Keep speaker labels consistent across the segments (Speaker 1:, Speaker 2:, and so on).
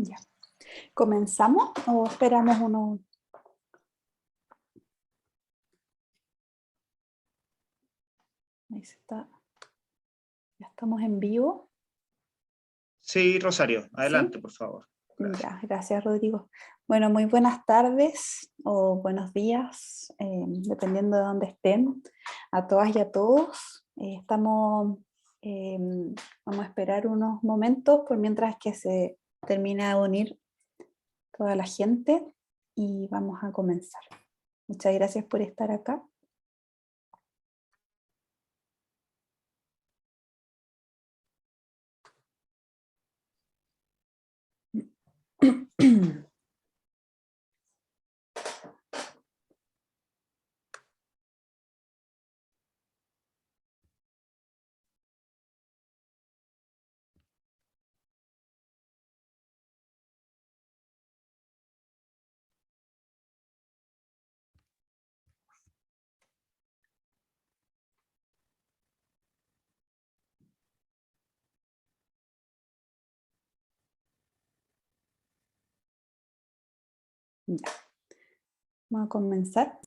Speaker 1: Ya. ¿Comenzamos o esperamos uno? Ahí se está. Ya estamos en vivo.
Speaker 2: Sí, Rosario, adelante,
Speaker 1: ¿Sí?
Speaker 2: por favor. Gracias.
Speaker 1: Ya, gracias, Rodrigo. Bueno, muy buenas tardes o buenos días, dependiendo de dónde estén, a todas y a todos. Eh, vamos a esperar unos momentos por mientras que se termina de unir toda la gente y vamos a comenzar. Muchas gracias por estar acá. Ya. Vamos a comenzar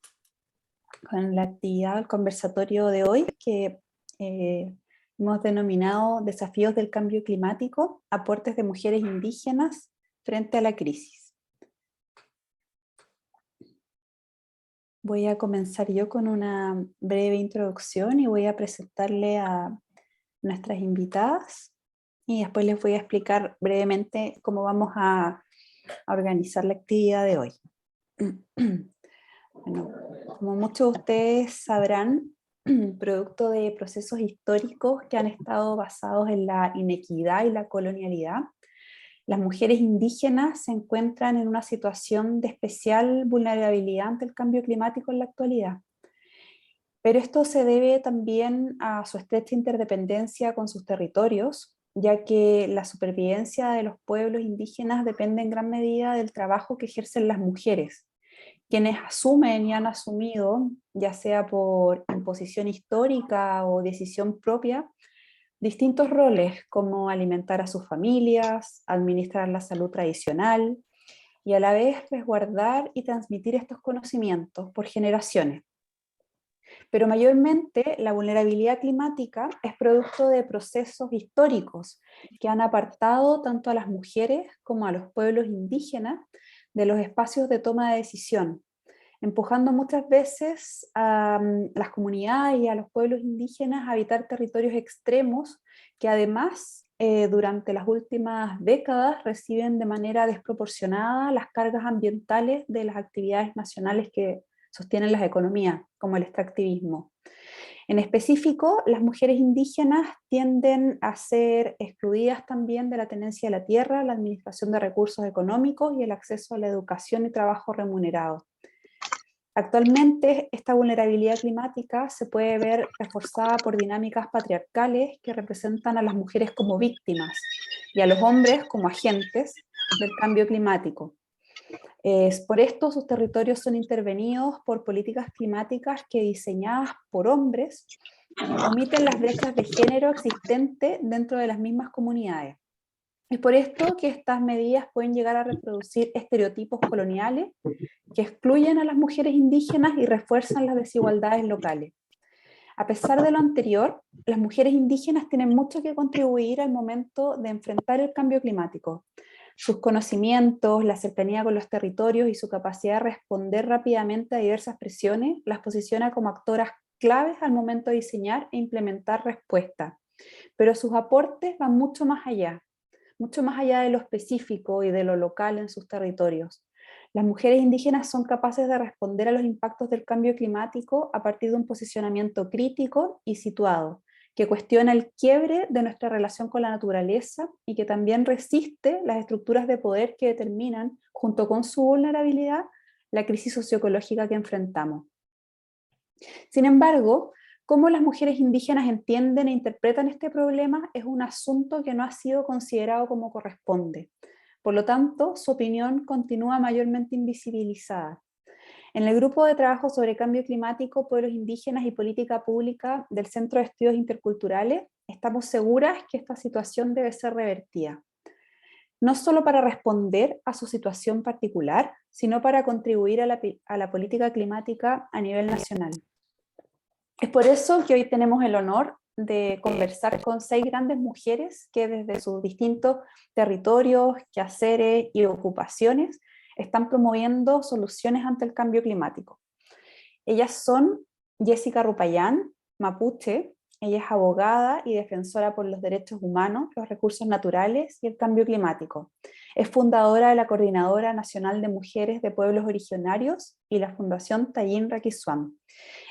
Speaker 1: con la actividad, el conversatorio de hoy, que hemos denominado Desafíos del Cambio Climático, aportes de mujeres indígenas frente a la crisis. Voy a comenzar yo con una breve introducción y voy a presentarle a nuestras invitadas y después les voy a explicar brevemente cómo vamos a organizar la actividad de hoy. Bueno, como muchos de ustedes sabrán, producto de procesos históricos que han estado basados en la inequidad y la colonialidad, las mujeres indígenas se encuentran en una situación de especial vulnerabilidad ante el cambio climático en la actualidad. Pero esto se debe también a su estrecha interdependencia con sus territorios, ya que la supervivencia de los pueblos indígenas depende en gran medida del trabajo que ejercen las mujeres, quienes asumen y han asumido, ya sea por imposición histórica o decisión propia, distintos roles como alimentar a sus familias, administrar la salud tradicional y a la vez resguardar y transmitir estos conocimientos por generaciones. Pero mayormente la vulnerabilidad climática es producto de procesos históricos que han apartado tanto a las mujeres como a los pueblos indígenas de los espacios de toma de decisión, empujando muchas veces a las comunidades y a los pueblos indígenas a habitar territorios extremos que además durante las últimas décadas reciben de manera desproporcionada las cargas ambientales de las actividades nacionales que sostienen las economías, como el extractivismo. En específico, las mujeres indígenas tienden a ser excluidas también de la tenencia de la tierra, la administración de recursos económicos y el acceso a la educación y trabajo remunerado. Actualmente, esta vulnerabilidad climática se puede ver reforzada por dinámicas patriarcales que representan a las mujeres como víctimas y a los hombres como agentes del cambio climático. Por esto, sus territorios son intervenidos por políticas climáticas que, diseñadas por hombres, omiten las brechas de género existentes dentro de las mismas comunidades. Es por esto que estas medidas pueden llegar a reproducir estereotipos coloniales que excluyen a las mujeres indígenas y refuerzan las desigualdades locales. A pesar de lo anterior, las mujeres indígenas tienen mucho que contribuir al momento de enfrentar el cambio climático. Sus conocimientos, la cercanía con los territorios y su capacidad de responder rápidamente a diversas presiones las posiciona como actoras claves al momento de diseñar e implementar respuestas. Pero sus aportes van mucho más allá de lo específico y de lo local en sus territorios. Las mujeres indígenas son capaces de responder a los impactos del cambio climático a partir de un posicionamiento crítico y situado, que cuestiona el quiebre de nuestra relación con la naturaleza y que también resiste las estructuras de poder que determinan, junto con su vulnerabilidad, la crisis socioecológica que enfrentamos. Sin embargo, cómo las mujeres indígenas entienden e interpretan este problema es un asunto que no ha sido considerado como corresponde. Por lo tanto, su opinión continúa mayormente invisibilizada. En el grupo de trabajo sobre cambio climático, pueblos indígenas y política pública del Centro de Estudios Interculturales, estamos seguras que esta situación debe ser revertida. no solo para responder a su situación particular, sino para contribuir a la política climática a nivel nacional. Es por eso que hoy tenemos el honor de conversar con 6 grandes mujeres que desde sus distintos territorios, quehaceres y ocupaciones están promoviendo soluciones ante el cambio climático. Ellas son Jessica Rupayán, mapuche. Ella es abogada y defensora por los derechos humanos, los recursos naturales y el cambio climático. Es fundadora de la Coordinadora Nacional de Mujeres de Pueblos Originarios y la Fundación Tayin Raquisuán.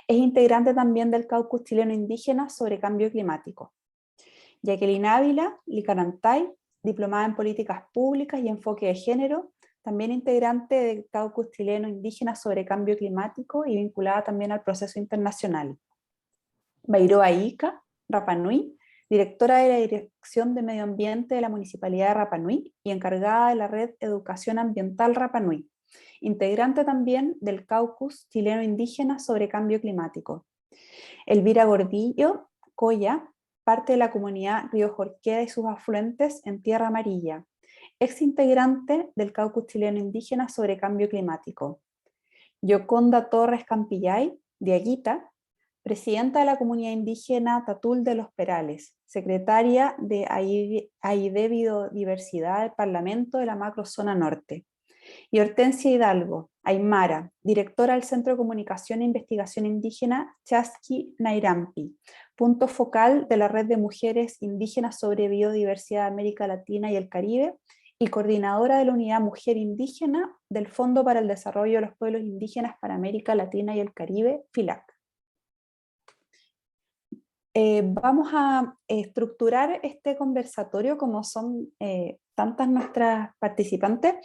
Speaker 1: Es integrante también del Caucus Chileno Indígena sobre Cambio Climático. Jacqueline Ávila, Licarantay, diplomada en Políticas Públicas y Enfoque de Género, también integrante del Caucus Chileno Indígena sobre Cambio Climático y vinculada también al proceso internacional. Bairoa Ica, Rapa Nui, directora de la Dirección de Medio Ambiente de la Municipalidad de Rapa Nui y encargada de la Red Educación Ambiental Rapa Nui, integrante también del Caucus Chileno Indígena sobre Cambio Climático. Elvira Gordillo Coya, parte de la comunidad Río Jorquera y sus afluentes en Tierra Amarilla, ex integrante del Caucus Chileno Indígena sobre Cambio Climático. Yoconda Torres Campillay, de Aguita, presidenta de la comunidad indígena Tatul de los Perales, secretaria de AID Biodiversidad del Parlamento de la Macrozona Norte. Y Hortensia Hidalgo, Aymara, directora del Centro de Comunicación e Investigación Indígena Chasqui Nairampi, punto focal de la Red de Mujeres Indígenas sobre Biodiversidad de América Latina y el Caribe, y coordinadora de la Unidad Mujer Indígena del Fondo para el Desarrollo de los Pueblos Indígenas para América Latina y el Caribe, FILAC. Vamos a estructurar este conversatorio, como son tantas nuestras participantes,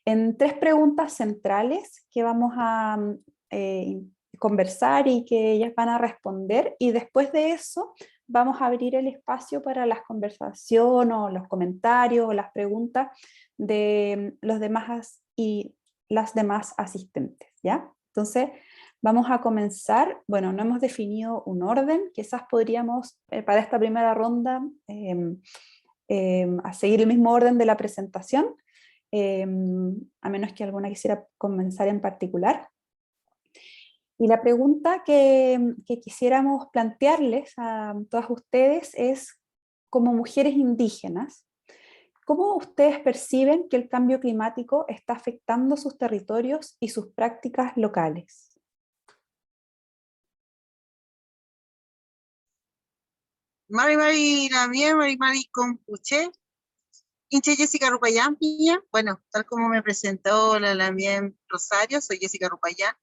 Speaker 1: en 3 preguntas centrales que vamos a conversar y que ellas van a responder, y después de eso vamos a abrir el espacio para las conversaciones o los comentarios o las preguntas de los demás y las demás asistentes, ¿ya? Entonces, vamos a comenzar. Bueno, no hemos definido un orden, quizás podríamos para esta primera ronda a seguir el mismo orden de la presentación, a menos que alguna quisiera comenzar en particular. Y la pregunta que quisiéramos plantearles a todas ustedes es, como mujeres indígenas, ¿cómo ustedes perciben que el cambio climático está afectando sus territorios y sus prácticas locales?
Speaker 3: Mari Lamien, Mari Compuche, Inche Jessica Rupayán Piña. Bueno, tal como me presentó la Lamien Rosario, soy Jessica Rupayán.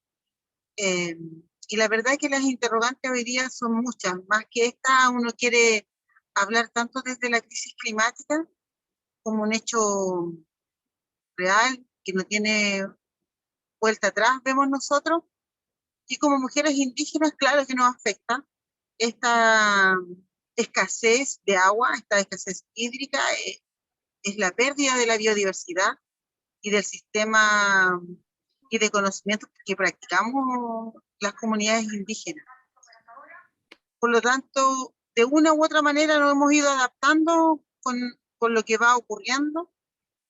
Speaker 3: Y la verdad es que las interrogantes hoy día son muchas. Más que esta, uno quiere hablar tanto desde la crisis climática como un hecho real que no tiene vuelta atrás, vemos nosotros. Y como mujeres indígenas, claro que nos afecta esta escasez de agua, esta escasez hídrica, es la pérdida de la biodiversidad y del sistema y de conocimientos que practicamos las comunidades indígenas. Por lo tanto, de una u otra manera nos hemos ido adaptando con lo que va ocurriendo,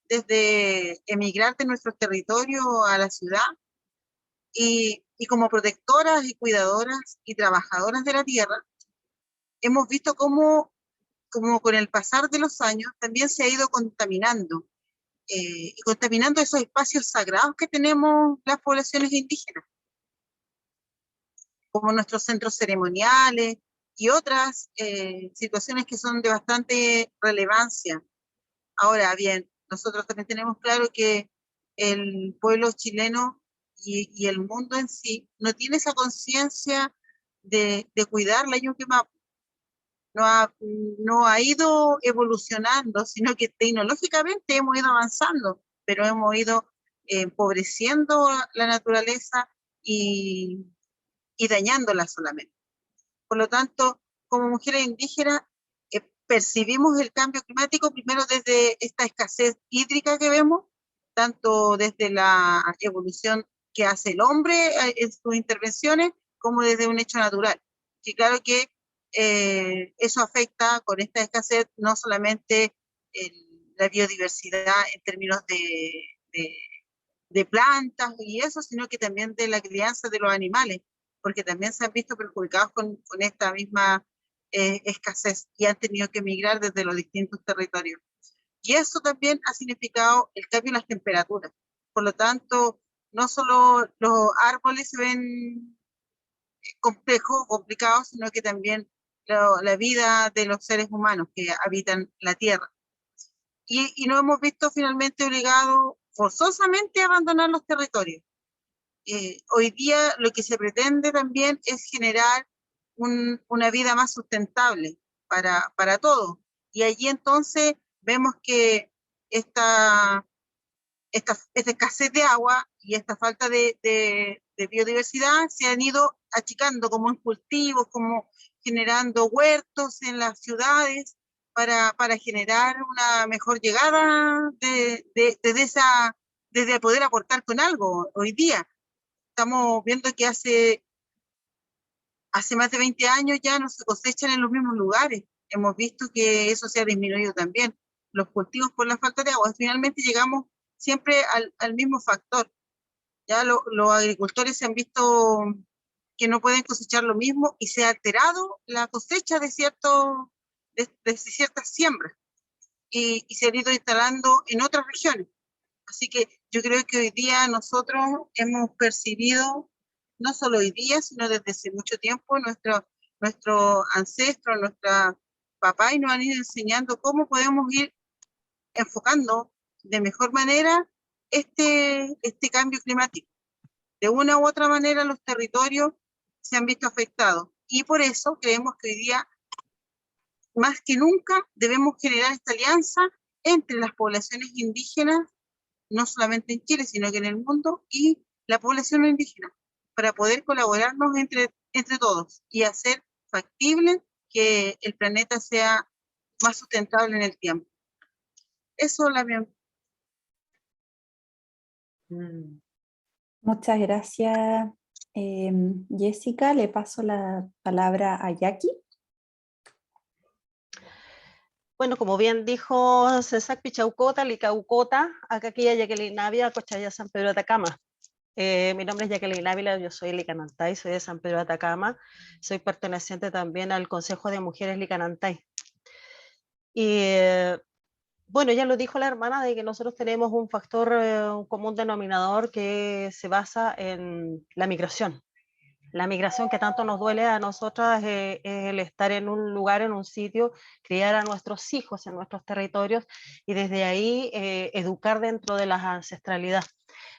Speaker 3: desde emigrar de nuestros territorios a la ciudad, y como protectoras y cuidadoras y trabajadoras de la tierra, hemos visto cómo con el pasar de los años también se ha ido contaminando, y contaminando esos espacios sagrados que tenemos las poblaciones indígenas, como nuestros centros ceremoniales y otras situaciones que son de bastante relevancia. Ahora bien, nosotros también tenemos claro que el pueblo chileno y el mundo en sí no tiene esa conciencia de cuidar la Ñuquemapu. No ha ido evolucionando, sino que tecnológicamente hemos ido avanzando, pero hemos ido empobreciendo la naturaleza y dañándola solamente. Por lo tanto, como mujeres indígenas, percibimos el cambio climático primero desde esta escasez hídrica que vemos, tanto desde la evolución que hace el hombre en sus intervenciones, como desde un hecho natural. Y claro que eso afecta con esta escasez no solamente la biodiversidad en términos de plantas y eso, sino que también de la crianza de los animales, porque también se han visto perjudicados con esta misma escasez y han tenido que emigrar desde los distintos territorios. Y eso también ha significado el cambio en las temperaturas. Por lo tanto, no solo los árboles se ven complejos, complicados, sino que también la vida de los seres humanos que habitan la Tierra. Y nos hemos visto finalmente obligados forzosamente a abandonar los territorios. Hoy día lo que se pretende también es generar una vida más sustentable para todos. Y allí entonces vemos que esta escasez de agua y esta falta de biodiversidad se han ido achicando como en cultivos, como generando huertos en las ciudades para generar una mejor llegada desde poder aportar con algo. Hoy día estamos viendo que hace más de 20 años ya no se cosechan en los mismos lugares. Hemos visto que eso se ha disminuido también, los cultivos por la falta de agua. Finalmente llegamos siempre al mismo factor. Ya los agricultores se han visto que no pueden cosechar lo mismo y se ha alterado la cosecha de ciertas siembras y se han ido instalando en otras regiones. Así que yo creo que hoy día nosotros hemos percibido, no solo hoy día, sino desde hace mucho tiempo, nuestros ancestros, nuestra papá, y nos han ido enseñando cómo podemos ir enfocando de mejor manera este cambio climático. De una u otra manera los territorios se han visto afectados y por eso creemos que hoy día, más que nunca, debemos generar esta alianza entre las poblaciones indígenas, no solamente en Chile, sino que en el mundo, y la población indígena, para poder colaborarnos entre todos y hacer factible que el planeta sea más sustentable en el tiempo. Eso es la mía.
Speaker 1: Muchas gracias, Jessica. Le paso la palabra a Jackie.
Speaker 4: Bueno, como bien dijo César Pichaucota, Licaucota, acá aquí Jacqueline Ávila, Cochaya, San Pedro de Atacama. Mi nombre es Jacqueline Ávila, yo soy licanantay, soy de San Pedro de Atacama, soy perteneciente también al Consejo de Mujeres Licanantay. Y bueno, ya lo dijo la hermana de que nosotros tenemos un factor, un común denominador que se basa en la migración. La migración que tanto nos duele a nosotras es el estar en un lugar, en un sitio, criar a nuestros hijos en nuestros territorios y desde ahí educar dentro de la ancestralidad.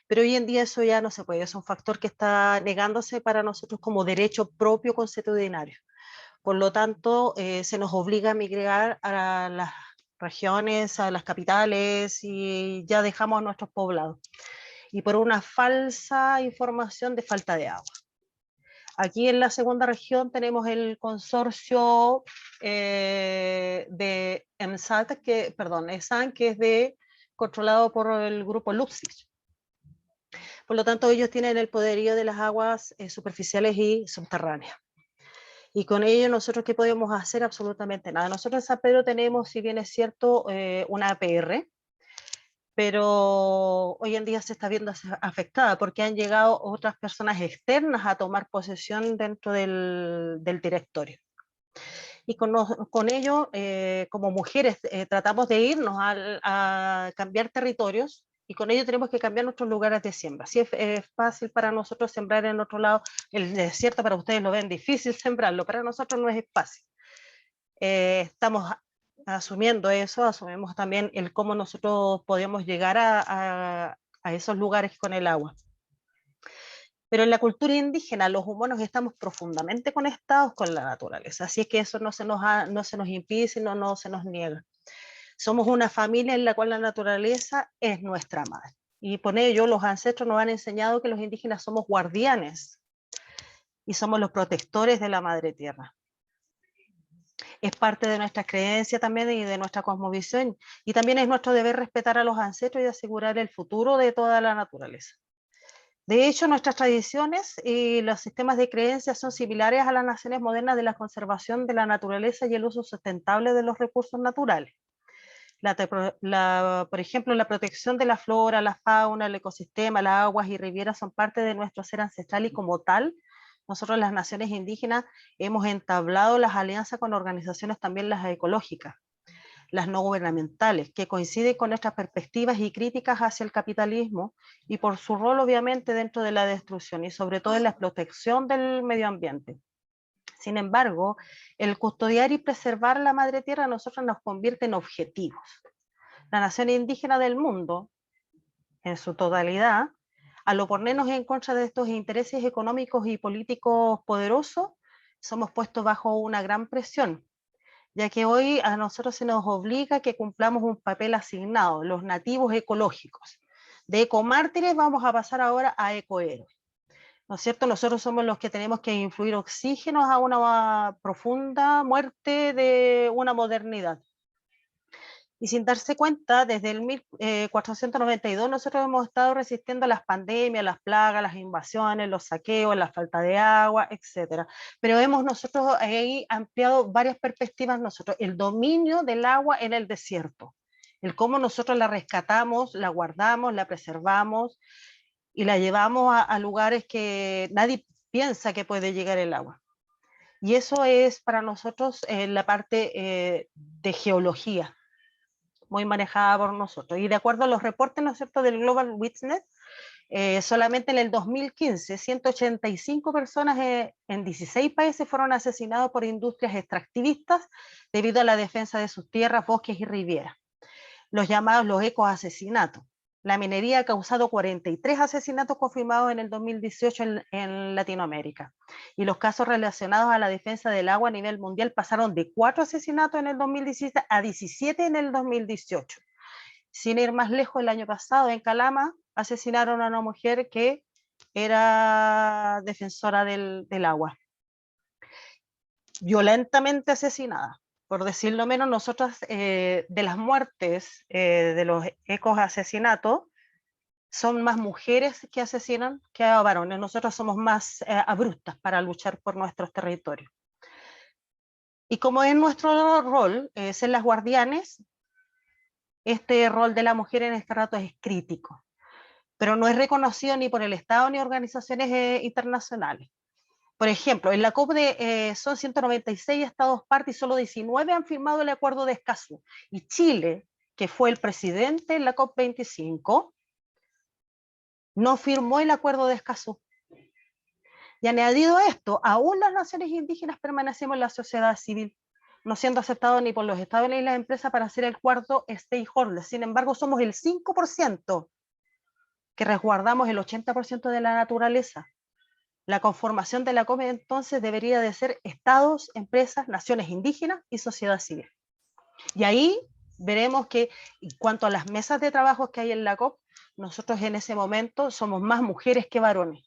Speaker 4: Pero hoy en día eso ya no se puede, es un factor que está negándose para nosotros como derecho propio consuetudinario. Por lo tanto, se nos obliga a migrar a las regiones, a las capitales y ya dejamos a nuestros poblados. Y por una falsa información de falta de agua. Aquí en la segunda región tenemos el consorcio de ESAN, que es controlado por el grupo Luxich. Por lo tanto, ellos tienen el poderío de las aguas superficiales y subterráneas. Y con ello nosotros, ¿qué podemos hacer? Absolutamente nada. Nosotros en San Pedro tenemos, si bien es cierto, una APR, pero hoy en día se está viendo afectada porque han llegado otras personas externas a tomar posesión dentro del directorio. Y con ello, como mujeres, tratamos de irnos a cambiar territorios y con ello tenemos que cambiar nuestros lugares de siembra. Si es fácil para nosotros sembrar en otro lado, el desierto para ustedes lo ven difícil sembrarlo, para nosotros no es fácil. Estamos asumiendo eso, asumimos también el cómo nosotros podemos llegar a esos lugares con el agua. Pero en la cultura indígena los humanos estamos profundamente conectados con la naturaleza, así es que eso no se nos impide, sino no se nos niega. Somos una familia en la cual la naturaleza es nuestra madre. Y por ello los ancestros nos han enseñado que los indígenas somos guardianes y somos los protectores de la madre tierra. Es parte de nuestra creencia también y de nuestra cosmovisión. Y también es nuestro deber respetar a los ancestros y asegurar el futuro de toda la naturaleza. De hecho, nuestras tradiciones y los sistemas de creencias son similares a las naciones modernas de la conservación de la naturaleza y el uso sustentable de los recursos naturales. Por ejemplo, la protección de la flora, la fauna, el ecosistema, las aguas y rivieras son parte de nuestro ser ancestral y como tal, nosotros las naciones indígenas hemos entablado las alianzas con organizaciones también las ecológicas, las no gubernamentales, que coinciden con nuestras perspectivas y críticas hacia el capitalismo y por su rol obviamente dentro de la destrucción y sobre todo en la protección del medio ambiente. Sin embargo, el custodiar y preservar la madre tierra a nosotros nos convierte en objetivos. La nación indígena del mundo, en su totalidad, al oponernos en contra de estos intereses económicos y políticos poderosos, somos puestos bajo una gran presión, ya que hoy a nosotros se nos obliga a que cumplamos un papel asignado, los nativos ecológicos. De ecomártires vamos a pasar ahora a ecohéroes. ¿No es cierto? Nosotros somos los que tenemos que influir oxígenos a una profunda muerte de una modernidad. Y sin darse cuenta, desde el 1492 nosotros hemos estado resistiendo a las pandemias, las plagas, las invasiones, los saqueos, la falta de agua, etc. Pero hemos nosotros ahí ampliado varias perspectivas nosotros. El dominio del agua en el desierto. El cómo nosotros la rescatamos, la guardamos, la preservamos, y la llevamos a lugares que nadie piensa que puede llegar el agua. Y eso es para nosotros la parte de geología, muy manejada por nosotros. Y de acuerdo a los reportes, ¿no es cierto?, del Global Witness, solamente en el 2015, 185 personas en 16 países fueron asesinados por industrias extractivistas debido a la defensa de sus tierras, bosques y rivieras, los llamados los ecoasesinatos. La minería ha causado 43 asesinatos confirmados en el 2018 en Latinoamérica. Y los casos relacionados a la defensa del agua a nivel mundial pasaron de 4 asesinatos en el 2017 a 17 en el 2018. Sin ir más lejos, el año pasado en Calama asesinaron a una mujer que era defensora del agua. Violentamente asesinada. Por decirlo menos, nosotras de las muertes de los ecos asesinatos, son más mujeres que asesinan que a varones. Nosotros somos más abruptas para luchar por nuestros territorios. Y como es nuestro rol ser las guardianes, este rol de la mujer en este rato es crítico, pero no es reconocido ni por el Estado ni organizaciones internacionales. Por ejemplo, en la COP son 196 estados parte y solo 19 han firmado el acuerdo de Escazú. Y Chile, que fue el presidente en la COP 25, no firmó el acuerdo de Escazú. Y añadido a esto, aún las naciones indígenas permanecemos en la sociedad civil, no siendo aceptados ni por los estados ni las empresas para ser el cuarto stakeholder. Sin embargo, somos el 5% que resguardamos el 80% de la naturaleza. La conformación de la COP entonces debería de ser estados, empresas, naciones indígenas y sociedad civil. Y ahí veremos que en cuanto a las mesas de trabajo que hay en la COP, nosotros en ese momento somos más mujeres que varones,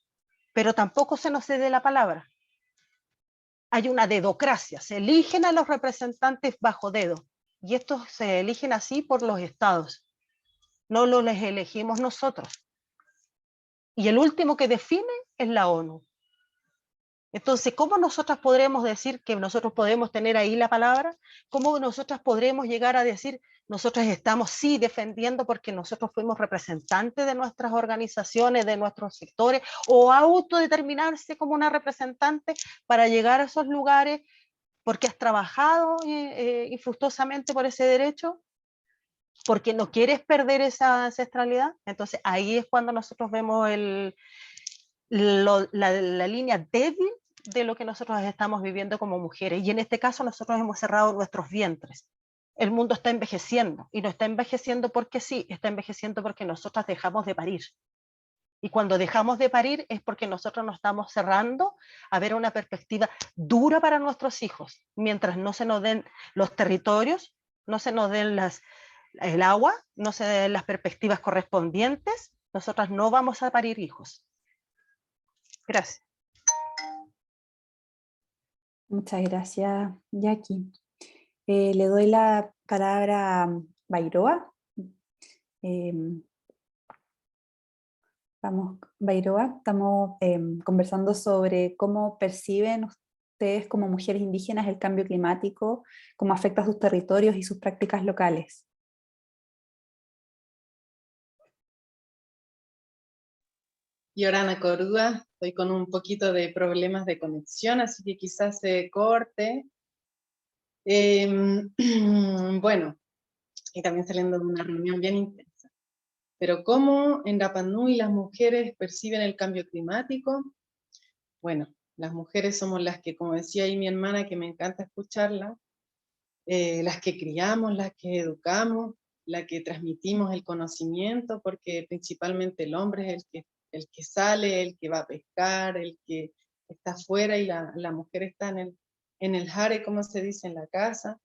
Speaker 4: pero tampoco se nos cede la palabra. Hay una dedocracia, se eligen a los representantes bajo dedo, y estos se eligen así por los estados, no los elegimos nosotros. Y el último que define es la ONU. Entonces, ¿cómo nosotras podremos decir que nosotros podemos tener ahí la palabra? ¿Cómo nosotras podremos llegar a decir, nosotros estamos sí defendiendo porque nosotros fuimos representantes de nuestras organizaciones, de nuestros sectores, o autodeterminarse como una representante para llegar a esos lugares porque has trabajado infructuosamente por ese derecho? Porque no quieres perder esa ancestralidad. Entonces, ahí es cuando nosotros vemos la línea débil de lo que nosotros estamos viviendo como mujeres. Y en este caso nosotros hemos cerrado nuestros vientres. El mundo está envejeciendo, y no está envejeciendo porque sí, está envejeciendo porque nosotras dejamos de parir. Y cuando dejamos de parir es porque nosotros nos estamos cerrando a ver una perspectiva dura para nuestros hijos. Mientras no se nos den los territorios, no se nos den el agua, no se den las perspectivas correspondientes, nosotras no vamos a parir hijos. Gracias.
Speaker 1: Muchas gracias, Jackie. Le doy la palabra a Bairoa. Bairoa, estamos conversando sobre cómo perciben ustedes como mujeres indígenas el cambio climático, cómo afecta a sus territorios y sus prácticas locales.
Speaker 5: Yorana Corúa, estoy con un poquito de problemas de conexión, así que quizás se corte. Bueno, y también saliendo de una reunión bien intensa. Pero ¿cómo en Rapa Nui las mujeres perciben el cambio climático? Bueno, las mujeres somos las que, como decía ahí mi hermana, que me encanta escucharla, las que criamos, las que educamos, las que transmitimos el conocimiento, porque principalmente el hombre es el que sale, el que va a pescar, el que está afuera, y la mujer está en el jare, como se dice, en la casa.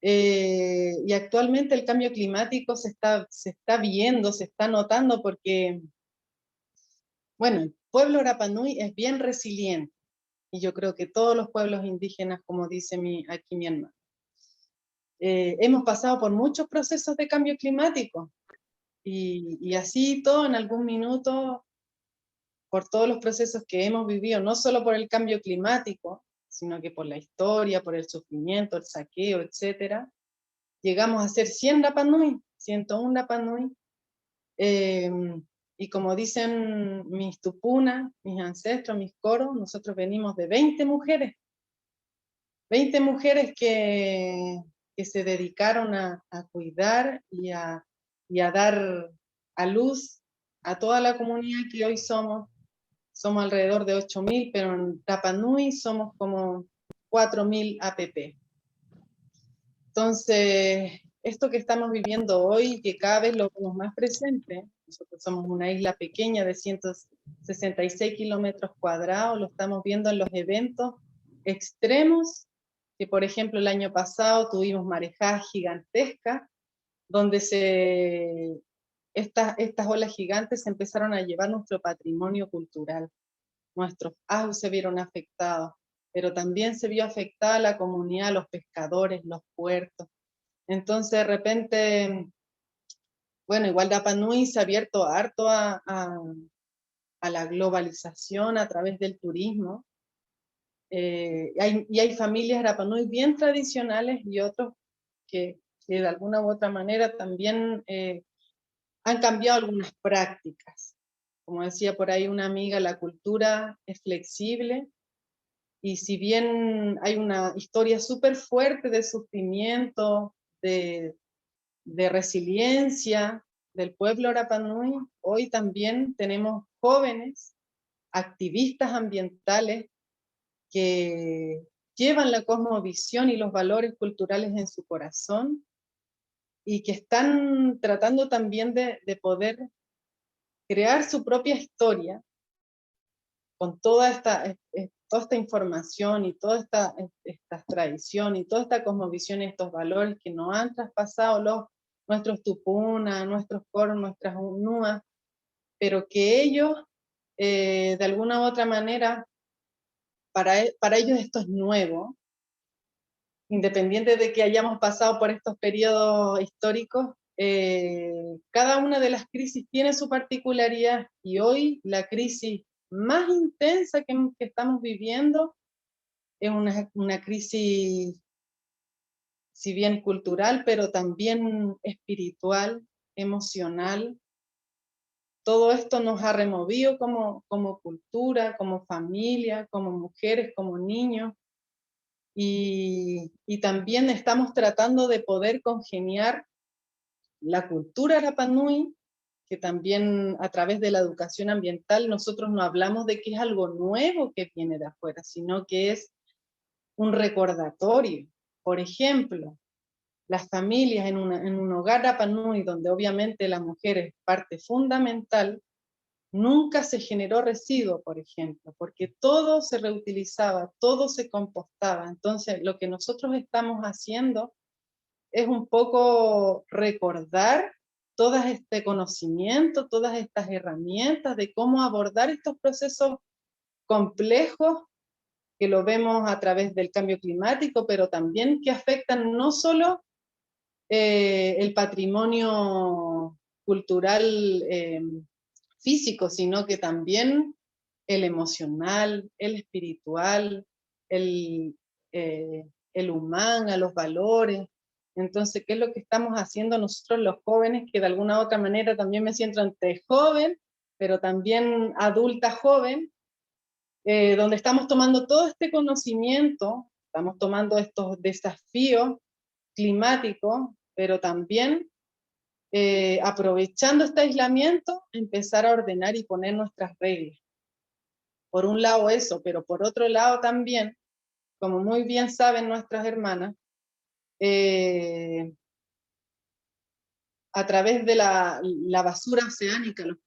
Speaker 5: Y actualmente el cambio climático se está viendo, se está notando, porque, bueno, el pueblo Rapa Nui es bien resiliente, y yo creo que todos los pueblos indígenas, como dice aquí mi hermano, hemos pasado por muchos procesos de cambio climático, y así todo en algún minuto, por todos los procesos que hemos vivido, no solo por el cambio climático, sino que por la historia, por el sufrimiento, el saqueo, etcétera, llegamos a ser 100 Rapa Nui, 101 Rapa Nui, y como dicen mis tupunas, mis ancestros, mis coros, nosotros venimos de 20 mujeres que se dedicaron a cuidar y a dar a luz a toda la comunidad que hoy somos. Somos alrededor de 8.000, pero en Rapa Nui somos como 4.000 APP. Entonces, esto que estamos viviendo hoy, que cada vez lo vemos más presente, nosotros somos una isla pequeña de 166 kilómetros cuadrados, lo estamos viendo en los eventos extremos, que por ejemplo el año pasado tuvimos marejadas gigantescas, donde estas olas gigantes empezaron a llevar nuestro patrimonio cultural. Nuestros aguas se vieron afectados, pero también se vio afectada la comunidad, los pescadores, los puertos. Entonces de repente, bueno, igual Rapa Nui se ha abierto harto a la globalización a través del turismo. Y hay familias Rapa Nui bien tradicionales y otros que de alguna u otra manera también han cambiado algunas prácticas. Como decía por ahí una amiga, la cultura es flexible, y si bien hay una historia súper fuerte de sufrimiento, de resiliencia del pueblo Rapa Nui, hoy también tenemos jóvenes activistas ambientales que llevan la cosmovisión y los valores culturales en su corazón, y que están tratando también de poder crear su propia historia con toda esta información y toda esta tradición y toda esta cosmovisión y estos valores que nos han traspasado nuestros tupunas, nuestros coros, nuestras unuas, pero que ellos, de alguna u otra manera, para ellos esto es nuevo, independiente de que hayamos pasado por estos periodos históricos. Cada una de las crisis tiene su particularidad, y hoy la crisis más intensa que estamos viviendo es una crisis, si bien cultural, pero también espiritual, emocional. Todo esto nos ha removido como cultura, como familia, como mujeres, como niños, y también estamos tratando de poder congeniar la cultura Rapa Nui, que también a través de la educación ambiental nosotros no hablamos de que es algo nuevo que viene de afuera, sino que es un recordatorio. Por ejemplo, las familias en un hogar Rapa Nui, donde obviamente la mujer es parte fundamental, nunca se generó residuo, por ejemplo, porque todo se reutilizaba, todo se compostaba. Entonces, lo que nosotros estamos haciendo es un poco recordar todo este conocimiento, todas estas herramientas de cómo abordar estos procesos complejos que lo vemos a través del cambio climático, pero también que afectan no solo el patrimonio cultural físico, sino que también el emocional, el espiritual, el humano, los valores. Entonces, ¿qué es lo que estamos haciendo nosotros los jóvenes? Que de alguna u otra manera también me siento entre joven, pero también adulta joven, donde estamos tomando todo este conocimiento, estamos tomando estos desafíos climáticos, pero también aprovechando este aislamiento, empezar a ordenar y poner nuestras reglas. Por un lado eso, pero por otro lado también, como muy bien saben nuestras hermanas, a través de la basura oceánica, los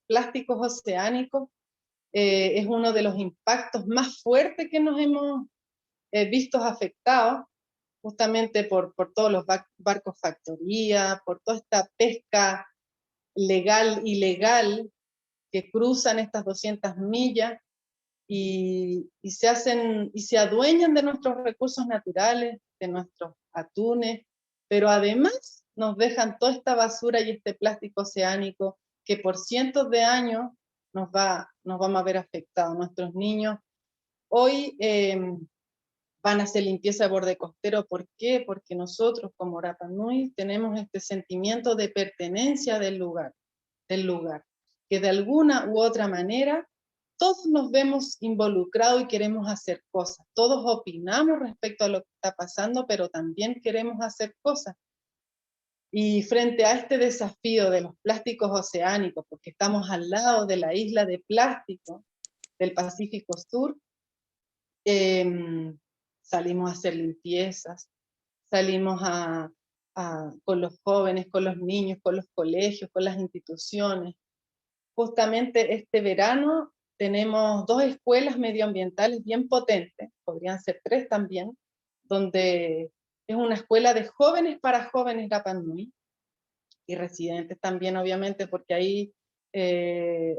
Speaker 5: plásticos oceánicos, es uno de los impactos más fuertes que nos hemos visto afectados, justamente por todos los barcos factoría, por toda esta pesca legal, ilegal, que cruzan estas 200 millas y se adueñan de nuestros recursos naturales, de nuestros atunes, pero además nos dejan toda esta basura y este plástico oceánico que por cientos de años nos vamos a ver afectados. Nuestros niños hoy van a hacer limpieza de borde costero. ¿Por qué? Porque nosotros como Rapa Nui tenemos este sentimiento de pertenencia del lugar, que de alguna u otra manera todos nos vemos involucrados y queremos hacer cosas. Todos opinamos respecto a lo que está pasando, pero también queremos hacer cosas. Y frente a este desafío de los plásticos oceánicos, porque estamos al lado de la isla de plástico del Pacífico Sur, salimos a hacer limpiezas, salimos con los jóvenes, con los niños, con los colegios, con las instituciones. Justamente este verano tenemos 2 escuelas medioambientales bien potentes, podrían ser 3 también, donde es una escuela de jóvenes para jóvenes Rapa Nui, y residentes también, obviamente, porque ahí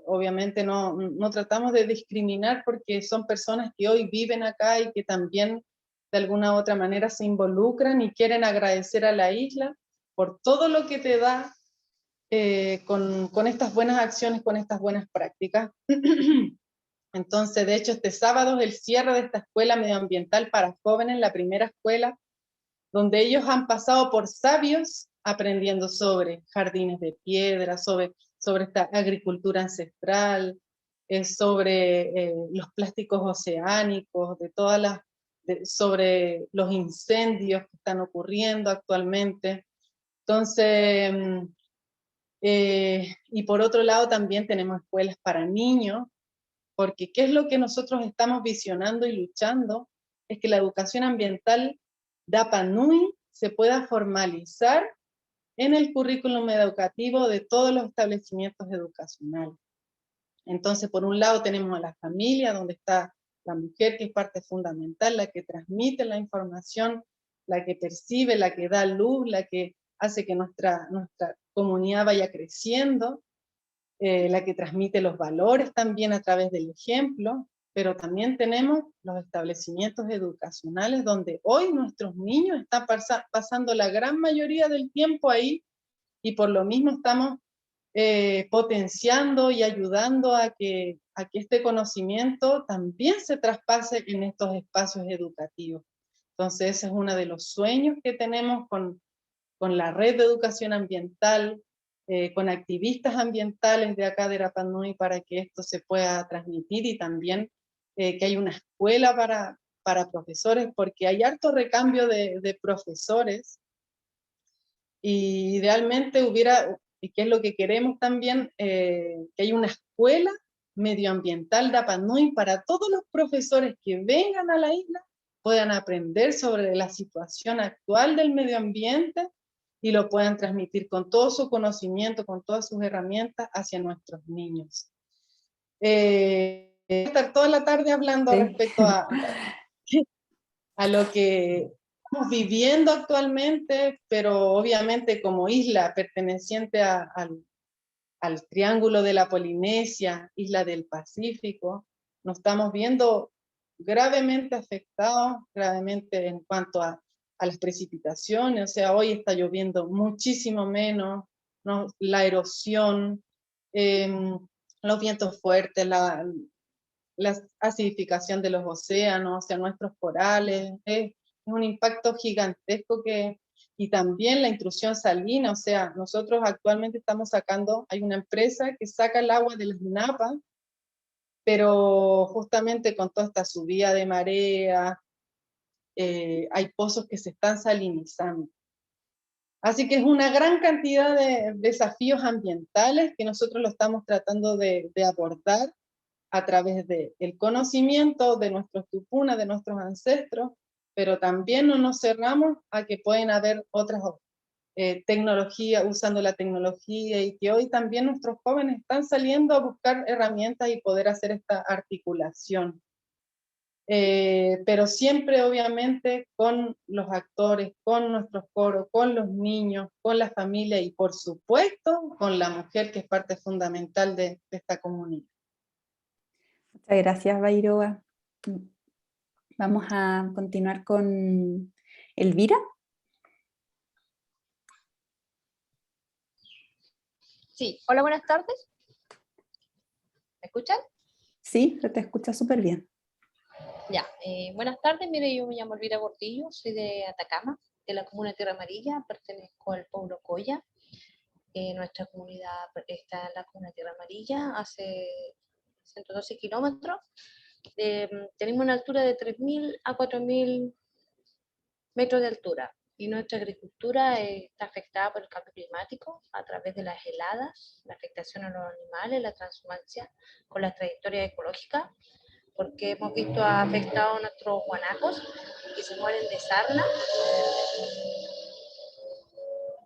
Speaker 5: obviamente no tratamos de discriminar, porque son personas que hoy viven acá y que también de alguna u otra manera se involucran y quieren agradecer a la isla por todo lo que te da con estas buenas acciones, con estas buenas prácticas. Entonces, de hecho, este sábado es el cierre de esta escuela medioambiental para jóvenes, la primera escuela, donde ellos han pasado por sabios aprendiendo sobre jardines de piedra, sobre esta agricultura ancestral, sobre los plásticos oceánicos, sobre los incendios que están ocurriendo actualmente. Entonces, y por otro lado también tenemos escuelas para niños, porque ¿qué es lo que nosotros estamos visionando y luchando? Es que la educación ambiental Rapa Nui se pueda formalizar en el currículum educativo de todos los establecimientos educacionales. Entonces, por un lado tenemos a la familia, donde está la mujer, que es parte fundamental, la que transmite la información, la que percibe, la que da luz, la que hace que nuestra comunidad vaya creciendo, la que transmite los valores también a través del ejemplo, pero también tenemos los establecimientos educacionales donde hoy nuestros niños están pasando la gran mayoría del tiempo ahí, y por lo mismo estamos potenciando y ayudando a que este conocimiento también se traspase en estos espacios educativos. Entonces ese es uno de los sueños que tenemos con la red de educación ambiental, con activistas ambientales de acá de Rapa Nui, para que esto se pueda transmitir, y también que hay una escuela para profesores, porque hay harto recambio de profesores, y idealmente hubiera, y que es lo que queremos también, que hay una escuela medioambiental de Rapa Nui para todos los profesores que vengan a la isla, puedan aprender sobre la situación actual del medio ambiente y lo puedan transmitir con todo su conocimiento, con todas sus herramientas hacia nuestros niños. Voy a estar toda la tarde hablando respecto a lo que estamos viviendo actualmente, pero obviamente como isla perteneciente al Triángulo de la Polinesia, isla del Pacífico, nos estamos viendo gravemente afectados, gravemente en cuanto a las precipitaciones. O sea, hoy está lloviendo muchísimo menos, ¿no? La erosión, los vientos fuertes, la acidificación de los océanos, o sea, nuestros corales, es un impacto gigantesco que y también la intrusión salina, o sea, nosotros actualmente estamos sacando, hay una empresa que saca el agua de las napas, pero justamente con toda esta subida de marea, hay pozos que se están salinizando. Así que es una gran cantidad de desafíos ambientales que nosotros lo estamos tratando de abordar a través del conocimiento de nuestros tupunas, de nuestros ancestros, pero también no nos cerramos a que pueden haber otras tecnologías, usando la tecnología, y que hoy también nuestros jóvenes están saliendo a buscar herramientas y poder hacer esta articulación. Pero siempre obviamente con los actores, con nuestros coros, con los niños, con la familia y por supuesto con la mujer, que es parte fundamental de esta comunidad.
Speaker 1: Muchas gracias, Bairoa. Vamos a continuar con Elvira.
Speaker 6: Sí, hola, buenas tardes. ¿Me escuchan?
Speaker 1: Sí, se te escucha súper bien.
Speaker 6: Ya, buenas tardes. Mire, yo me llamo Elvira Gordillo, soy de Atacama, de la comuna de Tierra Amarilla, pertenezco al pueblo Coya. Nuestra comunidad está en la comuna de Tierra Amarilla, hace 112 kilómetros. Tenemos una altura de 3.000 a 4.000 metros de altura. Y nuestra agricultura está afectada por el cambio climático a través de las heladas, la afectación a los animales, la transhumancia con las trayectorias ecológicas, porque hemos visto afectados a nuestros guanacos que se mueren de sarna.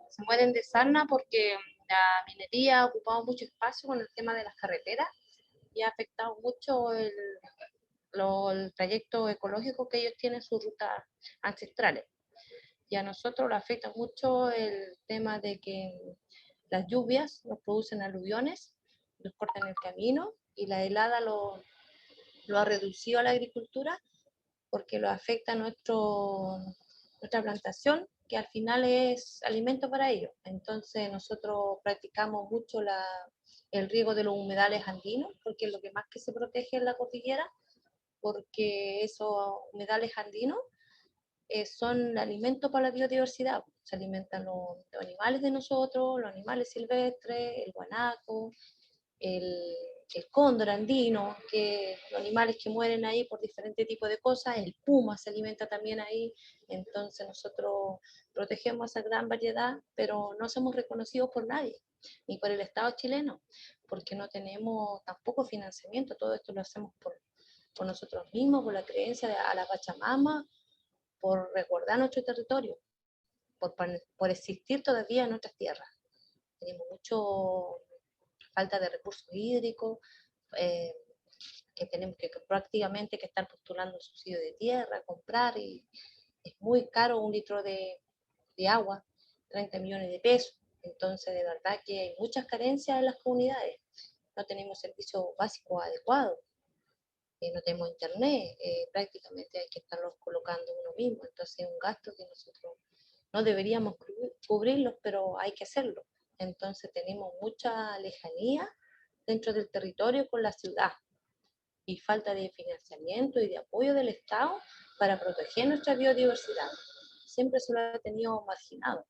Speaker 6: Se mueren de sarna porque la minería ha ocupado mucho espacio con el tema de las carreteras y ha afectado mucho el trayecto ecológico que ellos tienen en sus rutas ancestrales. Y a nosotros nos afecta mucho el tema de que las lluvias nos producen aluviones, nos cortan el camino, y la helada lo ha reducido a la agricultura porque lo afecta a nuestra plantación, que al final es alimento para ellos. Entonces nosotros practicamos mucho el riego de los humedales andinos, porque es lo que más que se protege en la cordillera, porque esos humedales andinos son alimento para la biodiversidad. Se alimentan los animales de nosotros, los animales silvestres, el guanaco, el cóndor andino, que los animales que mueren ahí por diferentes tipos de cosas, el puma se alimenta también ahí. Entonces nosotros protegemos esa gran variedad, pero no somos reconocidos por nadie, ni por el Estado chileno, porque no tenemos tampoco financiamiento. Todo esto lo hacemos por nosotros mismos, por la creencia a la Pachamama, por resguardar nuestro territorio, por existir todavía en nuestras tierras. Tenemos mucho falta de recursos hídricos, que tenemos que prácticamente que estar postulando subsidio de tierra, comprar, y es muy caro un litro de agua, 30 millones de pesos. Entonces, de verdad que hay muchas carencias en las comunidades. No tenemos servicios básicos adecuados. No tenemos internet, prácticamente hay que estarlos colocando uno mismo. Entonces es un gasto que nosotros no deberíamos cubrirlos, pero hay que hacerlo. Entonces tenemos mucha lejanía dentro del territorio con la ciudad y falta de financiamiento y de apoyo del Estado para proteger nuestra biodiversidad. Siempre se lo ha tenido marginado.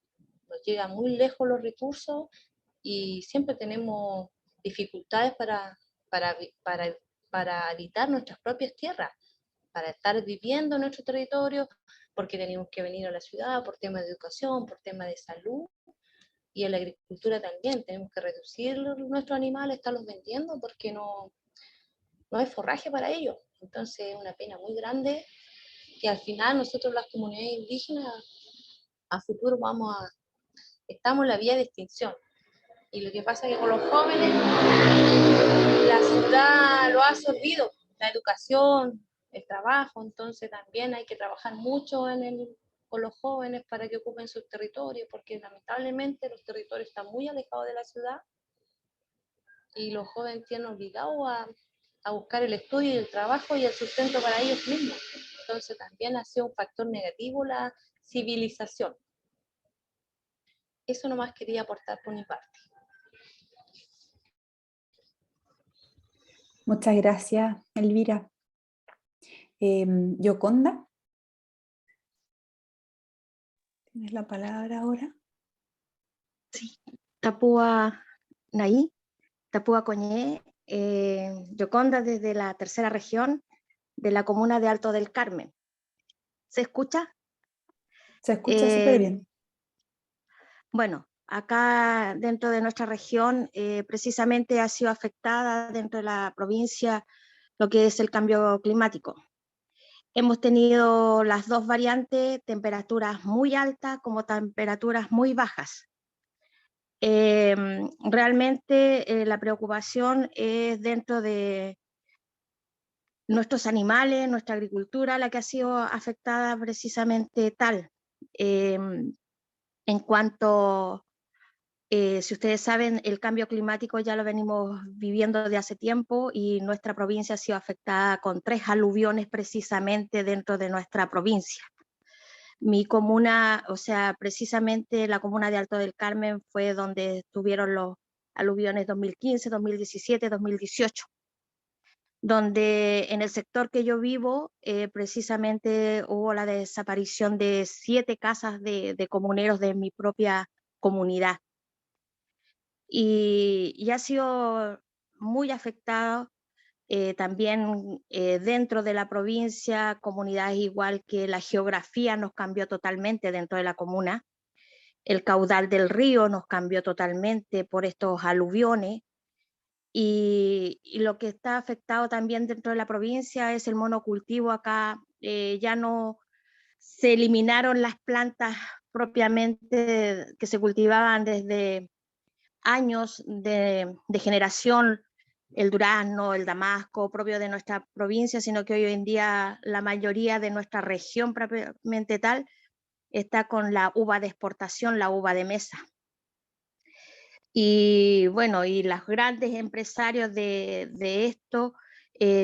Speaker 6: Nos llegan muy lejos los recursos y siempre tenemos dificultades para habitar nuestras propias tierras, para estar viviendo en nuestro territorio, porque tenemos que venir a la ciudad por temas de educación, por temas de salud, y en la agricultura también tenemos que reducir nuestros animales, estarlos vendiendo, porque no hay forraje para ellos. Entonces es una pena muy grande que al final nosotros, las comunidades indígenas, a futuro estamos en la vía de extinción. Y lo que pasa es que con los jóvenes, la ciudad lo ha absorbido, la educación, el trabajo. Entonces también hay que trabajar mucho con los jóvenes para que ocupen sus territorios, porque lamentablemente los territorios están muy alejados de la ciudad y los jóvenes tienen obligados a buscar el estudio y el trabajo y el sustento para ellos mismos. Entonces también ha sido un factor negativo la civilización. Eso nomás quería aportar por mi parte.
Speaker 1: Muchas gracias, Elvira. Yoconda. Tienes la palabra ahora.
Speaker 7: Sí, Tapúa Naí, Tapúa Coñé, Yoconda desde la tercera región de la comuna de Alto del Carmen. ¿Se escucha?
Speaker 1: Se escucha súper bien.
Speaker 7: Bueno, acá dentro de nuestra región precisamente ha sido afectada dentro de la provincia lo que es el cambio climático. Hemos tenido las dos variantes, temperaturas muy altas como temperaturas muy bajas. Realmente la preocupación es dentro de nuestros animales, nuestra agricultura, la que ha sido afectada precisamente tal. En cuanto, si ustedes saben, el cambio climático ya lo venimos viviendo de hace tiempo y nuestra provincia ha sido afectada con 3 aluviones precisamente dentro de nuestra provincia. Mi comuna, o sea, precisamente la comuna de Alto del Carmen fue donde estuvieron los aluviones 2015, 2017, 2018, donde en el sector que yo vivo precisamente hubo la desaparición de 7 casas de comuneros de mi propia comunidad. Y ha sido muy afectado también dentro de la provincia, comunidades igual que la geografía nos cambió totalmente dentro de la comuna, el caudal del río nos cambió totalmente por estos aluviones y lo que está afectado también dentro de la provincia es el monocultivo. Acá ya no se eliminaron las plantas propiamente que se cultivaban desde años de generación, el durazno, el damasco, propio de nuestra provincia, sino que hoy en día la mayoría de nuestra región propiamente tal está con la uva de exportación, la uva de mesa. Y bueno, y los grandes empresarios de esto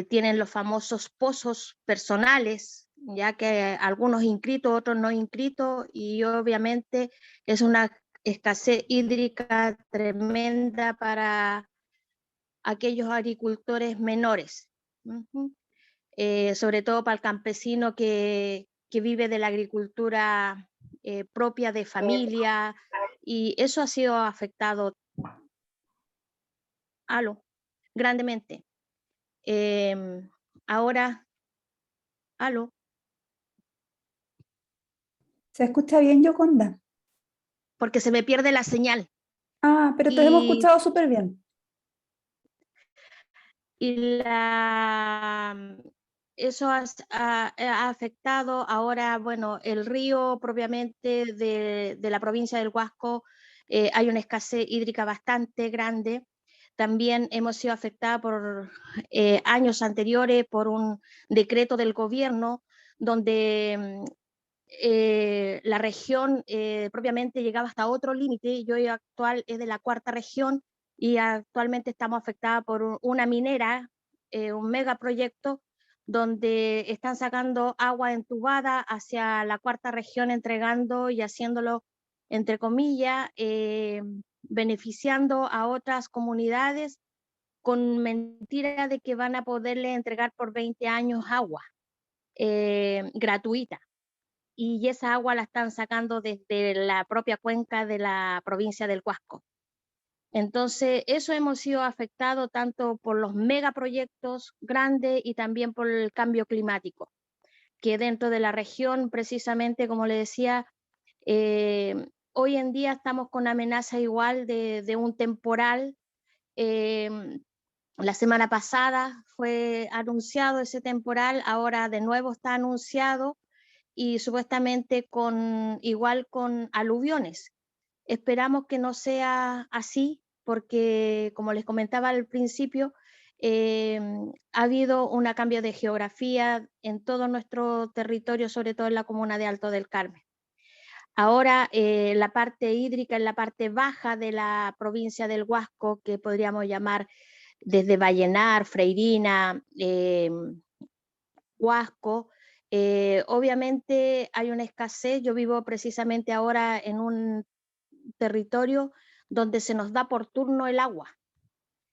Speaker 7: tienen los famosos pozos personales, ya que algunos inscritos, otros no inscritos, y obviamente es una escasez hídrica tremenda para aquellos agricultores menores, sobre todo para el campesino que vive de la agricultura propia de familia, y eso ha sido afectado grandemente. Ahora,
Speaker 1: ¿Se escucha bien, Yoconda?
Speaker 7: porque se me pierde la señal.
Speaker 1: Ah, pero te hemos escuchado súper bien.
Speaker 7: Y eso ha afectado ahora, bueno, el río propiamente de la provincia del Huasco, hay una escasez hídrica bastante grande. También hemos sido afectados por años anteriores por un decreto del gobierno donde la región propiamente llegaba hasta otro límite. Yo actual es de la 4ª región y actualmente estamos afectados por una minera, un megaproyecto donde están sacando agua entubada hacia la 4ª región, entregando y haciéndolo, entre comillas, beneficiando a otras comunidades con mentira de que van a poderle entregar por 20 años agua gratuita. Y esa agua la están sacando desde la propia cuenca de la provincia del Huasco. Entonces, eso hemos sido afectados tanto por los megaproyectos grandes y también por el cambio climático, que dentro de la región, precisamente, como le decía, hoy en día estamos con amenaza igual de un temporal. La semana pasada fue anunciado ese temporal, ahora de nuevo está anunciado y supuestamente igual con aluviones. Esperamos que no sea así porque, como les comentaba al principio, ha habido un cambio de geografía en todo nuestro territorio, sobre todo en la comuna de Alto del Carmen. Ahora la parte hídrica en la parte baja de la provincia del Huasco, que podríamos llamar desde Vallenar, Freirina, Huasco, obviamente hay una escasez. Yo vivo precisamente ahora en un territorio donde se nos da por turno el agua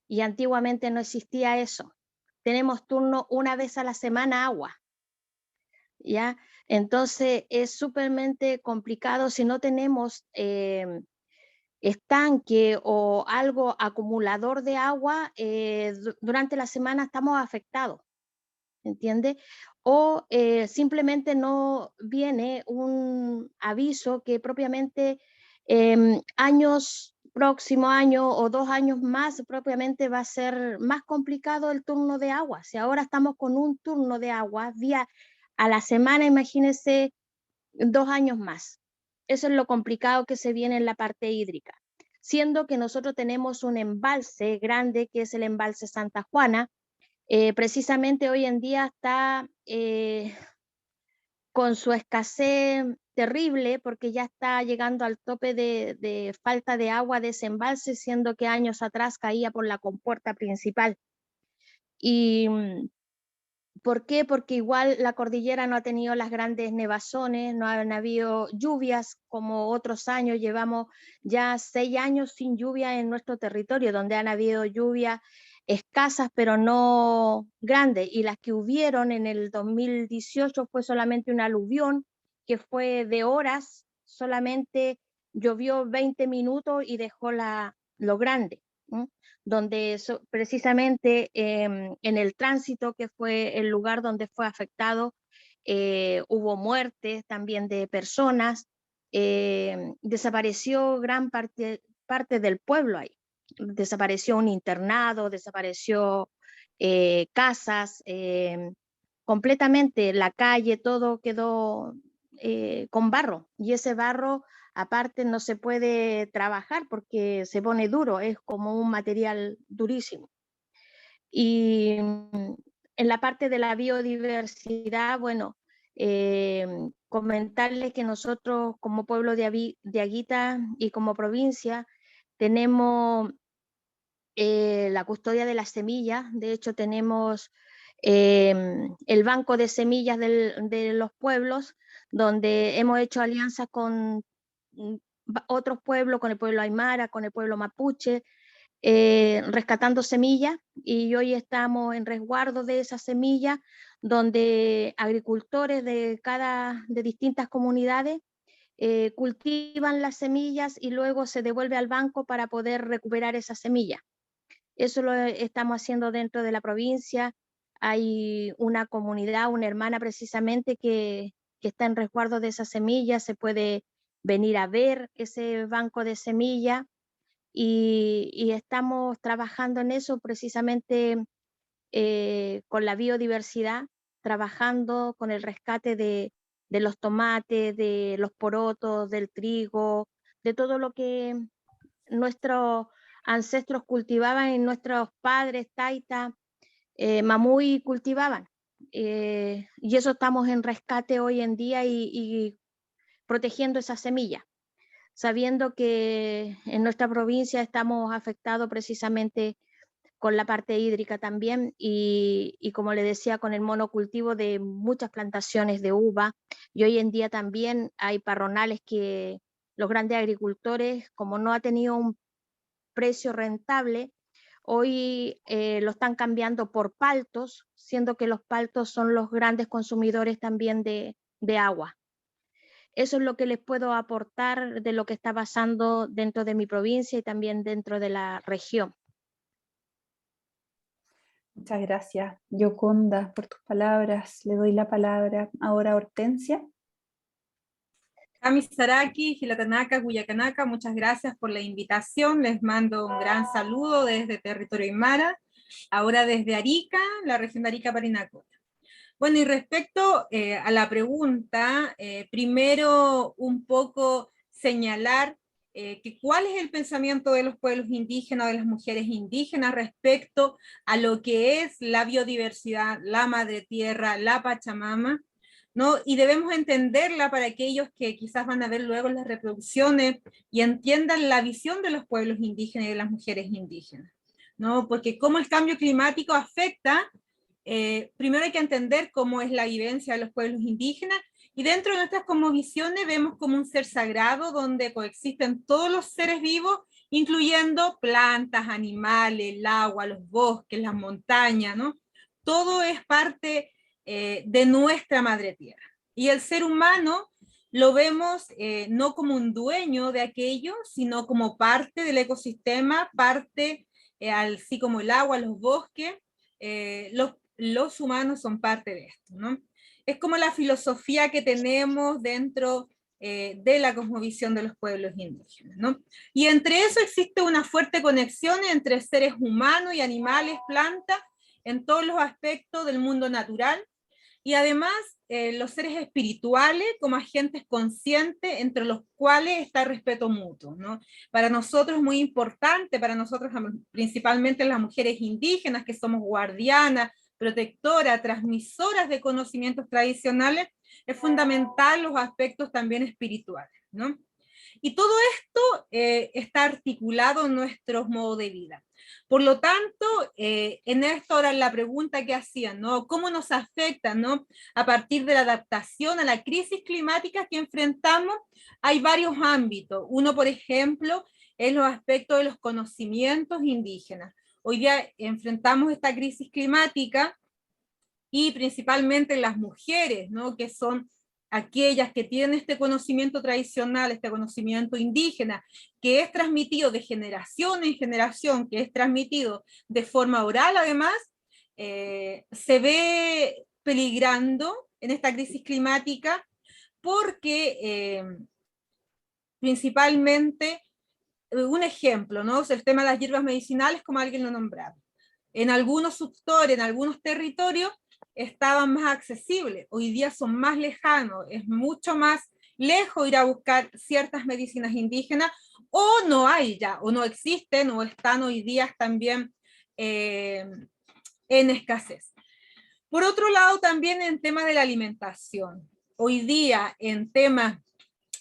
Speaker 7: y antiguamente no existía eso. Tenemos turno una vez a la semana agua ¿ya? Entonces es súpermente complicado si no tenemos estanque o algo acumulador de agua, durante la semana estamos afectados, ¿entiende? O simplemente no viene un aviso que propiamente próximo año o 2 años más, propiamente va a ser más complicado el turno de agua. Si ahora estamos con un turno de agua día a la semana, imagínense 2 años más. Eso es lo complicado que se viene en la parte hídrica. Siendo que nosotros tenemos un embalse grande, que es el embalse Santa Juana, precisamente hoy en día está con su escasez terrible, porque ya está llegando al tope de falta de agua de ese embalse, siendo que años atrás caía por la compuerta principal. Y ¿por qué? Porque igual la cordillera no ha tenido las grandes nevazones, no han habido lluvias como otros años. Llevamos ya 6 años sin lluvia en nuestro territorio, donde han habido lluvias escasas pero no grandes, y las que hubieron en el 2018 fue solamente un aluvión que fue de horas, solamente llovió 20 minutos y dejó lo grande, ¿no? Donde precisamente en el tránsito, que fue el lugar donde fue afectado, hubo muertes también de personas, desapareció gran parte del pueblo ahí, desapareció un internado, desapareció casas, completamente la calle, todo quedó con barro, y ese barro aparte no se puede trabajar porque se pone duro, es como un material durísimo. Y en la parte de la biodiversidad, bueno, comentarles que nosotros como pueblo de Aguita y como provincia tenemos la custodia de las semillas. De hecho tenemos el banco de semillas de los pueblos, donde hemos hecho alianzas con otros pueblos, con el pueblo aymara, con el pueblo mapuche, rescatando semillas, y hoy estamos en resguardo de esas semillas, donde agricultores de distintas comunidades cultivan las semillas y luego se devuelve al banco para poder recuperar esas semillas. Eso lo estamos haciendo dentro de la provincia. Hay una comunidad, una hermana precisamente que está en resguardo de esas semillas, se puede venir a ver ese banco de semillas, y estamos trabajando en eso precisamente con la biodiversidad, trabajando con el rescate de los tomates, de los porotos, del trigo, de todo lo que nuestros ancestros cultivaban y nuestros padres, taita, mamuy cultivaban. Y eso estamos en rescate hoy en día y protegiendo esa semilla, sabiendo que en nuestra provincia estamos afectados precisamente con la parte hídrica también, y como le decía, con el monocultivo de muchas plantaciones de uva, y hoy en día también hay parronales que los grandes agricultores, como no ha tenido un precio rentable, hoy lo están cambiando por paltos, siendo que los paltos son los grandes consumidores también de agua. Eso es lo que les puedo aportar de lo que está pasando dentro de mi provincia y también dentro de la región.
Speaker 1: Muchas gracias, Yoconda, por tus palabras. Le doy la palabra ahora a Hortensia.
Speaker 8: Cami Saraki, Gilatanaka, Guyacanaka, muchas gracias por la invitación. Les mando un gran saludo desde territorio Aymara, ahora desde Arica, la región de Arica, Parinacota. Bueno, y respecto a la pregunta, primero un poco señalar que cuál es el pensamiento de los pueblos indígenas, de las mujeres indígenas respecto a lo que es la biodiversidad, la madre tierra, la Pachamama, ¿no? Y debemos entenderla para aquellos que quizás van a ver luego las reproducciones y entiendan la visión de los pueblos indígenas y de las mujeres indígenas, ¿no? Porque cómo el cambio climático afecta, primero hay que entender cómo es la vivencia de los pueblos indígenas, y dentro de nuestras cosmovisiones vemos como un ser sagrado donde coexisten todos los seres vivos, incluyendo plantas, animales, el agua, los bosques, las montañas, ¿no? Todo es parte de nuestra madre tierra. Y el ser humano lo vemos no como un dueño de aquello, sino como parte del ecosistema, parte, así como el agua, los bosques, los humanos son parte de esto, ¿no? Es como la filosofía que tenemos dentro de la cosmovisión de los pueblos indígenas, ¿no? Y entre eso existe una fuerte conexión entre seres humanos y animales, plantas, en todos los aspectos del mundo natural, y además los seres espirituales como agentes conscientes entre los cuales está el respeto mutuo, ¿no? Para nosotros es muy importante, para nosotros principalmente las mujeres indígenas que somos guardianas, protectoras, transmisoras de conocimientos tradicionales, es fundamental los aspectos también espirituales, ¿no? Y todo esto está articulado en nuestros modos de vida. Por lo tanto, en esto ahora la pregunta que hacían, ¿no? ¿Cómo nos afecta, ¿no? A partir de la adaptación a la crisis climática que enfrentamos, hay varios ámbitos. Uno, por ejemplo, es los aspectos de los conocimientos indígenas. Hoy día enfrentamos esta crisis climática y principalmente las mujeres, ¿no? Que son aquellas que tienen este conocimiento tradicional, este conocimiento indígena, que es transmitido de generación en generación, que es transmitido de forma oral además, se ve peligrando en esta crisis climática porque principalmente, un ejemplo, ¿no? O sea, el tema de las hierbas medicinales, como alguien lo nombraba. En algunos sectores, en algunos territorios, estaban más accesibles, hoy día son más lejanos, es mucho más lejos ir a buscar ciertas medicinas indígenas, o no hay ya, o no existen, o están hoy día también en escasez. Por otro lado, también en tema de la alimentación, hoy día en temas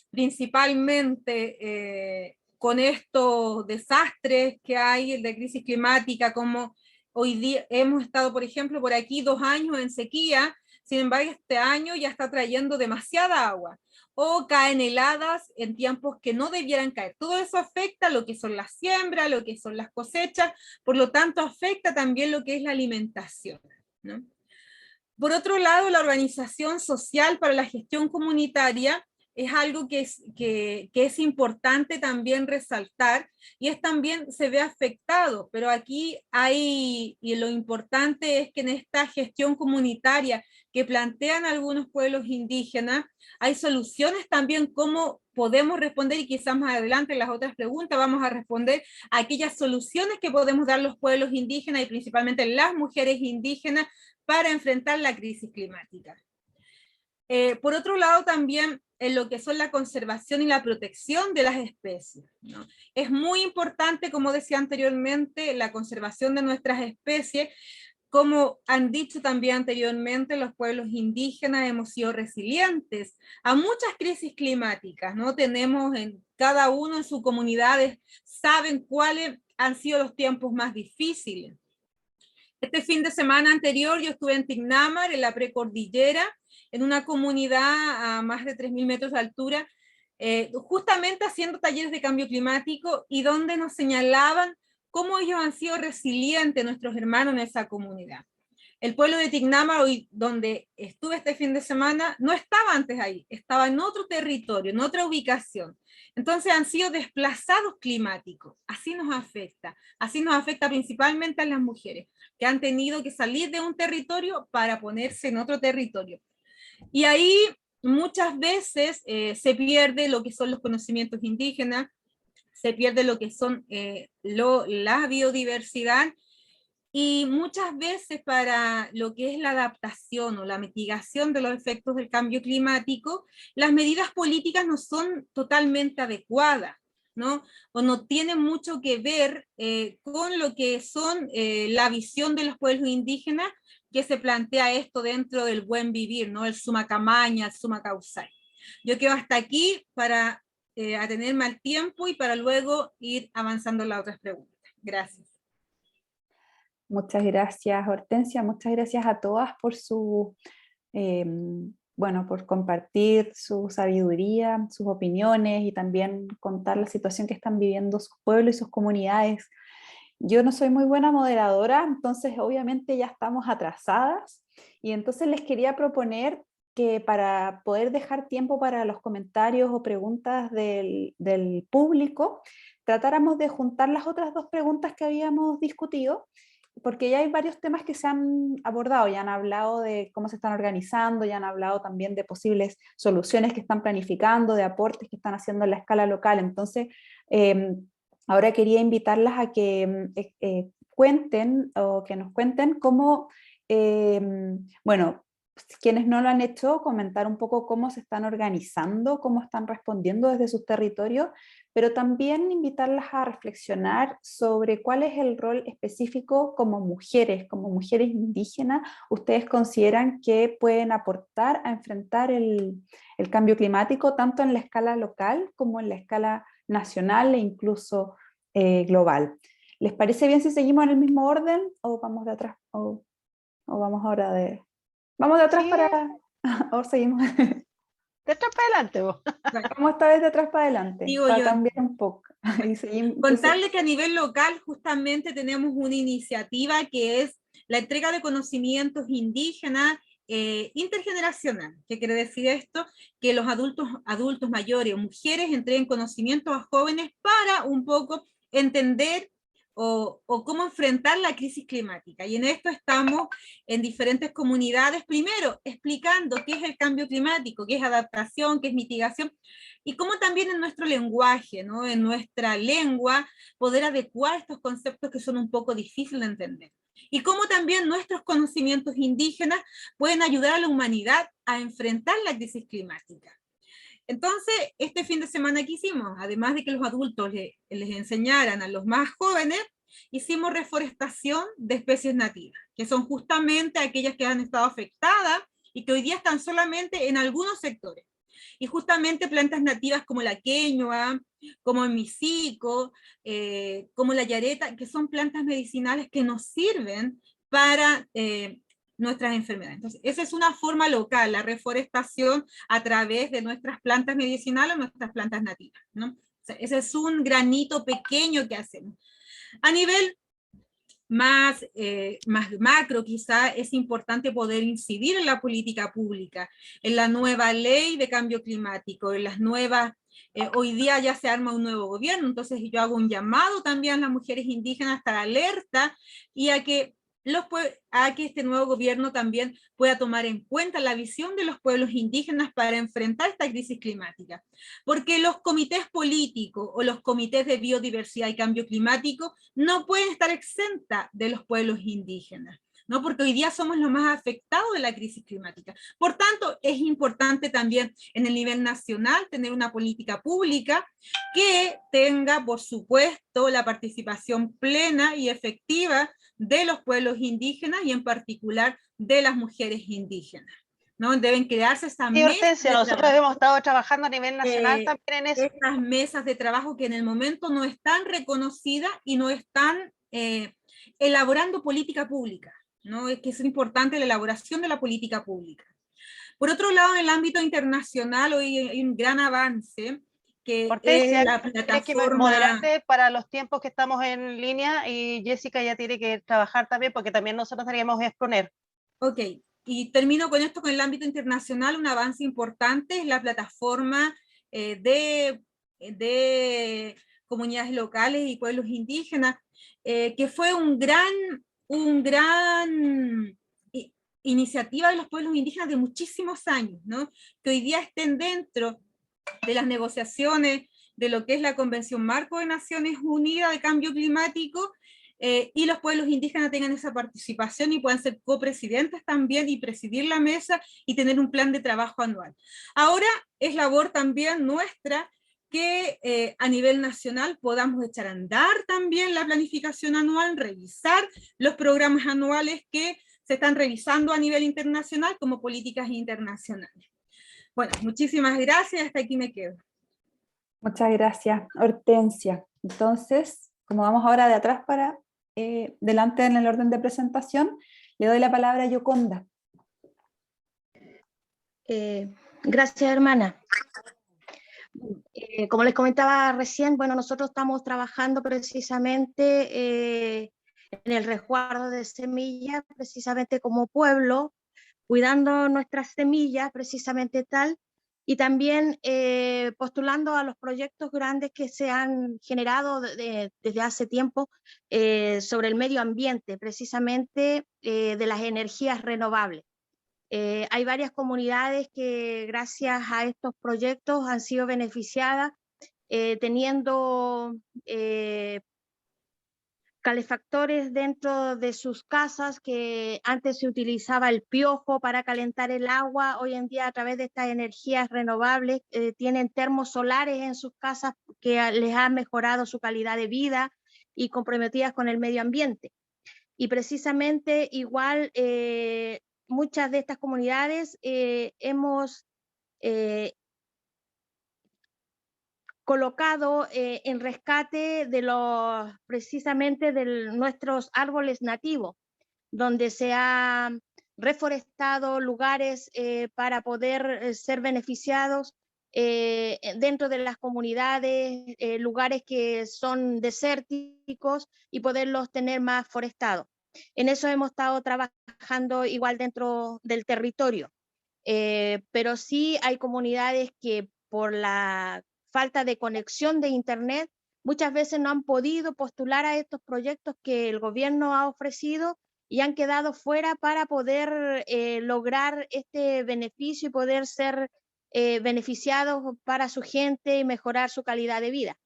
Speaker 8: principalmente con estos desastres que hay de crisis climática, como hoy día hemos estado, por ejemplo, por aquí 2 años en sequía, sin embargo este año ya está trayendo demasiada agua, o caen heladas en tiempos que no debieran caer. Todo eso afecta lo que son las siembras, lo que son las cosechas, por lo tanto afecta también lo que es la alimentación, ¿no? Por otro lado, la organización social para la gestión comunitaria es algo que es importante también resaltar, y es también se ve afectado, pero aquí hay, y lo importante es que en esta gestión comunitaria que plantean algunos pueblos indígenas, hay soluciones también cómo podemos responder, y quizás más adelante en las otras preguntas vamos a responder a aquellas soluciones que podemos dar los pueblos indígenas y principalmente las mujeres indígenas para enfrentar la crisis climática. Por otro lado, también en lo que son la conservación y la protección de las especies, ¿no? Es muy importante, como decía anteriormente, la conservación de nuestras especies. Como han dicho también anteriormente, los pueblos indígenas hemos sido resilientes a muchas crisis climáticas, ¿no? Tenemos en cada uno en sus comunidades, saben cuáles han sido los tiempos más difíciles. Este fin de semana anterior yo estuve en Tignamar, en la precordillera, en una comunidad a más de 3.000 metros de altura, justamente haciendo talleres de cambio climático, y donde nos señalaban cómo ellos han sido resilientes, nuestros hermanos en esa comunidad. El pueblo de Tignamar, hoy, donde estuve este fin de semana, no estaba antes ahí, estaba en otro territorio, en otra ubicación. Entonces han sido desplazados climáticos, así nos afecta principalmente a las mujeres, que han tenido que salir de un territorio para ponerse en otro territorio. Y ahí muchas veces se pierde lo que son los conocimientos indígenas, se pierde lo que son la biodiversidad, y muchas veces para lo que es la adaptación o la mitigación de los efectos del cambio climático, las medidas políticas no son totalmente adecuadas, ¿no? O no tienen mucho que ver con lo que son la visión de los pueblos indígenas, que se plantea esto dentro del buen vivir, ¿no? El Sumacamaña, el Sumacausay. Yo quedo hasta aquí para atenerme al tiempo y para luego ir avanzando en las otras preguntas. Gracias.
Speaker 1: Muchas gracias, Hortensia. Muchas gracias a todas por su, bueno, por compartir su sabiduría, sus opiniones, y también contar la situación que están viviendo sus pueblos y sus comunidades. Yo no soy muy buena moderadora, entonces obviamente ya estamos atrasadas, y entonces les quería proponer que para poder dejar tiempo para los comentarios o preguntas del público, tratáramos de juntar las otras dos preguntas que habíamos discutido, porque ya hay varios temas que se han abordado, ya han hablado de cómo se están organizando, ya han hablado también de posibles soluciones que están planificando, de aportes que están haciendo en la escala local. Entonces, ahora quería invitarlas a que cuenten o que nos cuenten cómo, bueno, quienes no lo han hecho, comentar un poco cómo se están organizando, cómo están respondiendo desde sus territorios, pero también invitarlas a reflexionar sobre cuál es el rol específico como mujeres indígenas, ustedes consideran que pueden aportar a enfrentar el cambio climático, tanto en la escala local como en la escala nacional e incluso global. ¿Les parece bien si seguimos en el mismo orden o vamos de atrás? O vamos ahora de... Vamos de atrás para... o seguimos...
Speaker 4: De atrás para adelante vos.
Speaker 1: Vamos esta vez de atrás para adelante,
Speaker 8: Digo
Speaker 1: para
Speaker 8: yo,
Speaker 1: cambiar un poco. Y seguimos,
Speaker 8: contarle que a nivel local justamente tenemos una iniciativa que es la entrega de conocimientos indígenas intergeneracional. ¿Qué quiere decir esto? Que los adultos mayores o mujeres entreguen conocimientos a jóvenes para un poco entender o cómo enfrentar la crisis climática. Y en esto estamos en diferentes comunidades, primero explicando qué es el cambio climático, qué es adaptación, qué es mitigación, y cómo también en nuestro lenguaje, ¿no? En nuestra lengua, poder adecuar estos conceptos que son un poco difíciles de entender. Y cómo también nuestros conocimientos indígenas pueden ayudar a la humanidad a enfrentar la crisis climática. Entonces, este fin de semana que hicimos, además de que los adultos les enseñaran a los más jóvenes, hicimos reforestación de especies nativas, que son justamente aquellas que han estado afectadas y que hoy día están solamente en algunos sectores. Y justamente plantas nativas como la queñua, como el misico, como la yareta, que son plantas medicinales que nos sirven para nuestras enfermedades. Entonces, esa es una forma local, la reforestación a través de nuestras plantas medicinales o nuestras plantas nativas, ¿no? O sea, ese es un granito pequeño que hacemos. A nivel más macro, quizá es importante poder incidir en la política pública, en la nueva ley de cambio climático, en las nuevas, hoy día ya se arma un nuevo gobierno, entonces yo hago un llamado también a las mujeres indígenas a estar alerta y a que este nuevo gobierno también pueda tomar en cuenta la visión de los pueblos indígenas para enfrentar esta crisis climática. Porque los comités políticos o los comités de biodiversidad y cambio climático no pueden estar exentas de los pueblos indígenas, ¿no? Porque hoy día somos los más afectados de la crisis climática. Por tanto, es importante también en el nivel nacional tener una política pública que tenga, por supuesto, la participación plena y efectiva de los pueblos indígenas y en particular de las mujeres indígenas, ¿no? Deben crearse estas mesas.
Speaker 4: Hortensia, nosotros hemos estado trabajando a nivel nacional también en eso.
Speaker 8: Estas mesas de trabajo que en el momento no están reconocidas y no están elaborando política pública, ¿no? Es que es importante la elaboración de la política pública. Por otro lado, en el ámbito internacional hoy hay un gran avance, que
Speaker 4: Hortensia,
Speaker 8: es la plataforma...
Speaker 4: moderarte para los tiempos que estamos en línea y Jessica ya tiene que trabajar también porque también nosotros teníamos que exponer.
Speaker 8: Ok, y termino con esto, con el ámbito internacional, un avance importante es la plataforma de comunidades locales y pueblos indígenas, que fue un gran iniciativa de los pueblos indígenas de muchísimos años, ¿no? Que hoy día estén dentro de las negociaciones de lo que es la Convención Marco de Naciones Unidas de Cambio Climático, y los pueblos indígenas tengan esa participación y puedan ser copresidentes también y presidir la mesa y tener un plan de trabajo anual. Ahora es labor también nuestra que a nivel nacional podamos echar a andar también la planificación anual, revisar los programas anuales que se están revisando a nivel internacional como políticas internacionales. Bueno, muchísimas gracias, hasta aquí me quedo.
Speaker 1: Muchas gracias, Hortensia. Entonces, como vamos ahora de atrás para delante en el orden de presentación, le doy la palabra a Yoconda.
Speaker 7: Gracias, hermana. Como les comentaba recién, bueno, nosotros estamos trabajando precisamente en el resguardo de semillas, precisamente como pueblo, cuidando nuestras semillas, precisamente tal, y también postulando a los proyectos grandes que se han generado desde hace tiempo sobre el medio ambiente, precisamente de las energías renovables. Hay varias comunidades que gracias a estos proyectos han sido beneficiadas teniendo calefactores dentro de sus casas, que antes se utilizaba el piojo para calentar el agua. Hoy en día, a través de estas energías renovables, tienen termos solares en sus casas que les ha mejorado su calidad de vida y comprometidas con el medio ambiente. Y precisamente igual muchas de estas comunidades hemos colocado en rescate de precisamente de nuestros árboles nativos, donde se han reforestado lugares para poder ser beneficiados dentro de las comunidades, lugares que son desérticos y poderlos tener más forestados. En eso hemos estado trabajando igual dentro del territorio, pero sí hay comunidades que por la falta de conexión de internet muchas veces no han podido postular a estos proyectos que el gobierno ha ofrecido y han quedado fuera para poder lograr este beneficio y poder ser beneficiados para su gente y mejorar su calidad de vida.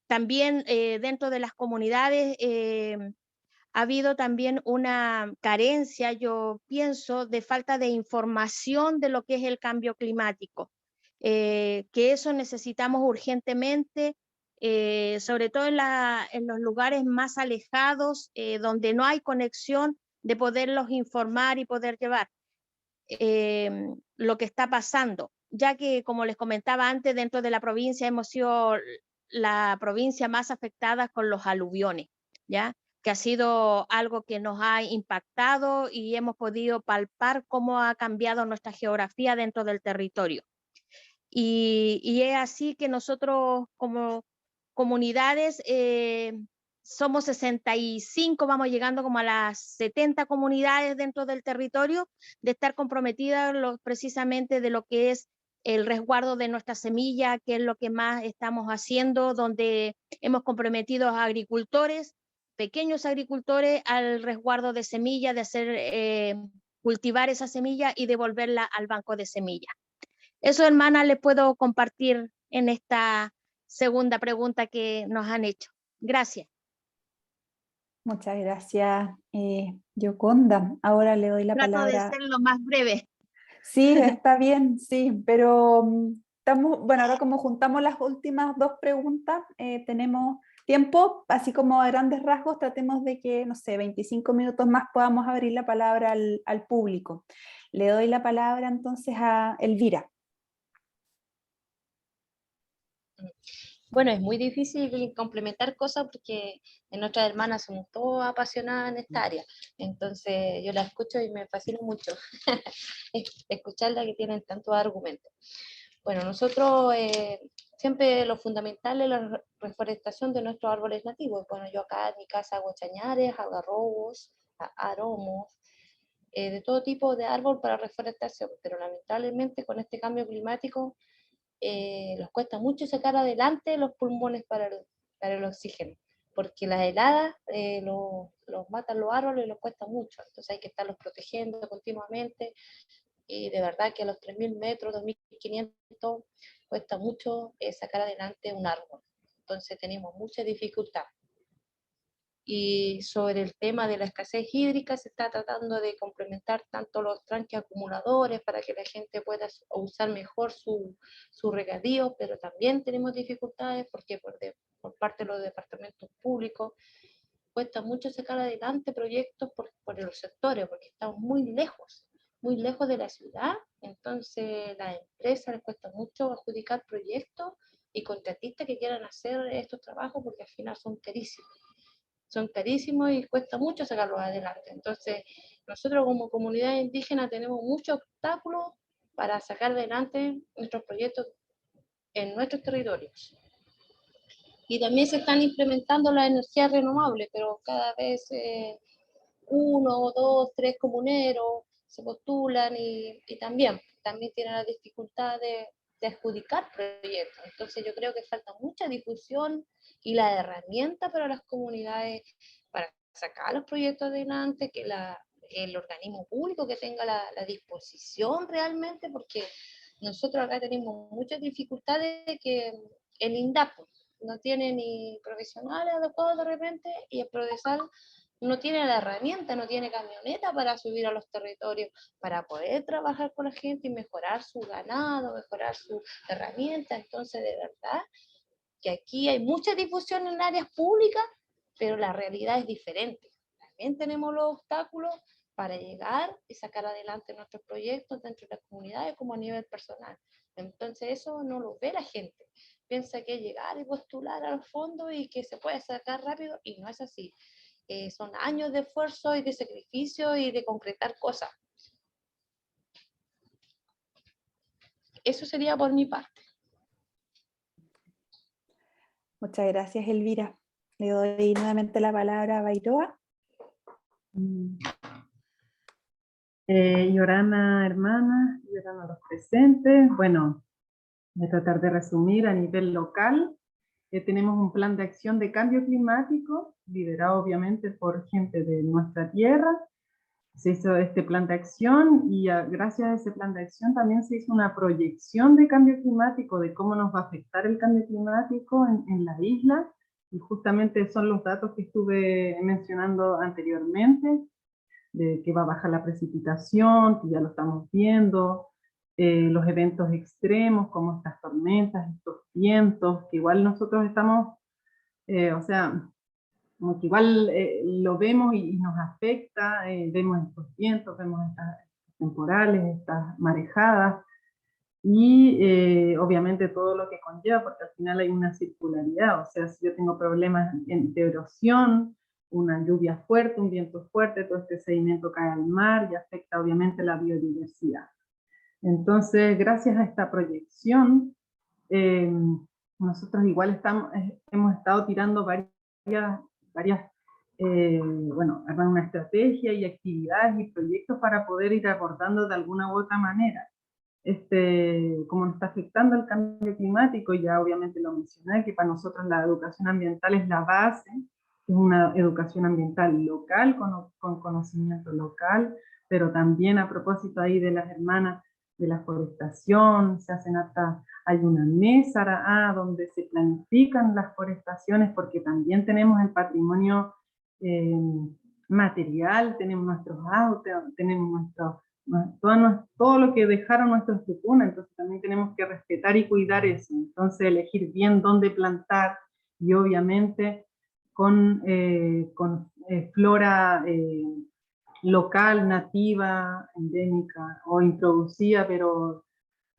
Speaker 7: También dentro de las comunidades ha habido también una carencia, yo pienso, de falta de información de lo que es el cambio climático, que eso necesitamos urgentemente, sobre todo en los lugares más alejados, donde no hay conexión, de poderlos informar y poder llevar lo que está pasando, ya que, como les comentaba antes, dentro de la provincia hemos sido la provincia más afectada con los aluviones, ¿ya? Que ha sido algo que nos ha impactado y hemos podido palpar cómo ha cambiado nuestra geografía dentro del territorio. Y es así que nosotros como comunidades somos 65, vamos llegando como a las 70 comunidades dentro del territorio, de estar comprometidas precisamente de lo que es el resguardo de nuestra semilla, que es lo que más estamos haciendo, donde hemos comprometido a agricultores, pequeños agricultores, al resguardo de semillas, de hacer cultivar esa semilla y devolverla al banco de semillas. Eso, hermana, le puedo compartir en esta segunda pregunta que nos han hecho. Gracias.
Speaker 1: Muchas gracias, Yoconda. Ahora le doy la
Speaker 7: Trato
Speaker 1: palabra.
Speaker 7: de ser lo más breve.
Speaker 1: Sí, está bien, sí, pero estamos, bueno, ahora como juntamos las últimas dos preguntas, tenemos tiempo, así como a grandes rasgos, tratemos de que, no sé, 25 minutos más podamos abrir la palabra al público. Le doy la palabra entonces a Elvira.
Speaker 6: Bueno, es muy difícil complementar cosas porque nuestras hermanas somos todas apasionadas en esta área. Entonces yo la escucho y me fascina mucho escucharla, que tienen tantos argumentos. Bueno, nosotros siempre lo fundamental es la reforestación de nuestros árboles nativos. Bueno, yo acá en mi casa hago chañares, algarrobos, aromos, de todo tipo de árbol para reforestación, pero lamentablemente con este cambio climático los cuesta mucho sacar adelante los pulmones para el oxígeno, porque las heladas los matan los árboles y los cuesta mucho, entonces hay que estarlos protegiendo continuamente, y de verdad que a los 3.000 metros, 2.500, cuesta mucho sacar adelante un árbol, entonces tenemos mucha dificultad. Y sobre el tema de la escasez hídrica se está tratando de complementar tanto los tranques acumuladores para que la gente pueda usar mejor su regadío, pero también tenemos dificultades porque por parte de los departamentos públicos cuesta mucho sacar adelante proyectos por los sectores, porque estamos muy lejos de la ciudad, entonces a las empresas les cuesta mucho adjudicar proyectos y contratistas que quieran hacer estos trabajos porque al final son carísimos y cuesta mucho sacarlos adelante. Entonces, nosotros como comunidad indígena tenemos muchos obstáculos para sacar adelante nuestros proyectos en nuestros territorios. Y también se están implementando las energías renovables, pero cada vez 1, 2, 3 comuneros se postulan y también tienen la dificultad de adjudicar proyectos. Entonces yo creo que falta mucha difusión y la herramienta para las comunidades para sacar los proyectos adelante, que el organismo público que tenga la disposición realmente, porque nosotros acá tenemos muchas dificultades que el INDAP no tiene ni profesionales adecuados de repente, y el PRODESAL no tiene la herramienta, no tiene camioneta para subir a los territorios, para poder trabajar con la gente y mejorar su ganado, mejorar su herramienta. Entonces, de verdad, que aquí hay mucha difusión en áreas públicas, pero la realidad es diferente. También tenemos los obstáculos para llegar y sacar adelante nuestros proyectos dentro de las comunidades como a nivel personal. Entonces eso no lo ve la gente. Piensa que es llegar y postular a los fondos y que se puede sacar rápido, y no es así. Son años de esfuerzo y de sacrificio y de concretar cosas. Eso sería por mi parte.
Speaker 1: Muchas gracias, Elvira. Le doy nuevamente la palabra a Bairoa.
Speaker 9: Yorana, hermana, Yorana, los presentes. Bueno, voy a tratar de resumir a nivel local. Tenemos un plan de acción de cambio climático, liderado obviamente por gente de nuestra tierra. Se hizo este plan de acción y gracias a ese plan de acción también se hizo una proyección de cambio climático, de cómo nos va a afectar el cambio climático en la isla, y justamente son los datos que estuve mencionando anteriormente, de que va a bajar la precipitación, que ya lo estamos viendo, los eventos extremos como estas tormentas, estos vientos, que igual nosotros estamos, o sea, como que igual lo vemos y nos afecta, vemos estos vientos, vemos estas temporales, estas marejadas, y obviamente todo lo que conlleva, porque al final hay una circularidad, o sea, si yo tengo problemas de erosión, una lluvia fuerte, un viento fuerte, todo este sedimento cae al mar y afecta obviamente la biodiversidad. Entonces, gracias a esta proyección, nosotros igual hemos estado tirando bueno, armar una estrategia y actividades y proyectos para poder ir abordando de alguna u otra manera cómo nos está afectando el cambio climático. Ya obviamente lo mencioné, que para nosotros la educación ambiental es la base, es una educación ambiental local, con conocimiento local, pero también a propósito ahí de las hermanas de la forestación, hay una mesa donde se planifican las forestaciones, porque también tenemos el patrimonio material, tenemos nuestros autos, tenemos todo lo que dejaron nuestros tucunas, entonces también tenemos que respetar y cuidar eso, entonces elegir bien dónde plantar, y obviamente con flora local, nativa, endémica o introducida, pero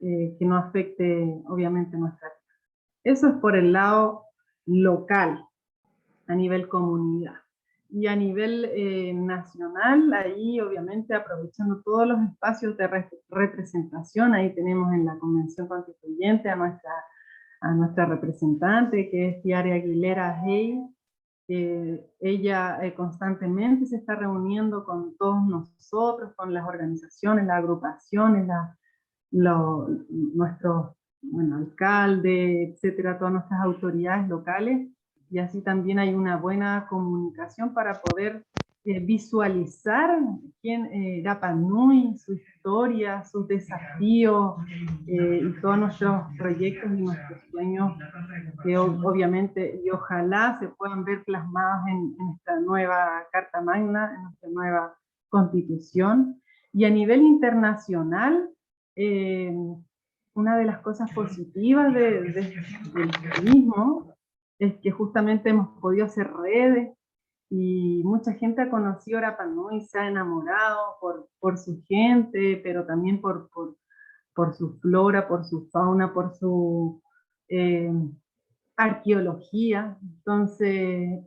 Speaker 9: que no afecte obviamente nuestra vida. Eso es por el lado local, a nivel comunidad. Y a nivel nacional, ahí obviamente aprovechando todos los espacios de representación, ahí tenemos en la Convención Constituyente a nuestra representante, que es Tiare Aguilera Hey. Ella constantemente se está reuniendo con todos nosotros, con las organizaciones, las agrupaciones, nuestros alcaldes, etcétera, todas nuestras autoridades locales, y así también hay una buena comunicación para poder visualizar quién era Rapa Nui, su historia, sus desafíos, y todos nuestros proyectos y nuestros sueños, que obviamente y ojalá se puedan ver plasmados en esta nueva Carta Magna, en nuestra nueva Constitución. Y a nivel internacional, una de las cosas positivas del turismo es que justamente hemos podido hacer redes, y mucha gente ha conocido Rapa Nui, se ha enamorado por su gente, pero también por su flora, por su fauna, por su arqueología. Entonces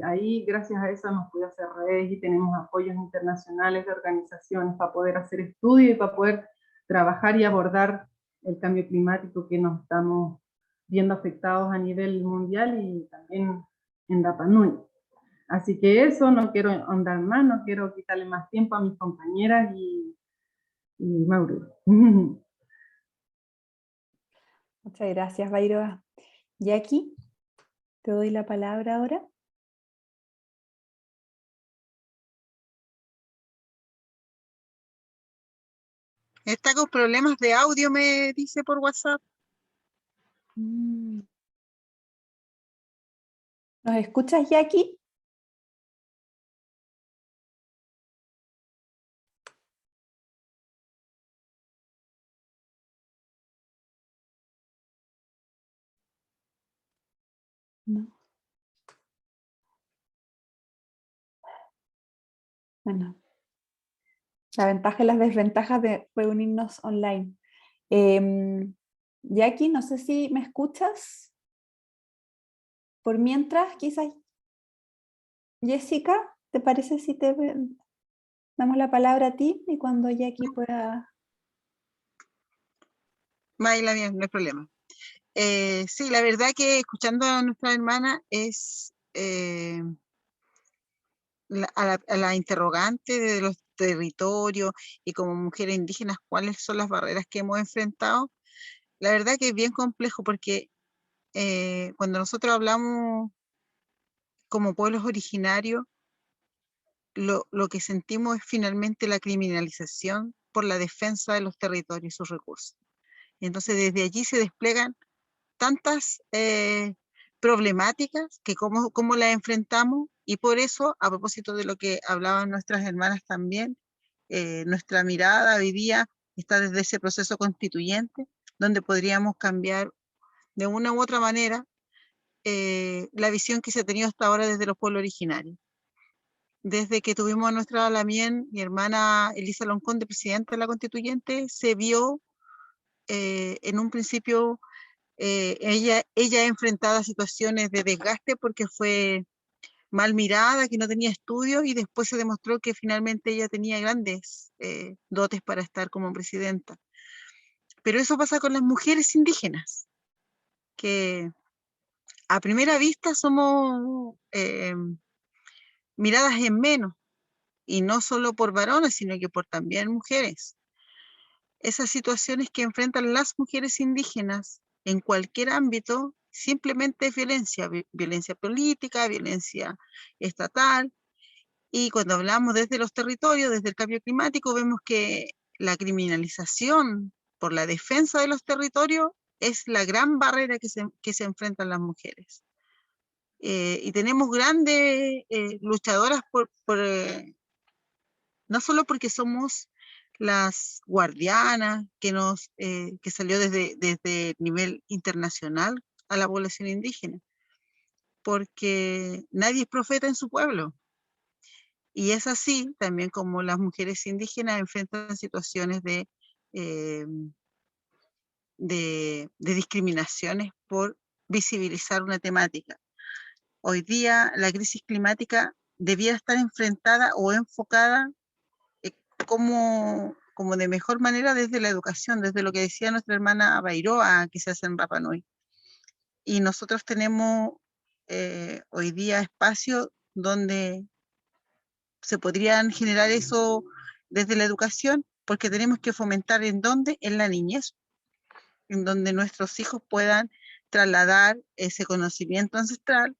Speaker 9: ahí gracias a eso hemos podido hacer redes y tenemos apoyos internacionales de organizaciones para poder hacer estudios y para poder trabajar y abordar el cambio climático que nos estamos viendo afectados a nivel mundial y también en Rapa Nui. Así que eso, no quiero ahondar más, no quiero quitarle más tiempo a mis compañeras y Mauro.
Speaker 1: Muchas gracias, Bairoa. Jackie, te doy la palabra ahora.
Speaker 3: Está con problemas de audio, me dice por WhatsApp.
Speaker 1: ¿Nos escuchas, Jackie? No. Bueno, la ventaja y las desventajas de reunirnos online. Jackie, no sé si me escuchas. Por mientras, quizás, Jessica, ¿te parece si te damos la palabra a ti y cuando Jackie pueda...
Speaker 3: Baila bien, no hay problema. Sí, la verdad que escuchando a nuestra hermana es a la interrogante de los territorios y como mujeres indígenas, cuáles son las barreras que hemos enfrentado. La verdad que es bien complejo porque cuando nosotros hablamos como pueblos originarios, lo que sentimos es finalmente la criminalización por la defensa de los territorios y sus recursos. Entonces desde allí se despliegan tantas problemáticas que cómo las enfrentamos, y por eso, a propósito de lo que hablaban nuestras hermanas también, nuestra mirada hoy día está desde ese proceso constituyente, donde podríamos cambiar de una u otra manera la visión que se ha tenido hasta ahora desde los pueblos originarios. Desde que tuvimos a nuestra Lamien, mi hermana Elisa Loncón, de presidenta de la constituyente, se vio en un principio ella enfrentada a situaciones de desgaste porque fue mal mirada, que no tenía estudios, y después se demostró que finalmente ella tenía grandes dotes para estar como presidenta. Pero eso pasa con las mujeres indígenas, que a primera vista somos miradas en menos, y no solo por varones, sino que por también mujeres. Esas situaciones que enfrentan las mujeres indígenas en cualquier ámbito simplemente es violencia, violencia política, violencia estatal, y cuando hablamos desde los territorios, desde el cambio climático, vemos que la criminalización por la defensa de los territorios es la gran barrera que se enfrentan las mujeres. Y tenemos grandes luchadoras no solo porque somos las guardianas que salió desde el nivel internacional a la población indígena, porque nadie es profeta en su pueblo. Y es así también como las mujeres indígenas enfrentan situaciones de discriminaciones por visibilizar una temática. Hoy día la crisis climática debiera estar enfrentada o enfocada como de mejor manera desde la educación, desde lo que decía nuestra hermana Bairoa, que se hace en Rapa Nui. Y nosotros tenemos hoy día espacios donde se podrían generar eso desde la educación, porque tenemos que fomentar en dónde, en la niñez, en donde nuestros hijos puedan trasladar ese conocimiento ancestral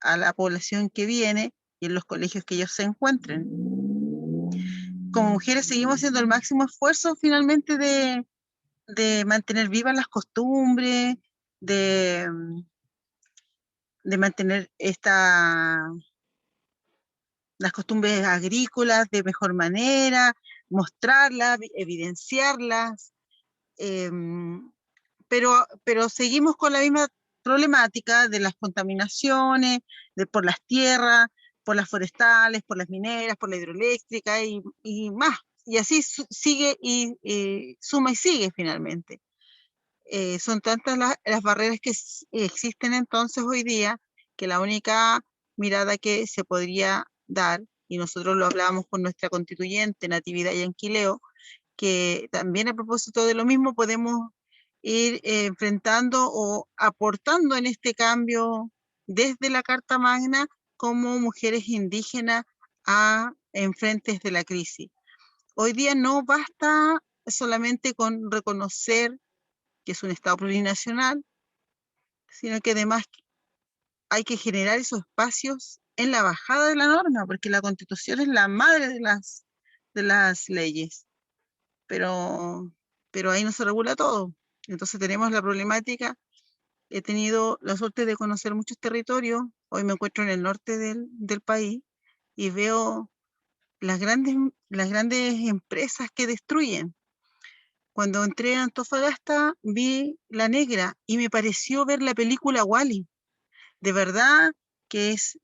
Speaker 3: a la población que viene y en los colegios que ellos se encuentren. Como mujeres seguimos haciendo el máximo esfuerzo finalmente de mantener vivas las costumbres, de mantener las costumbres agrícolas de mejor manera, mostrarlas, evidenciarlas, pero seguimos con la misma problemática de las contaminaciones, por las tierras, por las forestales, por las mineras, por la hidroeléctrica y más. Y así sigue y suma y sigue finalmente. Son tantas las barreras que existen entonces hoy día que la única mirada que se podría dar, y nosotros lo hablábamos con nuestra constituyente Natividad Yanquileo, que también a propósito de lo mismo podemos ir enfrentando o aportando en este cambio desde la Carta Magna como mujeres indígenas en frentes de la crisis. Hoy día no basta solamente con reconocer que es un Estado plurinacional, sino que además hay que generar esos espacios en la bajada de la norma, porque la Constitución es la madre de las leyes, pero ahí no se regula todo. Entonces tenemos la problemática. He tenido la suerte de conocer muchos territorios. Hoy me encuentro en el norte del país y veo las grandes empresas que destruyen. Cuando entré a Antofagasta vi La Negra y me pareció ver la película Wall-E. De verdad que es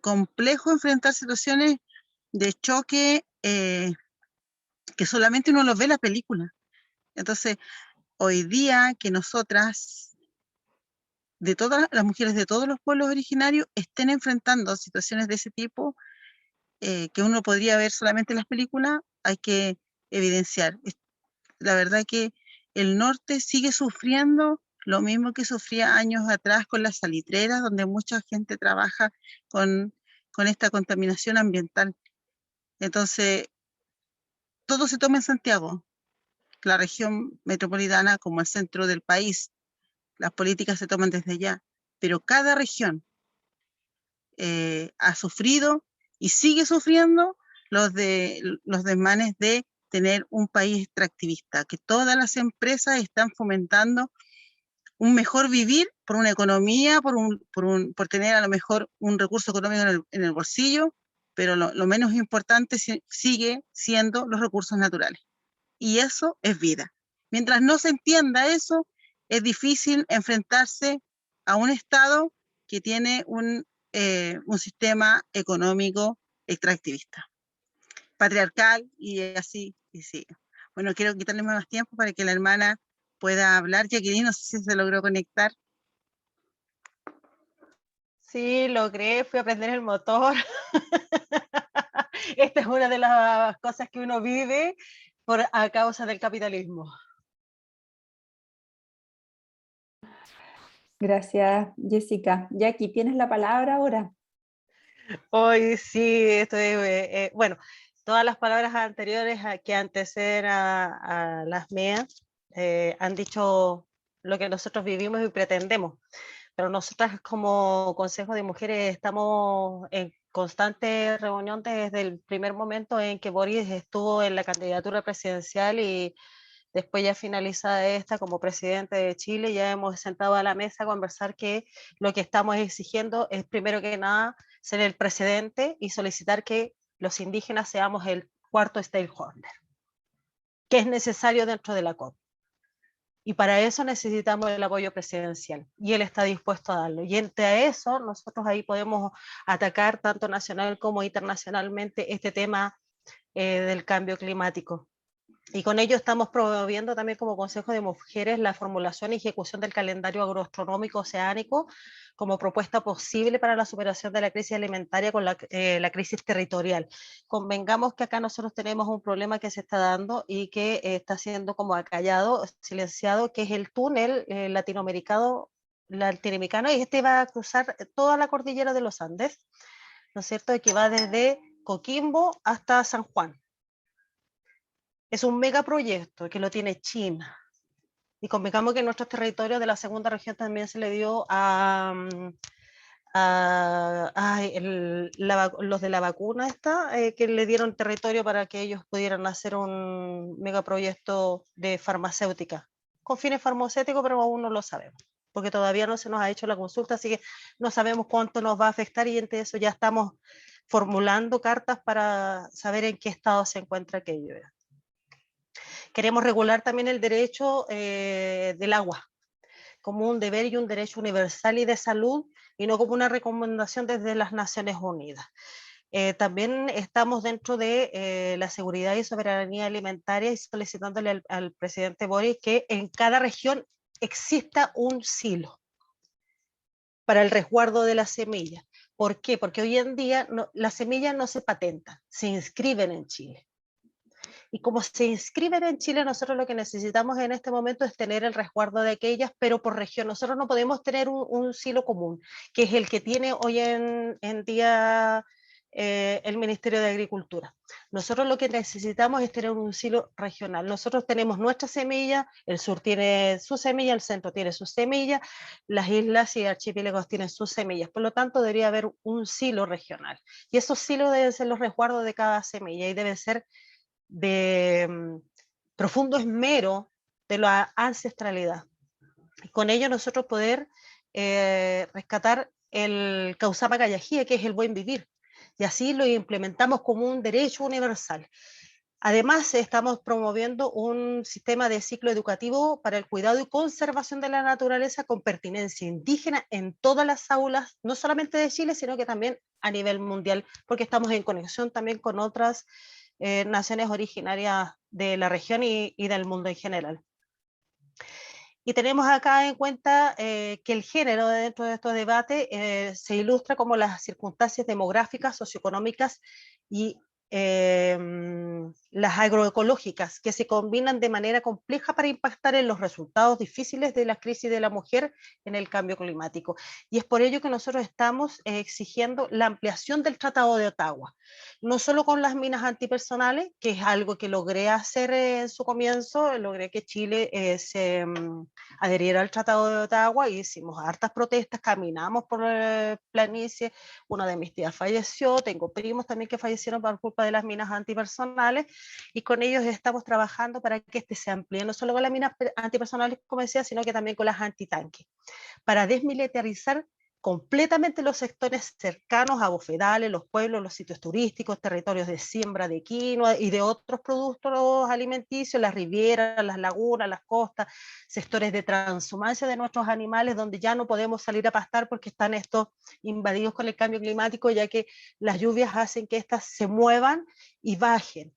Speaker 3: complejo enfrentar situaciones de choque que solamente uno los ve en la película. Entonces, hoy día que nosotras, de todas las mujeres de todos los pueblos originarios, estén enfrentando situaciones de ese tipo que uno podría ver solamente en las películas, hay que evidenciar. La verdad que el norte sigue sufriendo lo mismo que sufría años atrás con las salitreras, donde mucha gente trabaja con esta contaminación ambiental. Entonces, todo se toma en Santiago, la región metropolitana como el centro del país. Las políticas se toman desde allá, pero cada región ha sufrido y sigue sufriendo los desmanes de tener un país extractivista, que todas las empresas están fomentando un mejor vivir por una economía, por tener a lo mejor un recurso económico en el bolsillo, pero lo menos importante sigue siendo los recursos naturales. Y eso es vida. Mientras no se entienda eso, es difícil enfrentarse a un Estado que tiene un sistema económico extractivista, patriarcal y así, y sí. Bueno, quiero quitarle más tiempo para que la hermana pueda hablar. Jacqueline, no sé si se logró conectar.
Speaker 4: Sí, logré, fui a prender el motor. Esta es una de las cosas que uno vive a causa del capitalismo.
Speaker 1: Gracias, Jessica. Jackie, tienes la palabra ahora.
Speaker 4: Hoy sí, estoy, bueno, todas las palabras anteriores que anteceden a las mías han dicho lo que nosotros vivimos y pretendemos, pero nosotras como Consejo de Mujeres estamos en constante reunión desde el primer momento en que Boris estuvo en la candidatura presidencial y después ya finalizada esta como presidente de Chile, ya hemos sentado a la mesa a conversar que lo que estamos exigiendo es primero que nada ser el precedente y solicitar que los indígenas seamos el cuarto stakeholder, que es necesario dentro de la COP. Y para eso necesitamos el apoyo presidencial y él está dispuesto a darlo. Y entre eso nosotros ahí podemos atacar tanto nacional como internacionalmente este tema del cambio climático. Y con ello estamos promoviendo también como Consejo de Mujeres la formulación y ejecución del calendario agroastronómico oceánico como propuesta posible para la superación de la crisis alimentaria con la crisis territorial. Convengamos que acá nosotros tenemos un problema que se está dando y que está siendo como acallado, silenciado, que es el túnel latinoamericano, y este va a cruzar toda la cordillera de los Andes, ¿no es cierto? Y que va desde Coquimbo hasta San Juan. Es un megaproyecto que lo tiene China. Y convengamos que en nuestros territorios de la segunda región también se le dio los de la vacuna que le dieron territorio para que ellos pudieran hacer un megaproyecto de farmacéutica, con fines farmacéuticos, pero aún no lo sabemos, porque todavía no se nos ha hecho la consulta, así que no sabemos cuánto nos va a afectar y entre eso ya estamos formulando cartas para saber en qué estado se encuentra aquello. Queremos regular también el derecho del agua como un deber y un derecho universal y de salud y no como una recomendación desde las Naciones Unidas. También estamos dentro de la seguridad y soberanía alimentaria y solicitándole al presidente Boris que en cada región exista un silo para el resguardo de la semilla. ¿Por qué? Porque hoy en día las semillas no se patentan, se inscriben en Chile. Y como se inscriben en Chile, nosotros lo que necesitamos en este momento es tener el resguardo de aquellas, pero por región. Nosotros no podemos tener un silo común, que es el que tiene hoy en día el Ministerio de Agricultura. Nosotros lo que necesitamos es tener un silo regional. Nosotros tenemos nuestra semilla, el sur tiene su semilla, el centro tiene su semilla, las islas y archipiélagos tienen sus semillas. Por lo tanto, debería haber un silo regional. Y esos silos deben ser los resguardos de cada semilla y deben ser de profundo esmero de la ancestralidad. Y con ello nosotros poder rescatar el Kausama Kayajía, que es el buen vivir, y así lo implementamos como un derecho universal. Además, estamos promoviendo un sistema de ciclo educativo para el cuidado y conservación de la naturaleza con pertinencia indígena en todas las aulas, no solamente de Chile, sino que también a nivel mundial, porque estamos en conexión también con otras naciones originarias de la región y del mundo en general. Y tenemos acá en cuenta que el género dentro de estos debates se ilustra como las circunstancias demográficas, socioeconómicas y las agroecológicas que se combinan de manera compleja para impactar en los resultados difíciles de la crisis de la mujer en el cambio climático. Y es por ello que nosotros estamos exigiendo la ampliación del Tratado de Ottawa, no solo con las minas antipersonales, que es algo que logré hacer en su comienzo, logré que Chile se adheriera al Tratado de Ottawa, y hicimos hartas protestas, caminamos por planicie, una de mis tías falleció, tengo primos también que fallecieron por culpa de las minas antipersonales, y con ellos estamos trabajando para que este se amplíe, no solo con las minas antipersonales, como decía, sino que también con las antitanques, para desmilitarizar completamente los sectores cercanos a bofedales, los pueblos, los sitios turísticos, territorios de siembra de quinoa y de otros productos alimenticios, las rivieras, las lagunas, las costas, sectores de transhumancia de nuestros animales, donde ya no podemos salir a pastar porque están estos invadidos con el cambio climático, ya que las lluvias hacen que éstas se muevan y bajen.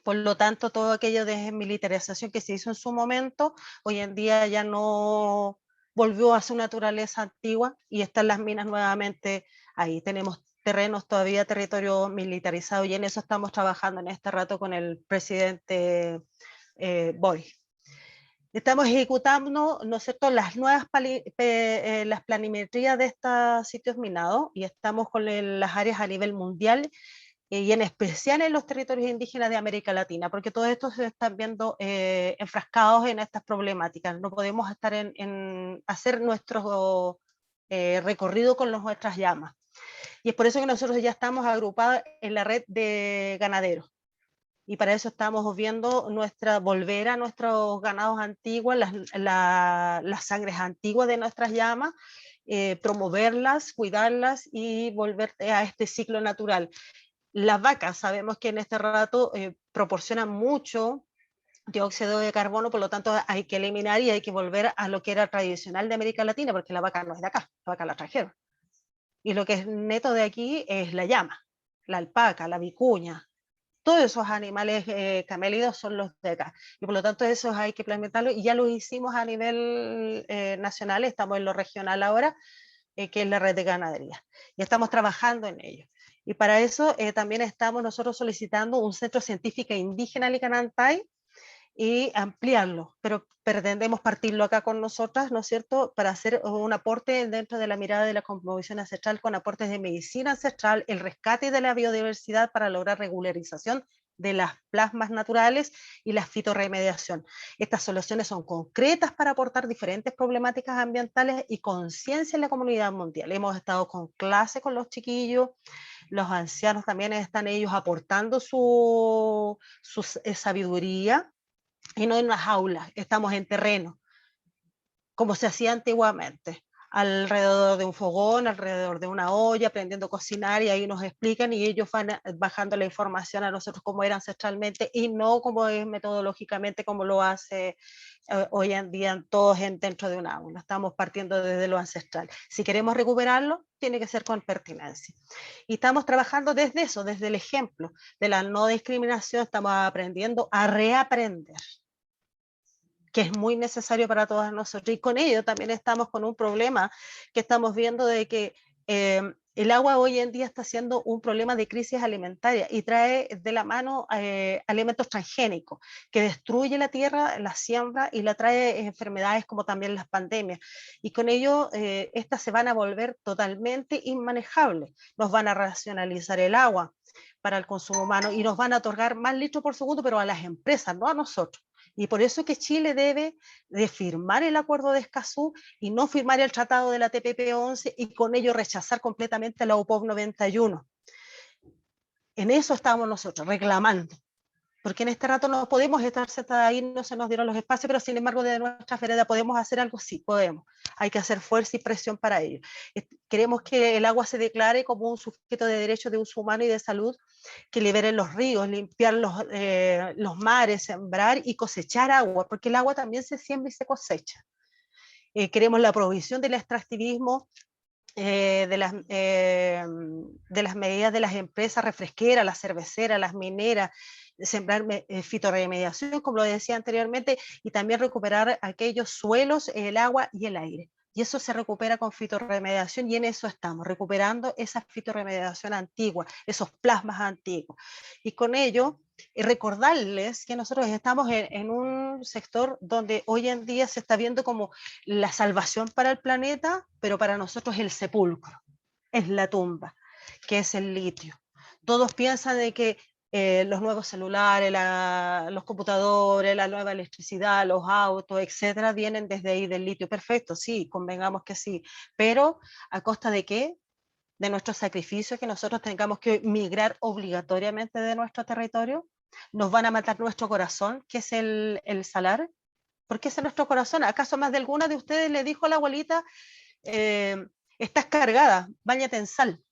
Speaker 4: Por lo tanto, todo aquello de desmilitarización que se hizo en su momento, hoy en día ya no volvió a su naturaleza antigua y están las minas nuevamente ahí. Tenemos terrenos todavía, territorio militarizado, y en eso estamos trabajando en este rato con el presidente Boris. Estamos ejecutando, ¿no es cierto?, las nuevas las planimetrías de estos sitios minados, y estamos con las áreas a nivel mundial, y en especial en los territorios indígenas de América Latina, porque todos estos se están viendo enfrascados en estas problemáticas. No podemos estar en hacer nuestro recorrido con nuestras llamas. Y es por eso que nosotros ya estamos agrupados en la red de ganaderos. Y para eso estamos viendo volver a nuestros ganados antiguos, las sangres antiguas de nuestras llamas, promoverlas, cuidarlas y volver a este ciclo natural. Las vacas, sabemos que en este rato proporcionan mucho dióxido de carbono, por lo tanto hay que eliminar y hay que volver a lo que era tradicional de América Latina, porque la vaca no es de acá, la vaca la trajeron. Y lo que es neto de aquí es la llama, la alpaca, la vicuña. Todos esos animales camélidos son los de acá. Y por lo tanto esos hay que implementarlo, y ya lo hicimos a nivel nacional, estamos en lo regional ahora, que es la red de ganadería. Y estamos trabajando en ello. Y para eso también estamos nosotros solicitando un centro científico indígena en Licanantay y ampliarlo, pero pretendemos partirlo acá con nosotras, ¿no es cierto?, para hacer un aporte dentro de la mirada de la cosmovisión ancestral, con aportes de medicina ancestral, el rescate de la biodiversidad para lograr regularización de las plasmas naturales y la fitorremediación. Estas soluciones son concretas para aportar diferentes problemáticas ambientales y conciencia en la comunidad mundial. Hemos estado con clases con los chiquillos, los ancianos también están ellos aportando su sabiduría, y no en las aulas, estamos en terreno, como se hacía antiguamente, alrededor de un fogón, alrededor de una olla, aprendiendo a cocinar, y ahí nos explican y ellos van bajando la información a nosotros como era ancestralmente y no como es metodológicamente como lo hace hoy en día todos dentro de un aula. Estamos partiendo desde lo ancestral. Si queremos recuperarlo, tiene que ser con pertinencia. Y estamos trabajando desde eso, desde el ejemplo de la no discriminación, estamos aprendiendo a reaprender, que es muy necesario para todas nosotros. Y con ello también estamos con un problema que estamos viendo de que El agua hoy en día está siendo un problema de crisis alimentaria y trae de la mano alimentos transgénicos que destruye la tierra, la siembra y la trae enfermedades como también las pandemias. Y con ello estas se van a volver totalmente inmanejables. Nos van a racionalizar el agua para el consumo humano y nos van a otorgar más litros por segundo, pero a las empresas, no a nosotros. Y por eso que Chile debe de firmar el acuerdo de Escazú y no firmar el tratado de la TPP-11 y con ello rechazar completamente la UPOV 91. En eso estamos nosotros, reclamando. Porque en este rato no podemos estar sentadas ahí, no se nos dieron los espacios, pero sin embargo de nuestra vereda podemos hacer algo, sí, podemos. Hay que hacer fuerza y presión para ello. Queremos que el agua se declare como un sujeto de derecho de uso humano y de salud, que liberen los ríos, limpiar los mares, sembrar y cosechar agua, porque el agua también se siembra y se cosecha. Queremos la prohibición del extractivismo, de las medidas de las empresas refresqueras, las cerveceras, las mineras, sembrar fitorremediación, como lo decía anteriormente, y también recuperar aquellos suelos, el agua y el aire. Y eso se recupera con fitorremediación y en eso estamos, recuperando esa fitorremediación antigua, esos plasmas antiguos. Y con ello, recordarles que nosotros estamos en un sector donde hoy en día se está viendo como la salvación para el planeta, pero para nosotros el sepulcro, es la tumba, que es el litio. Todos piensan de que los nuevos celulares, los computadores, la nueva electricidad, los autos, etcétera, vienen desde ahí del litio. Perfecto, sí, convengamos que sí, pero ¿a costa de qué? De nuestro sacrificio, que nosotros tengamos que migrar obligatoriamente de nuestro territorio. Nos van a matar nuestro corazón, que es el salar, porque ese es nuestro corazón. ¿Acaso más de alguna de ustedes le dijo a la abuelita, estás cargada, báñate en sal?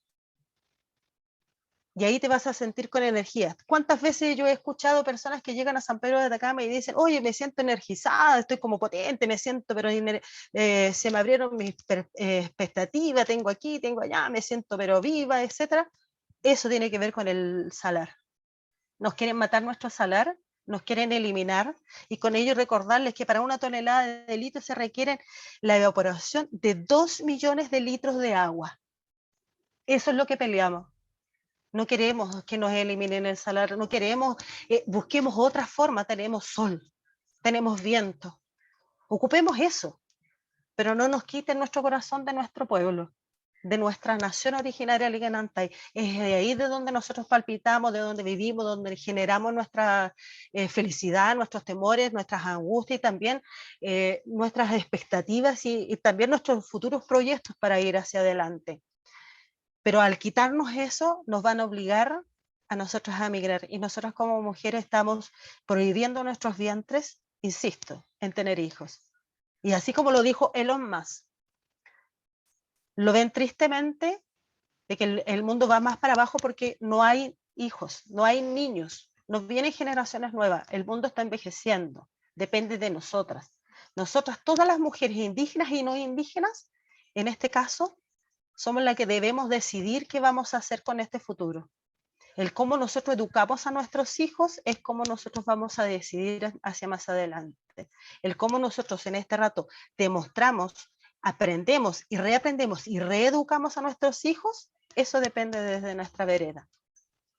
Speaker 4: Y ahí te vas a sentir con energía. ¿Cuántas veces yo he escuchado personas que llegan a San Pedro de Atacama y dicen, oye, me siento energizada, estoy como potente, me siento, pero se me abrieron mis expectativas, tengo aquí, tengo allá, me siento pero viva, etcétera? Eso tiene que ver con el salar. Nos quieren matar nuestro salar, nos quieren eliminar, y con ello recordarles que para 1 tonelada de litio se requiere la evaporación de 2 millones de litros de agua. Eso es lo que peleamos. No queremos que nos eliminen el salar, no queremos, busquemos otra forma, tenemos sol, tenemos viento, ocupemos eso, pero no nos quiten nuestro corazón de nuestro pueblo, de nuestra nación originaria Liganantay. Es de ahí de donde nosotros palpitamos, de donde vivimos, donde generamos nuestra felicidad, nuestros temores, nuestras angustias y también nuestras expectativas y también nuestros futuros proyectos para ir hacia adelante. Pero al quitarnos eso, nos van a obligar a nosotros a migrar. Y nosotros como mujeres estamos prohibiendo nuestros vientres, insisto, en tener hijos. Y así como lo dijo Elon Musk, lo ven tristemente de que el mundo va más para abajo porque no hay hijos, no hay niños, no vienen generaciones nuevas, el mundo está envejeciendo, depende de nosotras. Nosotras, todas las mujeres indígenas y no indígenas, en este caso, somos las que debemos decidir qué vamos a hacer con este futuro. El cómo nosotros educamos a nuestros hijos es cómo nosotros vamos a decidir hacia más adelante. El cómo nosotros en este rato demostramos, aprendemos y reaprendemos y reeducamos a nuestros hijos, eso depende desde nuestra vereda.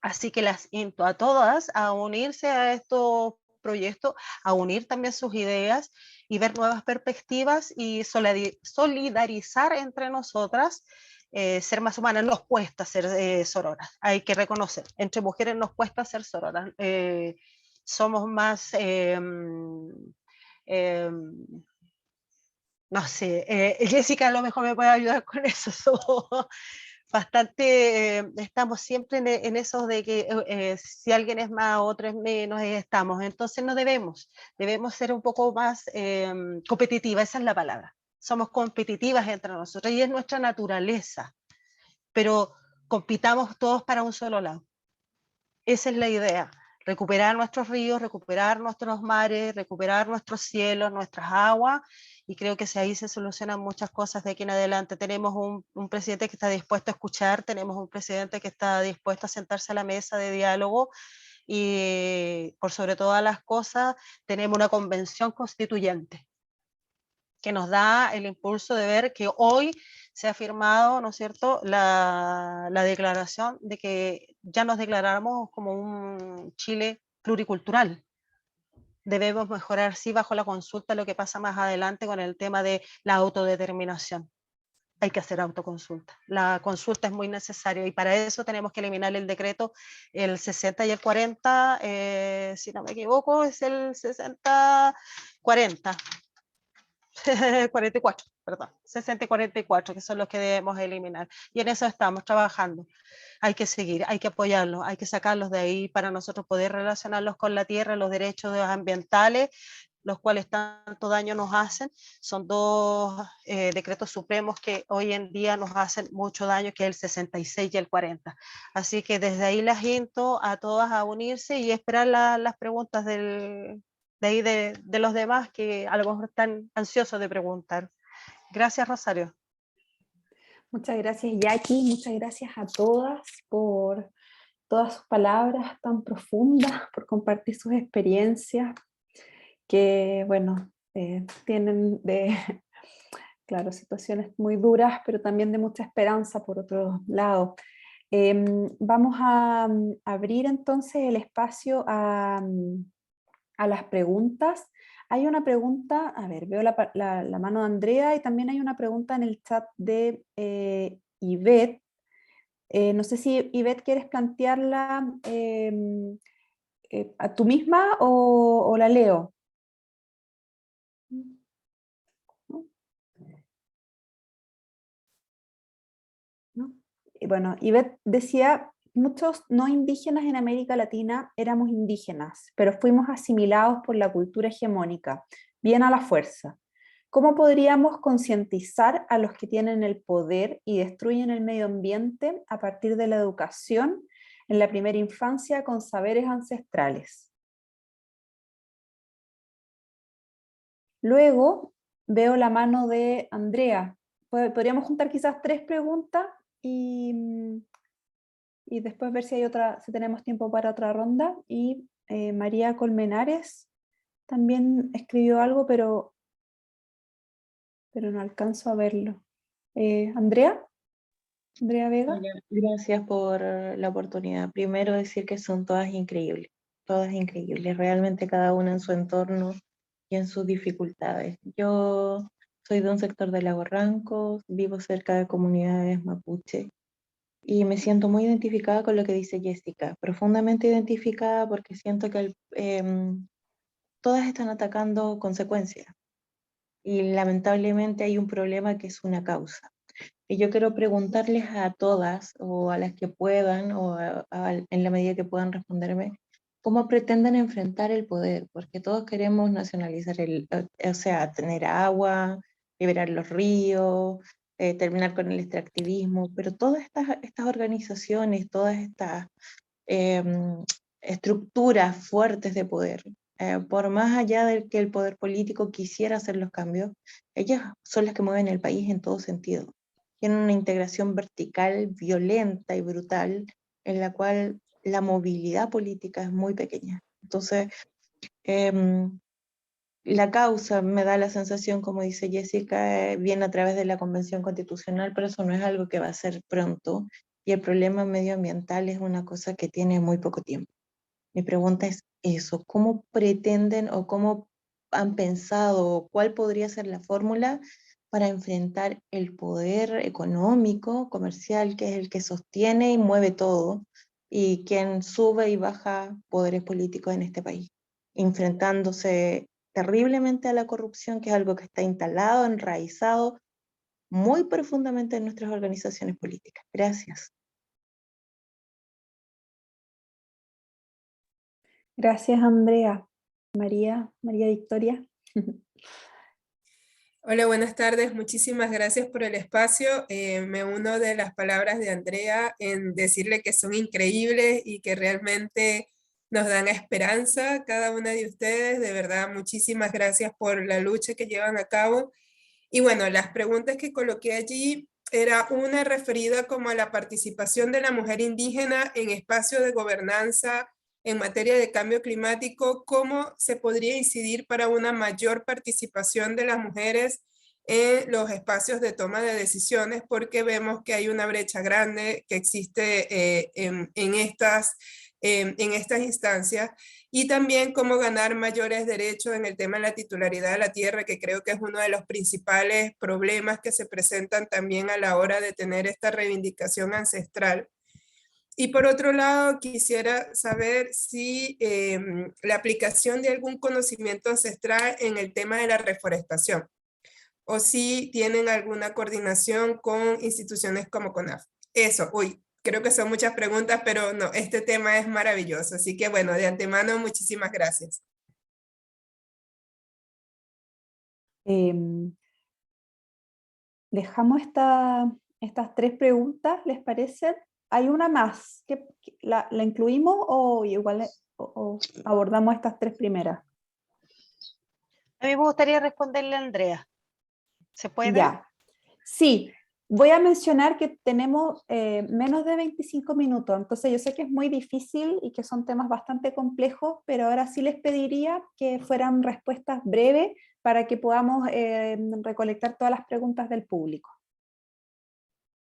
Speaker 4: Así que las invito a todas a unirse a estos proyectos, a unir también sus ideas y ver nuevas perspectivas y solidarizar entre nosotras, ser más humanas. Nos cuesta ser sororas, hay que reconocer, entre mujeres nos cuesta ser sororas, somos más, no sé, Jessica a lo mejor me puede ayudar con eso, bastante, estamos siempre en esos de que si alguien es más, otro es menos, estamos. Entonces no debemos ser un poco más competitivas, esa es la palabra. Somos competitivas entre nosotros y es nuestra naturaleza, pero compitamos todos para un solo lado. Esa es la idea, recuperar nuestros ríos, recuperar nuestros mares, recuperar nuestros cielos, nuestras aguas, y creo que ahí se solucionan muchas cosas de aquí en adelante. Tenemos un presidente que está dispuesto a escuchar, tenemos un presidente que está dispuesto a sentarse a la mesa de diálogo, y por sobre todas las cosas tenemos una convención constituyente que nos da el impulso de ver que hoy se ha firmado, ¿no es cierto?, la declaración de que ya nos declaramos como un Chile pluricultural. Debemos mejorar, sí, bajo la consulta, lo que pasa más adelante con el tema de la autodeterminación. Hay que hacer autoconsulta. La consulta es muy necesaria y para eso tenemos que eliminar el decreto, el 60 y el 40, si no me equivoco, es el 60-40. 44, perdón, 60 y 44, que son los que debemos eliminar. Y en eso estamos trabajando. Hay que seguir, hay que apoyarlos, hay que sacarlos de ahí para nosotros poder relacionarlos con la tierra, los derechos ambientales, los cuales tanto daño nos hacen. Son dos decretos supremos que hoy en día nos hacen mucho daño, que es el 66 y el 40. Así que desde ahí las invito a todas a unirse y esperar las preguntas de ahí de los demás que a lo mejor están ansiosos de preguntar. Gracias, Rosario.
Speaker 1: Muchas gracias, Jackie. Muchas gracias a todas por todas sus palabras tan profundas, por compartir sus experiencias, que, bueno, tienen claro, situaciones muy duras, pero también de mucha esperanza por otro lado. Vamos a abrir entonces el espacio a las preguntas. Hay una pregunta, a ver, veo la mano de Andrea y también hay una pregunta en el chat de Ivette. No sé si Ivette quieres plantearla a tú misma o la leo. ¿No? Y bueno, Ivette decía, muchos no indígenas en América Latina éramos indígenas, pero fuimos asimilados por la cultura hegemónica, bien a la fuerza. ¿Cómo podríamos concientizar a los que tienen el poder y destruyen el medio ambiente a partir de la educación en la primera infancia con saberes ancestrales? Luego veo la mano de Andrea. Podríamos juntar quizás 3 preguntas y después ver si hay si tenemos tiempo para otra ronda. Y María Colmenares también escribió algo, pero no alcanzo a verlo. ¿Andrea? ¿Andrea Vega?
Speaker 10: Hola, gracias por la oportunidad. Primero decir que son todas increíbles, realmente cada una en su entorno y en sus dificultades. Yo soy de un sector de Lago Ranco, vivo cerca de comunidades mapuche y me siento muy identificada con lo que dice Jessica, profundamente identificada porque siento que todas están atacando consecuencias y lamentablemente hay un problema que es una causa. Y yo quiero preguntarles a todas, o a las que puedan, en la medida que puedan responderme, ¿cómo pretenden enfrentar el poder? Porque todos queremos nacionalizar o sea, tener agua, liberar los ríos, terminar con el extractivismo, pero todas estas organizaciones, todas estas estructuras fuertes de poder, por más allá de que el poder político quisiera hacer los cambios, ellas son las que mueven el país en todo sentido. Tienen una integración vertical violenta y brutal en la cual la movilidad política es muy pequeña. Entonces, la causa me da la sensación, como dice Jessica, viene a través de la Convención Constitucional, pero eso no es algo que va a ser pronto, y el problema medioambiental es una cosa que tiene muy poco tiempo. Mi pregunta es eso, ¿cómo pretenden o cómo han pensado, cuál podría ser la fórmula para enfrentar el poder económico, comercial, que es el que sostiene y mueve todo, y quien sube y baja poderes políticos en este país, enfrentándose terriblemente a la corrupción, que es algo que está instalado, enraizado muy profundamente en nuestras organizaciones políticas? Gracias.
Speaker 1: Gracias, Andrea. María Victoria.
Speaker 11: Hola, buenas tardes. Muchísimas gracias por el espacio. Me uno de las palabras de Andrea en decirle que son increíbles y que realmente nos dan esperanza cada una de ustedes. De verdad, muchísimas gracias por la lucha que llevan a cabo. Y bueno, las preguntas que coloqué allí era una referida como a la participación de la mujer indígena en espacios de gobernanza en materia de cambio climático, cómo se podría incidir para una mayor participación de las mujeres en los espacios de toma de decisiones, porque vemos que hay una brecha grande que existe en estas instancias, y también cómo ganar mayores derechos en el tema de la titularidad de la tierra, que creo que es uno de los principales problemas que se presentan también a la hora de tener esta reivindicación ancestral. Y por otro lado, quisiera saber si la aplicación de algún conocimiento ancestral en el tema de la reforestación, o si tienen alguna coordinación con instituciones como CONAF. Eso, creo que son muchas preguntas, pero no, este tema es maravilloso. Así que bueno, de antemano, muchísimas gracias.
Speaker 1: Dejamos estas 3 preguntas, ¿les parece? Hay una más, ¿la incluimos o igual o abordamos estas 3 primeras?
Speaker 4: A mí me gustaría responderle a Andrea. ¿Se puede?
Speaker 1: Ya. Sí, voy a mencionar que tenemos menos de 25 minutos, entonces yo sé que es muy difícil y que son temas bastante complejos, pero ahora sí les pediría que fueran respuestas breves para que podamos recolectar todas las preguntas del público.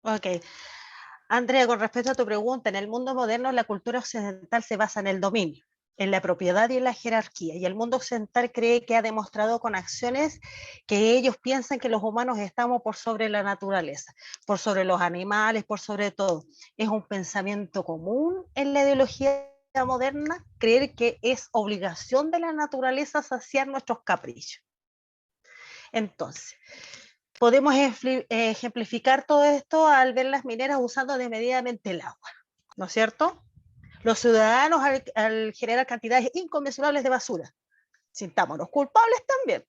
Speaker 4: Ok. Andrea, con respecto a tu pregunta, en el mundo moderno la cultura occidental se basa en el dominio, en la propiedad y en la jerarquía, y el mundo occidental cree que ha demostrado con acciones que ellos piensan que los humanos estamos por sobre la naturaleza, por sobre los animales, por sobre todo. Es un pensamiento común en la ideología moderna creer que es obligación de la naturaleza saciar nuestros caprichos. Entonces, podemos ejemplificar todo esto al ver las mineras usando desmedidamente el agua, ¿no es cierto? Los ciudadanos al generar cantidades inconmensurables de basura, sintámonos culpables también.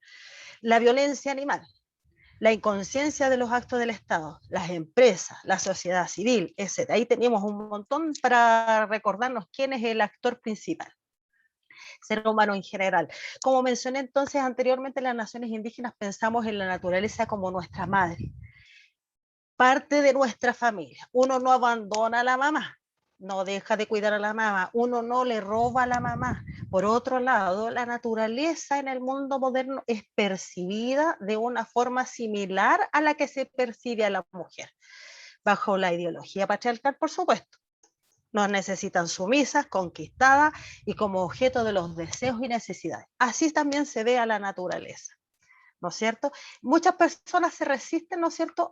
Speaker 4: La violencia animal, la inconsciencia de los actos del Estado, las empresas, la sociedad civil, etc. Ahí tenemos un montón para recordarnos quién es el actor principal. Ser humano en general. Como mencioné entonces anteriormente, las naciones indígenas pensamos en la naturaleza como nuestra madre, parte de nuestra familia. Uno no abandona a la mamá, no deja de cuidar a la mamá, uno no le roba a la mamá. Por otro lado, la naturaleza en el mundo moderno es percibida de una forma similar a la que se percibe a la mujer, bajo la ideología patriarcal, por supuesto. Nos necesitan sumisas, conquistadas y como objeto de los deseos y necesidades. Así también se ve a la naturaleza, ¿no es cierto? Muchas personas se resisten, ¿no es cierto?,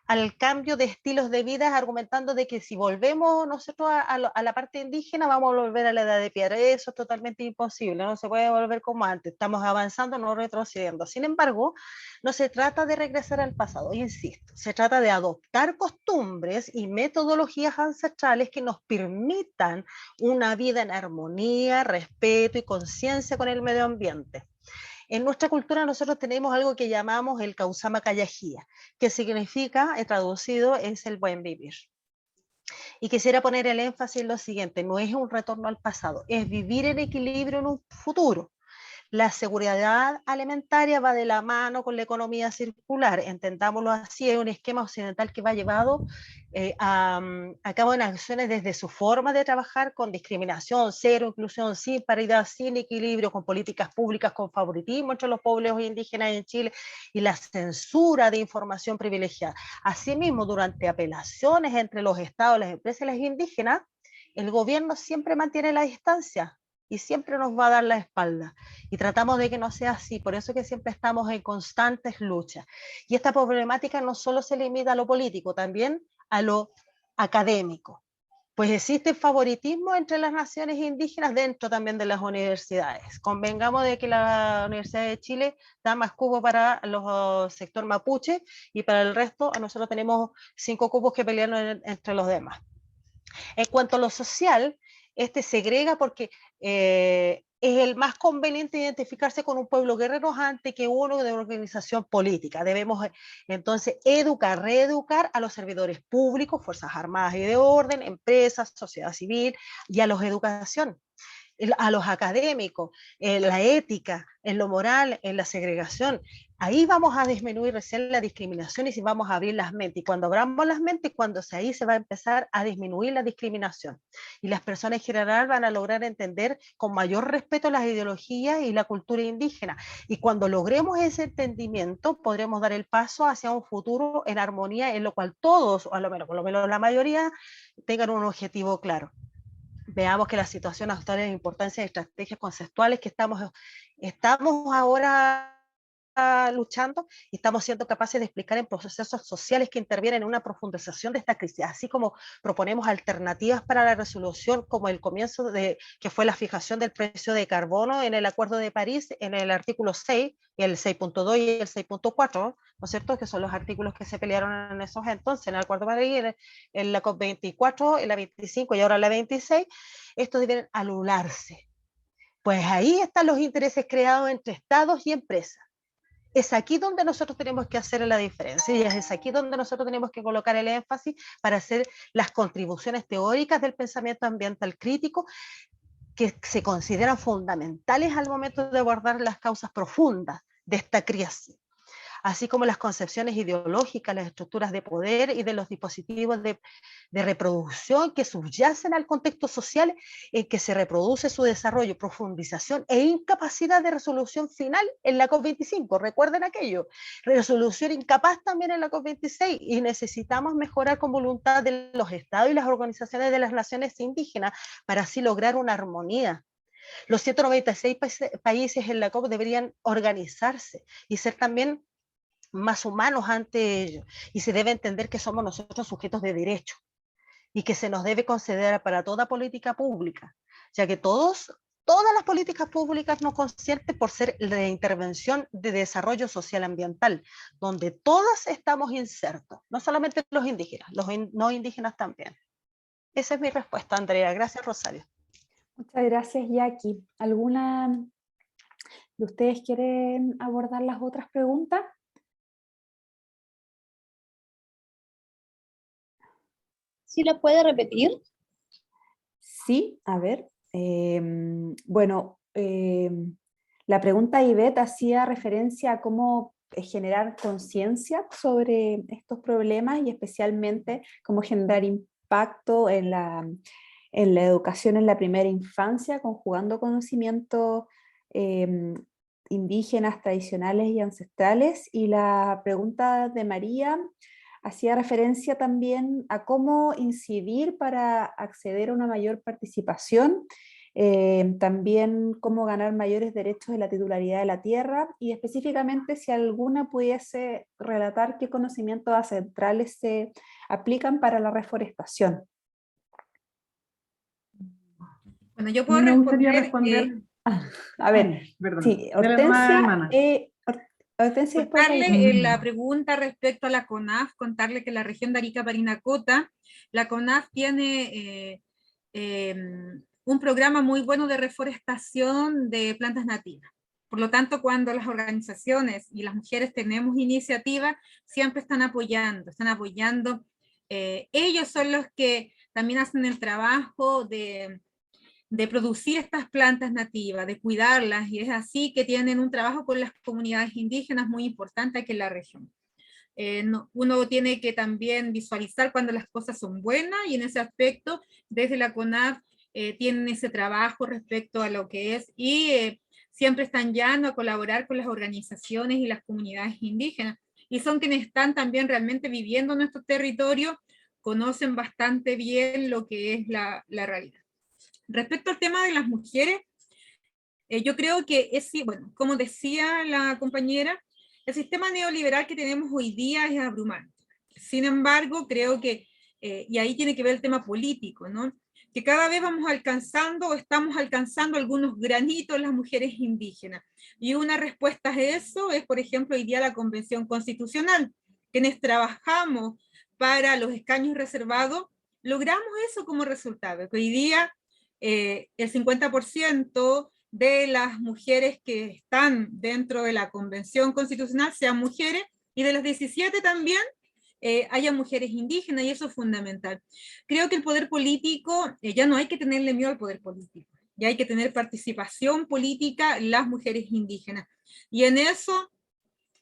Speaker 4: al cambio de estilos de vida, argumentando de que si volvemos nosotros a la parte indígena vamos a volver a la edad de piedra. Eso es totalmente imposible, no se puede volver como antes, estamos avanzando, no retrocediendo. Sin embargo, no se trata de regresar al pasado, insisto, se trata de adoptar costumbres y metodologías ancestrales que nos permitan una vida en armonía, respeto y conciencia con el medio ambiente. En nuestra cultura nosotros tenemos algo que llamamos el Kausama Kayajía, que significa, traducido, es el buen vivir. Y quisiera poner el énfasis en lo siguiente, no es un retorno al pasado, es vivir en equilibrio en un futuro. La seguridad alimentaria va de la mano con la economía circular, entendámoslo así, es un esquema occidental que va llevado a cabo en acciones desde su forma de trabajar con discriminación, cero inclusión, sin paridad, sin equilibrio, con políticas públicas, con favoritismo entre los pueblos indígenas en Chile y la censura de información privilegiada. Asimismo, durante apelaciones entre los estados, las empresas y las indígenas, el gobierno siempre mantiene la distancia y siempre nos va a dar la espalda. Y tratamos de que no sea así, por eso que siempre estamos en constantes luchas. Y esta problemática no solo se limita a lo político, también a lo académico. Pues existe favoritismo entre las naciones indígenas dentro también de las universidades. Convengamos de que la Universidad de Chile da más cupos para el sector mapuche y para el resto nosotros tenemos 5 cupos que pelean entre los demás. En cuanto a lo social, este segrega porque es el más conveniente identificarse con un pueblo guerrero antes que uno de organización política. Debemos entonces reeducar a los servidores públicos, fuerzas armadas y de orden, empresas, sociedad civil y a los educación, a los académicos, en la ética, en lo moral, en la segregación. Ahí vamos a disminuir recién la discriminación y si vamos a abrir las mentes. Y cuando abramos las mentes, ahí se va a empezar a disminuir la discriminación. Y las personas en general van a lograr entender con mayor respeto las ideologías y la cultura indígena. Y cuando logremos ese entendimiento, podremos dar el paso hacia un futuro en armonía, en lo cual todos, o a lo menos, por lo menos la mayoría, tengan un objetivo claro. Veamos que la situación actual es de importancia de estrategias conceptuales que estamos ahora luchando y estamos siendo capaces de explicar en procesos sociales que intervienen en una profundización de esta crisis, así como proponemos alternativas para la resolución, como el comienzo que fue la fijación del precio de carbono en el Acuerdo de París, en el artículo 6, el 6.2 y el 6.4, ¿no es cierto?, que son los artículos que se pelearon en esos entonces, en el Acuerdo de París, en la COP24, en la 25 y ahora la 26, estos deben anularse. Pues ahí están los intereses creados entre estados y empresas. Es aquí donde nosotros tenemos que hacer la diferencia y es aquí donde nosotros tenemos que colocar el énfasis para hacer las contribuciones teóricas del pensamiento ambiental crítico que se consideran fundamentales al momento de abordar las causas profundas de esta crisis, así como las concepciones ideológicas, las estructuras de poder y de los dispositivos de reproducción que subyacen al contexto social en que se reproduce su desarrollo, profundización e incapacidad de resolución final en la COP25. Recuerden aquello, resolución incapaz también en la COP26 y necesitamos mejorar con voluntad de los estados y las organizaciones de las naciones indígenas para así lograr una armonía. Los 196 países en la COP deberían organizarse y ser también más humanos ante ellos, y se debe entender que somos nosotros sujetos de derecho y que se nos debe considerar para toda política pública, ya que todas las políticas públicas no conscientes por ser de intervención de desarrollo social ambiental, donde todas estamos insertos, no solamente los indígenas, los no indígenas también. Esa es mi respuesta, Andrea. Gracias, Rosario.
Speaker 1: Muchas gracias, Jackie. ¿Alguna de ustedes quieren abordar las otras preguntas?
Speaker 12: ¿Sí la puede repetir?
Speaker 1: Sí, a ver. Bueno, la pregunta de Ivette hacía referencia a cómo generar conciencia sobre estos problemas y especialmente cómo generar impacto en la educación en la primera infancia, conjugando conocimientos indígenas, tradicionales y ancestrales. Y la pregunta de María hacía referencia también a cómo incidir para acceder a una mayor participación, también cómo ganar mayores derechos de la titularidad de la tierra y específicamente si alguna pudiese relatar qué conocimientos ancestrales se aplican para la reforestación.
Speaker 8: Bueno, yo puedo
Speaker 9: responder.
Speaker 1: A ver, sí, Hortensia...
Speaker 8: Contarle la pregunta respecto a la CONAF, contarle que la región de Arica Parinacota, la CONAF tiene un programa muy bueno de reforestación de plantas nativas. Por lo tanto, cuando las organizaciones y las mujeres tenemos iniciativas, siempre están apoyando. Ellos son los que también hacen el trabajo de producir estas plantas nativas, de cuidarlas, y es así que tienen un trabajo con las comunidades indígenas muy importante aquí en la región. Uno tiene que también visualizar cuando las cosas son buenas, y en ese aspecto, desde la CONAF, tienen ese trabajo respecto a lo que es, y siempre están llanos a colaborar con las organizaciones y las comunidades indígenas, y son quienes están también realmente viviendo en nuestro territorio, conocen bastante bien lo que es la realidad. Respecto al tema de las mujeres, yo creo que bueno, como decía la compañera, el sistema neoliberal que tenemos hoy día es abrumante. Sin embargo, creo que, y ahí tiene que ver el tema político, ¿no? Que cada vez vamos alcanzando o estamos alcanzando algunos granitos las mujeres indígenas. Y una respuesta a eso es, por ejemplo, hoy día la Convención Constitucional. Quienes trabajamos para los escaños reservados, logramos eso como resultado, que hoy día el 50% de las mujeres que están dentro de la Convención Constitucional sean mujeres, y de las 17 también haya mujeres indígenas, y eso es fundamental. Creo que el poder político, ya no hay que tenerle miedo al poder político, ya hay que tener participación política las mujeres indígenas, y en eso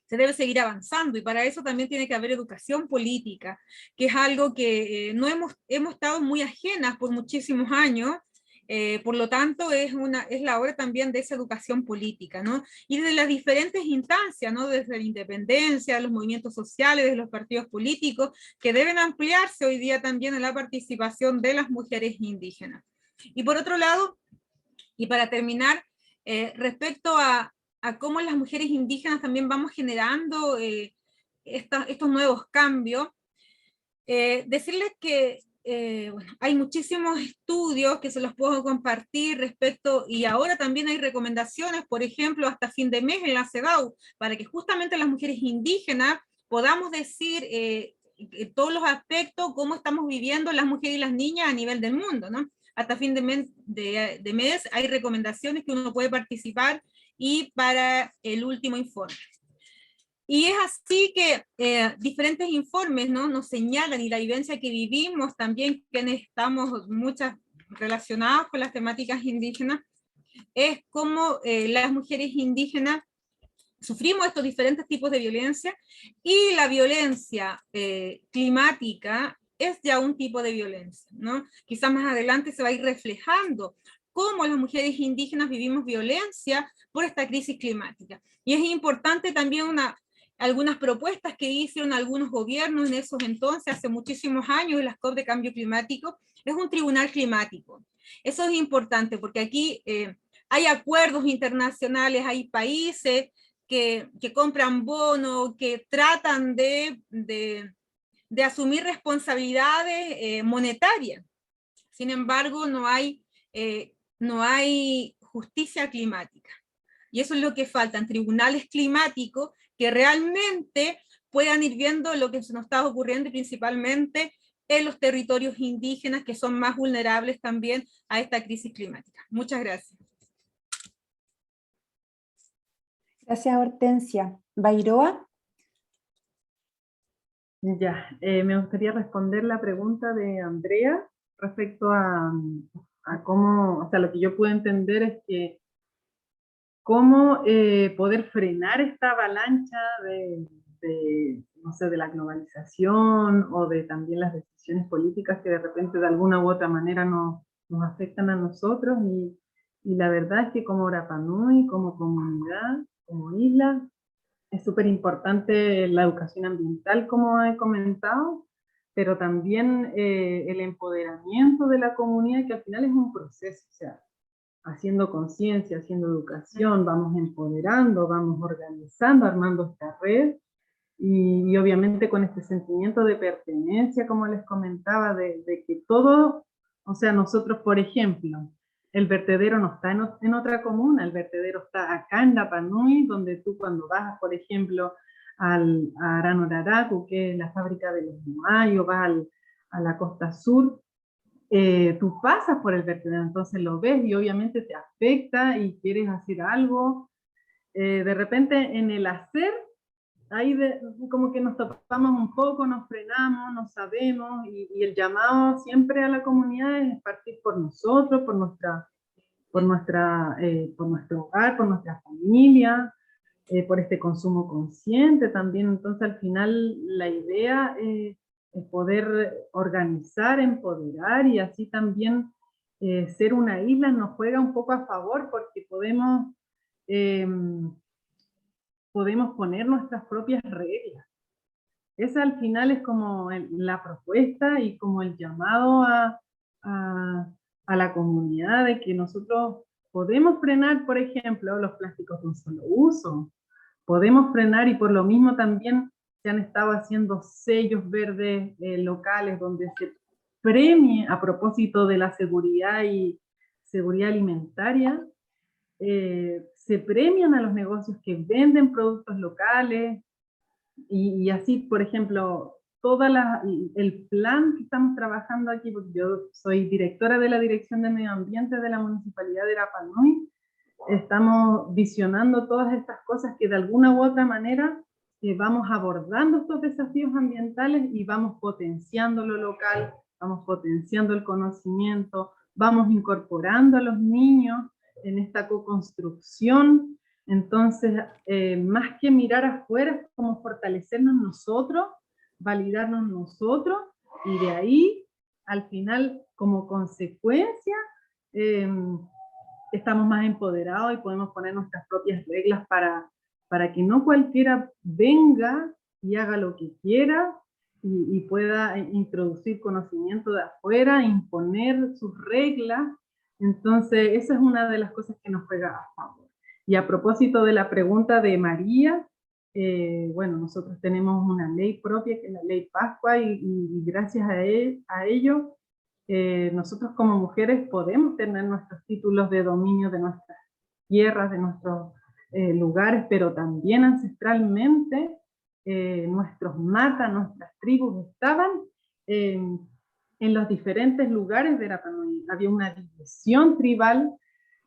Speaker 8: se debe seguir avanzando, y para eso también tiene que haber educación política, que es algo que no hemos estado muy ajenas por muchísimos años. Por lo tanto, es la hora también de esa educación política, ¿no? Y de las diferentes instancias, ¿no? Desde la independencia, los movimientos sociales, de los partidos políticos, que deben ampliarse hoy día también en la participación de las mujeres indígenas. Y por otro lado, y para terminar, respecto a cómo las mujeres indígenas también vamos generando estos nuevos cambios, decirles que bueno, hay muchísimos estudios que se los puedo compartir respecto, y ahora también hay recomendaciones, por ejemplo, hasta fin de mes en la CEDAW, para que justamente las mujeres indígenas podamos decir todos los aspectos, cómo estamos viviendo las mujeres y las niñas a nivel del mundo, ¿no? Hasta fin de mes hay recomendaciones que uno puede participar, y para el último informe. Y es así que diferentes informes, ¿no? Nos señalan, y la vivencia que vivimos también, quienes estamos muchas relacionadas con las temáticas indígenas, es cómo las mujeres indígenas sufrimos estos diferentes tipos de violencia, y la violencia climática es ya un tipo de violencia, ¿no? Quizás más adelante se va a ir reflejando cómo las mujeres indígenas vivimos violencia por esta crisis climática. Y es importante también algunas propuestas que hicieron algunos gobiernos en esos entonces, hace muchísimos años, en las COP de cambio climático, es un tribunal climático. Eso es importante porque aquí hay acuerdos internacionales, hay países que compran bonos, que tratan de asumir responsabilidades monetarias. Sin embargo, no hay justicia climática. Y eso es lo que faltan, tribunales climáticos que realmente puedan ir viendo lo que se nos está ocurriendo, principalmente en los territorios indígenas, que son más vulnerables también a esta crisis climática. Muchas gracias.
Speaker 1: Gracias, Hortensia. ¿Bairoa?
Speaker 9: Ya, me gustaría responder la pregunta de Andrea respecto a cómo, o sea, lo que yo puedo entender es que cómo poder frenar esta avalancha no sé, de la globalización, o de también las decisiones políticas que de repente de alguna u otra manera nos afectan a nosotros, y la verdad es que como Rapa Nui, como comunidad, como isla, es súper importante la educación ambiental, como he comentado, pero también el empoderamiento de la comunidad, que al final es un proceso, o sea, haciendo conciencia, haciendo educación, vamos empoderando, vamos organizando, armando esta red, y obviamente con este sentimiento de pertenencia, como les comentaba, de que todo, o sea, nosotros, por ejemplo, el vertedero no está en otra comuna, el vertedero está acá en Rapa Nui, donde tú cuando vas, por ejemplo, a Aranoraraku, que es la fábrica de los Moai, vas a la costa sur, tú pasas por el vertedero, entonces lo ves y obviamente te afecta y quieres hacer algo. De repente en el hacer, ahí como que nos topamos un poco, nos frenamos, no sabemos, y el llamado siempre a la comunidad es partir por nosotros, por nuestro hogar, por nuestra familia, por este consumo consciente también. Entonces al final la idea es poder organizar, empoderar, y así también ser una isla nos juega un poco a favor, porque podemos poner nuestras propias reglas. Esa al final es como la propuesta y como el llamado a la comunidad, de que nosotros podemos frenar, por ejemplo, los plásticos de un solo uso. Podemos frenar, y por lo mismo también se han estado haciendo sellos verdes locales donde se premie, a propósito de la seguridad y seguridad alimentaria, se premian a los negocios que venden productos locales, y así, por ejemplo, el plan que estamos trabajando aquí, porque yo soy directora de la Dirección de Medio Ambiente de la Municipalidad de Rapa Nui, estamos visionando todas estas cosas que de alguna u otra manera vamos abordando estos desafíos ambientales, y vamos potenciando lo local, vamos potenciando el conocimiento, vamos incorporando a los niños en esta co-construcción Entonces, más que mirar afuera, es como fortalecernos nosotros, validarnos nosotros, y de ahí, al final, como consecuencia, estamos más empoderados y podemos poner nuestras propias reglas para que no cualquiera venga y haga lo que quiera y pueda introducir conocimiento de afuera, imponer sus reglas. Entonces, esa es una de las cosas que nos juega a favor. Y a propósito de la pregunta de María, bueno, nosotros tenemos una ley propia, que es la ley Pascua, y gracias a ello, nosotros como mujeres podemos tener nuestros títulos de dominio de nuestras tierras, de nuestros lugares, pero también ancestralmente nuestros matas, nuestras tribus estaban en los diferentes lugares de Rapa Nui. Había una división tribal,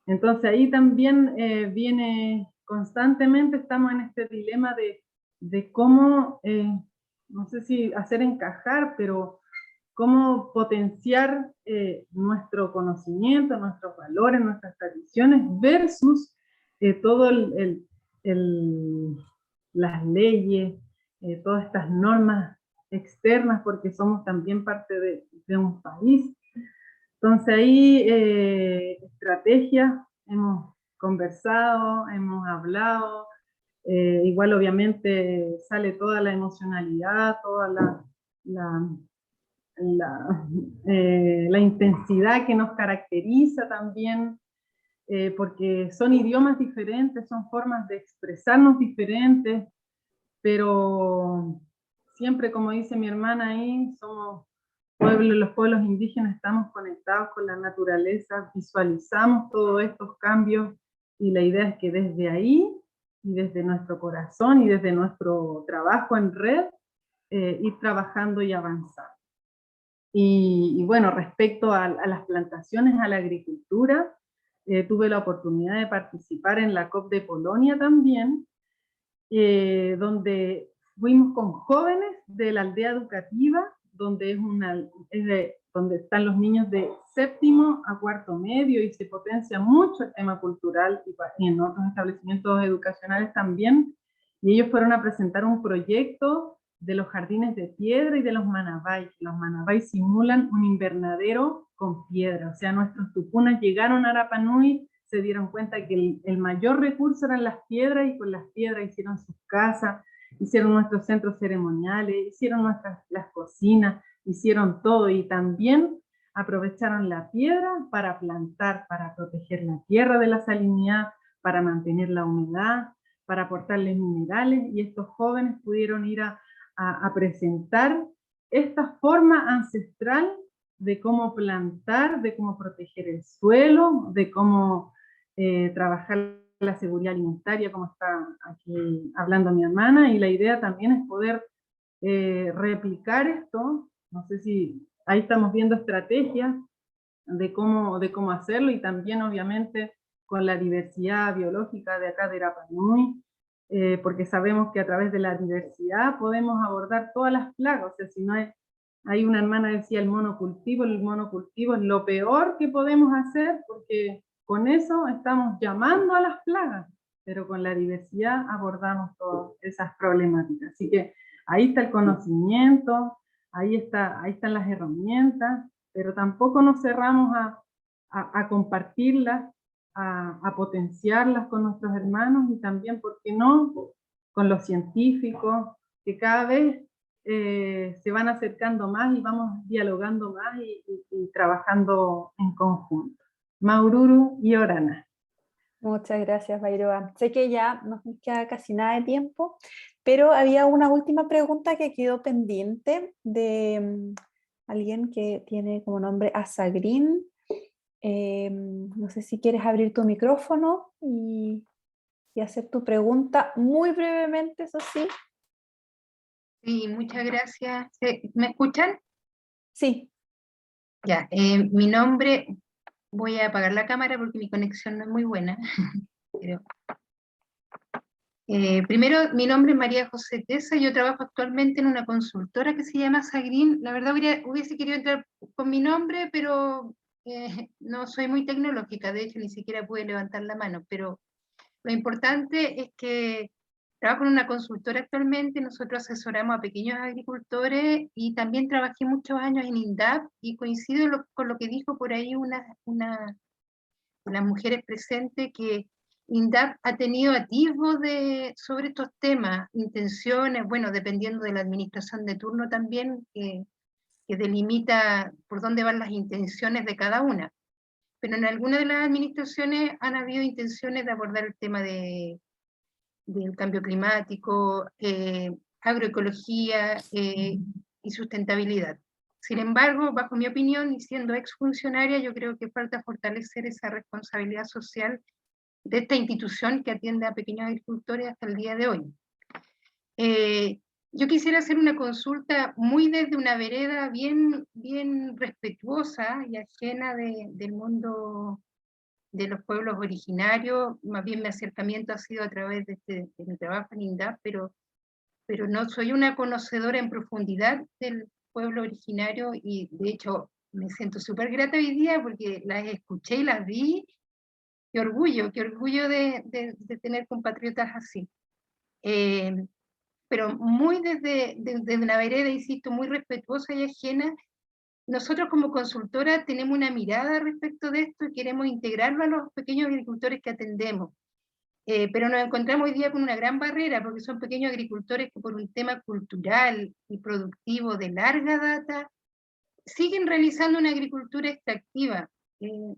Speaker 9: entonces ahí también viene constantemente, estamos en este dilema de cómo, no sé si hacer encajar, pero cómo potenciar nuestro conocimiento, nuestros valores, nuestras tradiciones, versus todo las leyes, todas estas normas externas, porque somos también parte de un país. Entonces ahí estrategias, hemos conversado, hemos hablado, igual obviamente sale toda la emocionalidad, toda la intensidad que nos caracteriza también, porque son idiomas diferentes, son formas de expresarnos diferentes, pero siempre, como dice mi hermana ahí, somos los pueblos indígenas, estamos conectados con la naturaleza, visualizamos todos estos cambios, y la idea es que desde ahí, y desde nuestro corazón, y desde nuestro trabajo en red, ir trabajando y avanzando. Y bueno, respecto a las plantaciones, a la agricultura, tuve la oportunidad de participar en la COP de Polonia también, donde fuimos con jóvenes de la aldea educativa, donde, donde están los niños de 7º a 4º medio, y se potencia mucho el tema cultural, y en otros establecimientos educacionales también, y ellos fueron a presentar un proyecto de los jardines de piedra y de los manabay. Los manabay simulan un invernadero con piedra, o sea, nuestros tupunas llegaron a Rapa Nui, se dieron cuenta que el mayor recurso eran las piedras, y con las piedras hicieron sus casas, hicieron nuestros centros ceremoniales, hicieron las cocinas, hicieron todo, y también aprovecharon la piedra para plantar, para proteger la tierra de la salinidad, para mantener la humedad, para aportarles minerales, y estos jóvenes pudieron ir a presentar esta forma ancestral de cómo plantar, de cómo proteger el suelo, de cómo trabajar la seguridad alimentaria, como está aquí hablando mi hermana, y la idea también es poder replicar esto. No sé si ahí estamos viendo estrategias de cómo hacerlo, y también obviamente con la diversidad biológica de acá de Rapa Nui, porque sabemos que a través de la diversidad podemos abordar todas las plagas. O sea, si no hay una hermana decía el monocultivo es lo peor que podemos hacer, porque con eso estamos llamando a las plagas, pero con la diversidad abordamos todas esas problemáticas. Así que ahí está el conocimiento, ahí están las herramientas, pero tampoco nos cerramos a compartirlas, a potenciarlas con nuestros hermanos, y también, ¿por qué no?, con los científicos, que cada vez se van acercando más, y vamos dialogando más y trabajando en conjunto. Maururu y Orana.
Speaker 1: Muchas gracias, Bairoa. Sé que ya no nos queda casi nada de tiempo, pero había una última pregunta que quedó pendiente de alguien que tiene como nombre Asagrin. No sé si quieres abrir tu micrófono y hacer tu pregunta muy brevemente, eso sí.
Speaker 13: Sí, muchas gracias. ¿Me escuchan?
Speaker 1: Sí.
Speaker 13: Ya, mi nombre, voy a apagar la cámara porque mi conexión no es muy buena. Pero, primero, mi nombre es María José Tesa, yo trabajo actualmente en una consultora que se llama Sagrin. La verdad hubiese querido entrar con mi nombre, pero no soy muy tecnológica, de hecho ni siquiera pude levantar la mano, pero Lo importante es que trabajo en una consultora actualmente, nosotros asesoramos a pequeños agricultores y también trabajé muchos años en INDAP y coincido con lo que dijo por ahí una de las mujeres presentes, que INDAP ha tenido atisbos sobre estos temas, intenciones, bueno, dependiendo de la administración de turno también, que delimita por dónde van las intenciones de cada una. Pero en algunas de las administraciones han habido intenciones de abordar el tema del cambio climático, agroecología y sustentabilidad. Sin embargo, bajo mi opinión, y siendo exfuncionaria, yo creo que falta fortalecer esa responsabilidad social de esta institución que atiende a pequeños agricultores hasta el día de hoy. Yo quisiera hacer una consulta muy desde una vereda bien respetuosa y ajena del mundo de los pueblos originarios. Más bien mi acercamiento ha sido a través de mi trabajo en INDAP, pero no soy una conocedora en profundidad del pueblo originario, y de hecho me siento súper grata hoy día porque las escuché y las vi. Qué orgullo de tener compatriotas así. Pero muy desde una vereda, insisto, muy respetuosa y ajena. Nosotros como consultora tenemos una mirada respecto de esto y queremos integrarlo a los pequeños agricultores que atendemos. Pero nos encontramos hoy día con una gran barrera, porque son pequeños agricultores que por un tema cultural y productivo de larga data, siguen realizando una agricultura extractiva.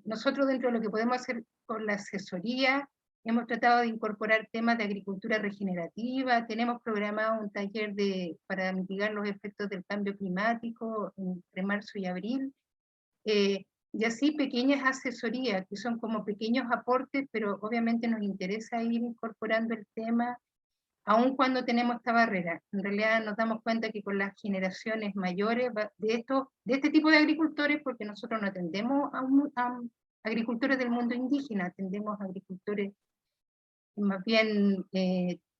Speaker 13: Nosotros, dentro de lo que podemos hacer con la asesoría, hemos tratado de incorporar temas de agricultura regenerativa, tenemos programado un taller para mitigar los efectos del cambio climático entre marzo y abril, y así pequeñas asesorías, que son como pequeños aportes, pero obviamente nos interesa ir incorporando el tema, aun cuando tenemos esta barrera. En realidad nos damos cuenta que con las generaciones mayores de este tipo de agricultores, porque nosotros no atendemos a agricultores del mundo indígena, atendemos a agricultores más bien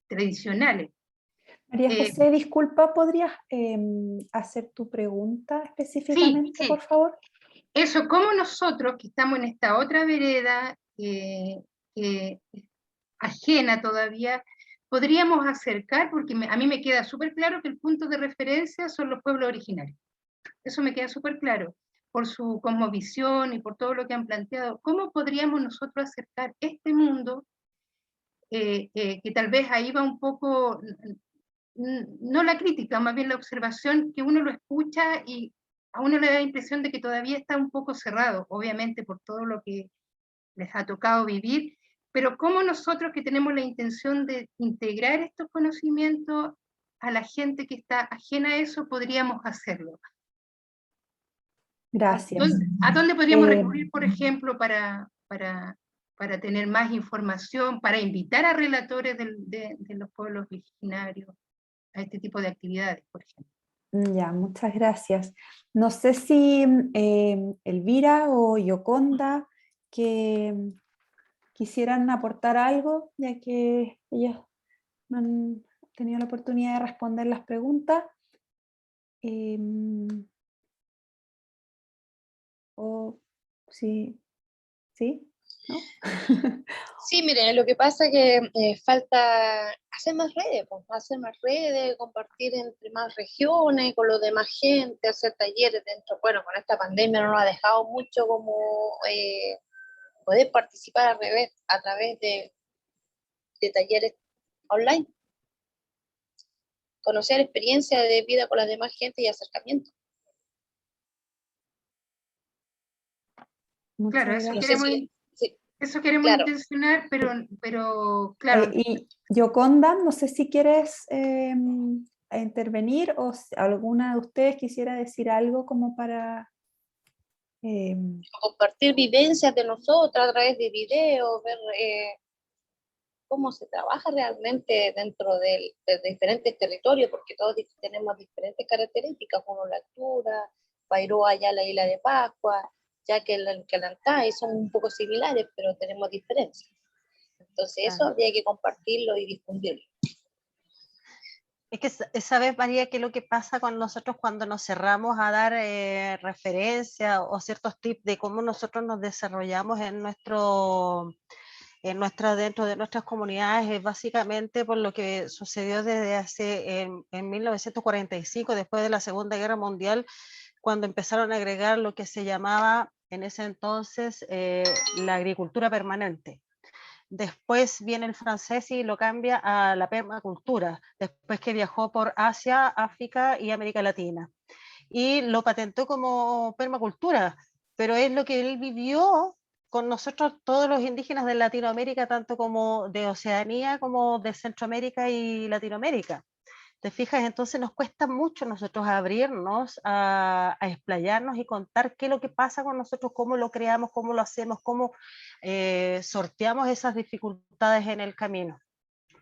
Speaker 13: tradicionales.
Speaker 1: María José, disculpa, ¿podrías hacer tu pregunta específicamente,
Speaker 13: sí.
Speaker 1: por favor?
Speaker 13: Eso, ¿cómo nosotros, que estamos en esta otra vereda, ajena todavía, podríamos acercar? Porque a mí me queda súper claro que el punto de referencia son los pueblos originarios. Eso me queda súper claro, por su cosmovisión y por todo lo que han planteado. ¿Cómo podríamos nosotros acercar este mundo, que tal vez ahí va un poco, no la crítica, más bien la observación, que uno lo escucha y a uno le da la impresión de que todavía está un poco cerrado, obviamente por todo lo que les ha tocado vivir, pero cómo nosotros, que tenemos la intención de integrar estos conocimientos a la gente que está ajena a eso, podríamos hacerlo.
Speaker 1: Gracias.
Speaker 13: ¿A dónde podríamos recurrir, por ejemplo, para tener más información, para invitar a relatores de los pueblos originarios a este tipo de actividades, por ejemplo?
Speaker 1: Ya, muchas gracias. No sé si Elvira o Yoconda que quisieran aportar algo, ya que ellas no han tenido la oportunidad de responder las preguntas. O sí, ¿sí? ¿No?
Speaker 12: Sí, miren, lo que pasa es que falta hacer más redes, compartir entre más regiones, con los demás gente, hacer talleres dentro. Bueno, con esta pandemia no nos ha dejado mucho como poder participar a través de talleres online. Conocer experiencias de vida con la demás gente y acercamiento.
Speaker 13: Claro, eso
Speaker 1: gracias.
Speaker 13: queremos, eso queremos
Speaker 12: claro.
Speaker 13: intencionar, pero claro.
Speaker 1: Y Yoconda, no sé si quieres intervenir o si alguna de ustedes quisiera decir algo como para...
Speaker 12: compartir vivencias de nosotros a través de videos, ver cómo se trabaja realmente dentro de diferentes territorios, porque todos tenemos diferentes características, como la altura, Pairó allá la isla de Pascua, ya que el Calantay son un poco similares, pero tenemos diferencias. Entonces eso habría que compartirlo y difundirlo.
Speaker 4: Es que, ¿sabes, María, qué es lo que pasa con nosotros cuando nos cerramos a dar referencia o ciertos tips de cómo nosotros nos desarrollamos en dentro de nuestras comunidades es básicamente por lo que sucedió desde en 1945, después de la Segunda Guerra Mundial, cuando empezaron a agregar lo que se llamaba en ese entonces la agricultura permanente. Después viene el francés y lo cambia a la permacultura, después que viajó por Asia, África y América Latina. Y lo patentó como permacultura, pero es lo que él vivió con nosotros, todos los indígenas de Latinoamérica, tanto como de Oceanía como de Centroamérica y Latinoamérica. ¿Te fijas? Entonces nos cuesta mucho nosotros abrirnos a explayarnos y contar qué es lo que pasa con nosotros, cómo lo creamos, cómo lo hacemos, cómo sorteamos esas dificultades en el camino.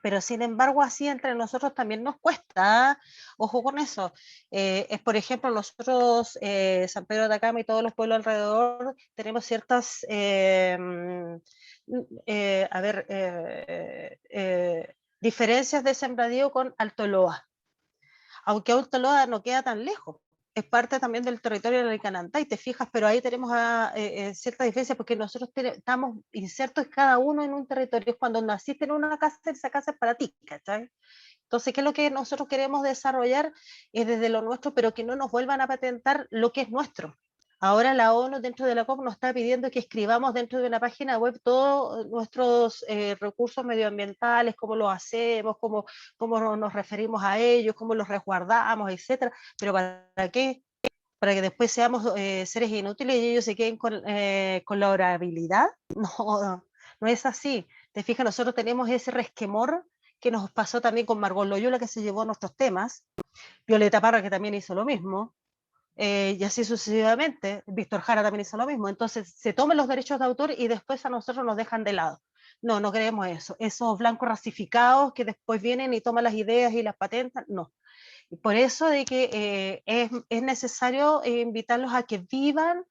Speaker 4: Pero sin embargo, así entre nosotros también nos cuesta, ojo con eso. Es, por ejemplo, nosotros, San Pedro de Atacama y todos los pueblos alrededor, tenemos ciertas, diferencias de sembradío con Alto Loa. Aunque Alto Loa no queda tan lejos, es parte también del territorio del Canantay, te fijas, pero ahí tenemos cierta diferencia porque nosotros estamos insertos cada uno en un territorio. Es cuando naciste en una casa, esa casa es para ti, ¿cachai? Entonces, ¿qué es lo que nosotros queremos desarrollar? Es desde lo nuestro, pero que no nos vuelvan a patentar lo que es nuestro. Ahora la ONU dentro de la COP nos está pidiendo que escribamos dentro de una página web todos nuestros recursos medioambientales, cómo lo hacemos, cómo nos referimos a ellos, cómo los resguardamos, etcétera. Pero ¿para qué? Para que después seamos seres inútiles y ellos se queden con la orabilidad. No, no es así. Te fijas, nosotros tenemos ese resquemor que nos pasó también con Margot Loyola, que se llevó nuestros temas, Violeta Parra, que también hizo lo mismo, y así sucesivamente. Víctor Jara también hizo lo mismo. Entonces se toman los derechos de autor y después a nosotros nos dejan de lado. No, no queremos eso. Esos blancos racificados que después vienen y toman las ideas y las patentan, no. Y por eso de que es necesario invitarlos a que vivan,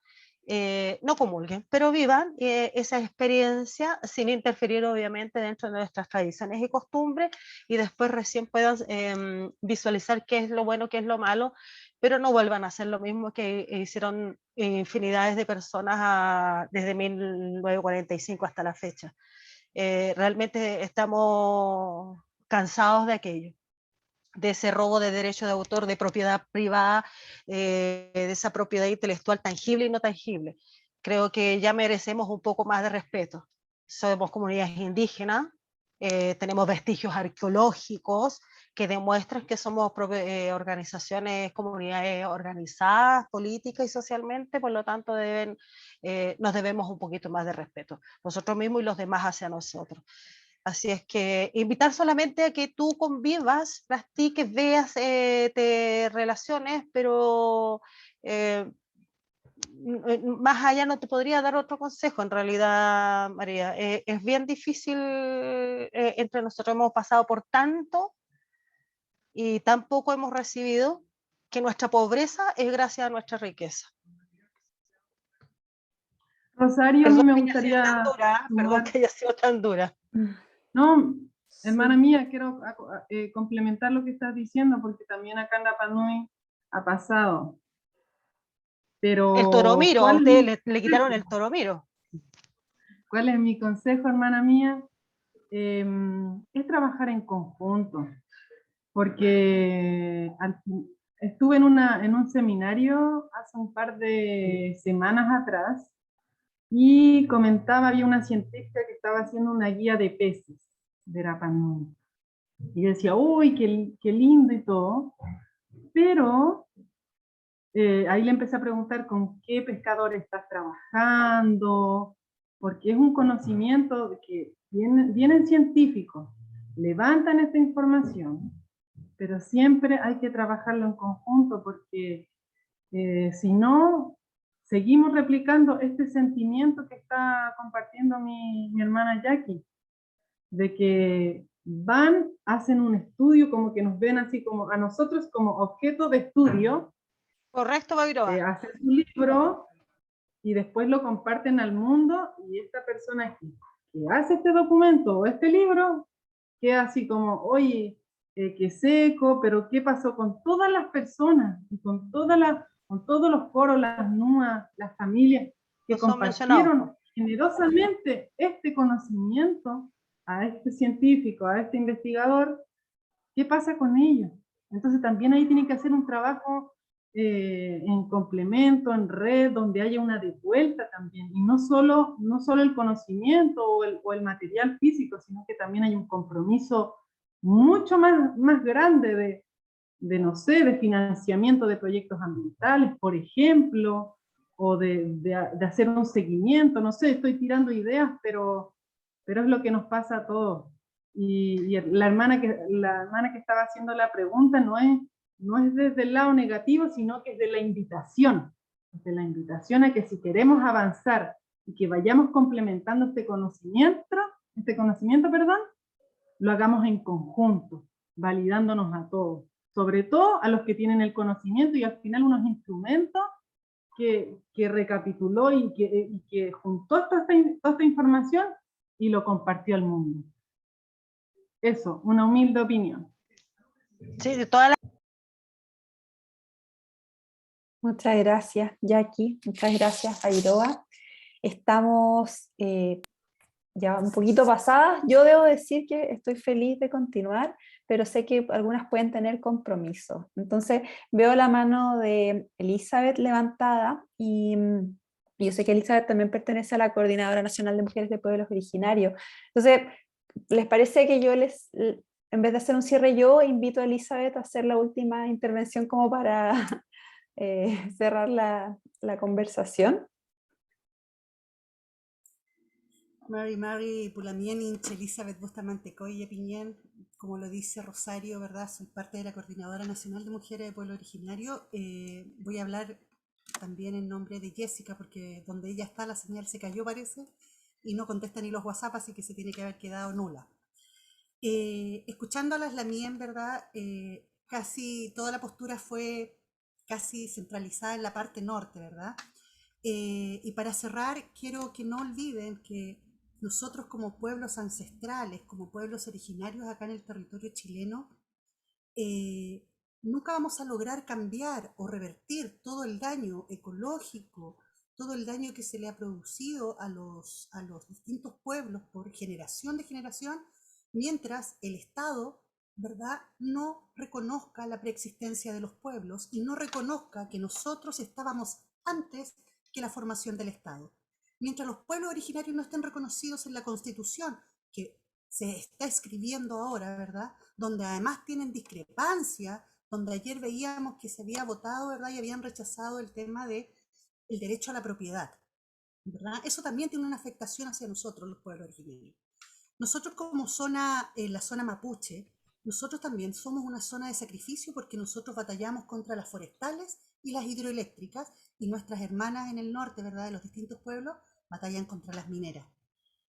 Speaker 4: no comulguen, pero vivan esa experiencia sin interferir obviamente dentro de nuestras tradiciones y costumbres, y después recién puedan visualizar qué es lo bueno, qué es lo malo, pero no vuelvan a hacer lo mismo que hicieron infinidades de personas desde 1945 hasta la fecha. Realmente estamos cansados de aquello, de ese robo de derecho de autor, de propiedad privada, de esa propiedad intelectual tangible y no tangible. Creo que ya merecemos un poco más de respeto. Somos comunidades indígenas, tenemos vestigios arqueológicos que demuestran que somos organizaciones, comunidades organizadas política y socialmente, por lo tanto nos debemos un poquito más de respeto, nosotros mismos y los demás hacia nosotros. Así es que invitar solamente a que tú convivas, practiques, veas, te relaciones, pero más allá no te podría dar otro consejo en realidad, María. Es bien difícil, entre nosotros hemos pasado por tanto y tan poco hemos recibido, que nuestra pobreza es gracias a nuestra riqueza.
Speaker 9: Rosario, a mí me gustaría...
Speaker 4: Perdón que haya sido tan dura.
Speaker 9: No, hermana mía, quiero complementar lo que estás diciendo, porque también acá en Rapa Nui ha pasado. Pero,
Speaker 4: el toromiro, a ustedes le quitaron el toromiro.
Speaker 9: ¿Cuál es mi consejo, hermana mía? Es trabajar en conjunto, porque estuve en un seminario hace un par de semanas atrás y comentaba, había una científica que estaba haciendo una guía de peces de Rapa Nui. Y yo decía, uy, qué lindo y todo, pero ahí le empecé a preguntar con qué pescador estás trabajando, porque es un conocimiento de que vienen científicos, levantan esta información, pero siempre hay que trabajarlo en conjunto, porque si no, seguimos replicando este sentimiento que está compartiendo mi hermana Jackie, de que van, hacen un estudio, como que nos ven así como a nosotros como objeto de estudio.
Speaker 4: Correcto, Babiroa.
Speaker 9: Hacen su libro y después lo comparten al mundo, y esta persona que hace este documento o este libro queda así como, oye, qué seco, pero ¿qué pasó con todas las personas y con todos los coros, las NUA, las familias que compartieron generosamente este conocimiento a este científico, a este investigador, ¿qué pasa con ellos? Entonces también ahí tiene que hacer un trabajo en complemento, en red, donde haya una devuelta también, y no solo el conocimiento o el material físico, sino que también hay un compromiso mucho más grande no sé, de financiamiento de proyectos ambientales, por ejemplo, o de hacer un seguimiento, no sé, estoy tirando ideas, pero es lo que nos pasa a todos. Y la hermana que estaba haciendo la pregunta no es desde el lado negativo, sino que es de la invitación a que si queremos avanzar y que vayamos complementando este conocimiento, lo hagamos en conjunto, validándonos a todos, sobre todo a los que tienen el conocimiento y al final unos instrumentos que recapituló y que juntó toda esta información y lo compartió al mundo. Eso, una humilde opinión.
Speaker 4: Sí, de todas las...
Speaker 1: Muchas gracias, Jackie. Muchas gracias, Airoa. Estamos ya un poquito pasadas. Yo debo decir que estoy feliz de continuar, pero sé que algunas pueden tener compromiso. Entonces veo la mano de Elizabeth levantada y yo sé que Elizabeth también pertenece a la Coordinadora Nacional de Mujeres de Pueblos Originarios. Entonces, ¿les parece que yo en vez de hacer un cierre yo, invito a Elizabeth a hacer la última intervención como para cerrar la conversación?
Speaker 14: Mari Pulamien, Inche Elizabeth Bustamantecoye Piñén, como lo dice Rosario, ¿verdad? Soy parte de la Coordinadora Nacional de Mujeres de Pueblo Originario. Voy a hablar también en nombre de Jessica, porque donde ella está la señal se cayó, parece, y no contesta ni los WhatsApp, así que se tiene que haber quedado nula. Escuchando a las Lamien, ¿verdad? Casi toda la postura fue casi centralizada en la parte norte, ¿verdad? Y para cerrar, quiero que no olviden que nosotros como pueblos ancestrales, como pueblos originarios acá en el territorio chileno, nunca vamos a lograr cambiar o revertir todo el daño ecológico, todo el daño que se le ha producido a los distintos pueblos por generación de generación, mientras el Estado, ¿verdad?, no reconozca la preexistencia de los pueblos y no reconozca que nosotros estábamos antes que la formación del Estado. Mientras los pueblos originarios no estén reconocidos en la Constitución, que se está escribiendo ahora, ¿verdad?, donde además tienen discrepancia, donde ayer veíamos que se había votado, ¿verdad?, y habían rechazado el tema del derecho a la propiedad, ¿verdad? Eso también tiene una afectación hacia nosotros, los pueblos originarios. Nosotros como zona, la zona mapuche, nosotros también somos una zona de sacrificio porque nosotros batallamos contra las forestales y las hidroeléctricas, y nuestras hermanas en el norte, ¿verdad?, de los distintos pueblos, batallan contra las mineras.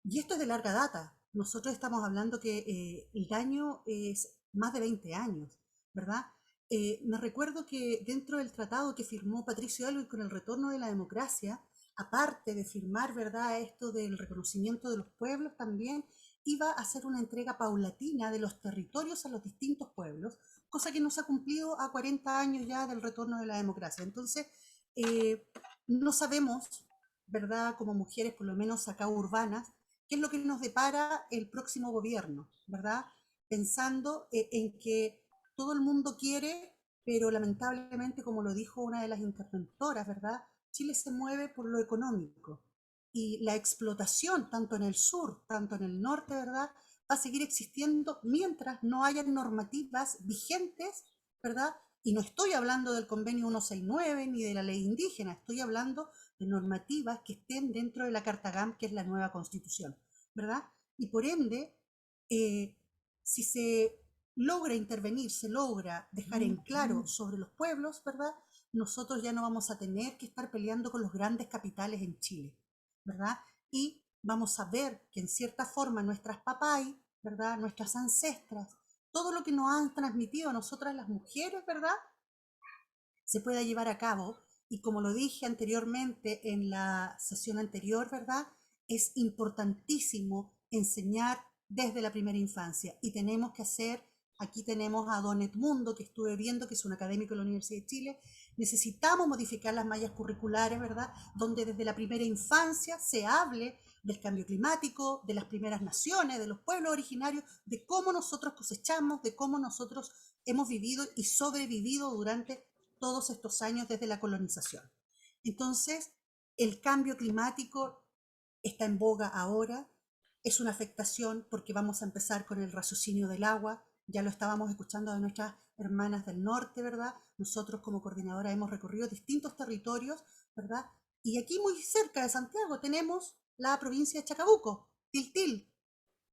Speaker 14: Y esto es de larga data. Nosotros estamos hablando que el daño es más de 20 años, ¿verdad? Me recuerdo que dentro del tratado que firmó Patricio Aylwin con el retorno de la democracia, aparte de firmar, ¿verdad?, esto del reconocimiento de los pueblos, también iba a hacer una entrega paulatina de los territorios a los distintos pueblos, cosa que no se ha cumplido a 40 años ya del retorno de la democracia. Entonces, no sabemos, ¿verdad?, como mujeres, por lo menos acá urbanas, qué es lo que nos depara el próximo gobierno, ¿verdad? Pensando en que todo el mundo quiere, pero lamentablemente, como lo dijo una de las interventoras, ¿verdad?, Chile se mueve por lo económico. Y la explotación, tanto en el sur, tanto en el norte, ¿verdad?, va a seguir existiendo mientras no hayan normativas vigentes, ¿verdad? Y no estoy hablando del convenio 169 ni de la ley indígena, estoy hablando de normativas que estén dentro de la Carta GAM, que es la nueva constitución, ¿verdad? Y por ende, si se logra intervenir, se logra dejar en claro sobre los pueblos, ¿verdad?, nosotros ya no vamos a tener que estar peleando con los grandes capitales en Chile, ¿verdad? Y vamos a ver que en cierta forma nuestras papay, ¿verdad?, nuestras ancestras, todo lo que nos han transmitido a nosotras las mujeres, ¿verdad?, se pueda llevar a cabo. Y como lo dije anteriormente en la sesión anterior, ¿verdad?, es importantísimo enseñar desde la primera infancia. Y tenemos que hacer, aquí tenemos a don Edmundo, que estuve viendo, que es un académico de la Universidad de Chile, necesitamos modificar las mallas curriculares, ¿verdad? Donde desde la primera infancia se hable del cambio climático, de las primeras naciones, de los pueblos originarios, de cómo nosotros cosechamos, de cómo nosotros hemos vivido y sobrevivido durante todos estos años desde la colonización. Entonces, el cambio climático está en boga ahora, es una afectación porque vamos a empezar con el raciocinio del agua, ya lo estábamos escuchando de nuestras hermanas del norte, ¿verdad? Nosotros como coordinadora hemos recorrido distintos territorios, ¿verdad? Y aquí muy cerca de Santiago tenemos la provincia de Chacabuco, Tiltil,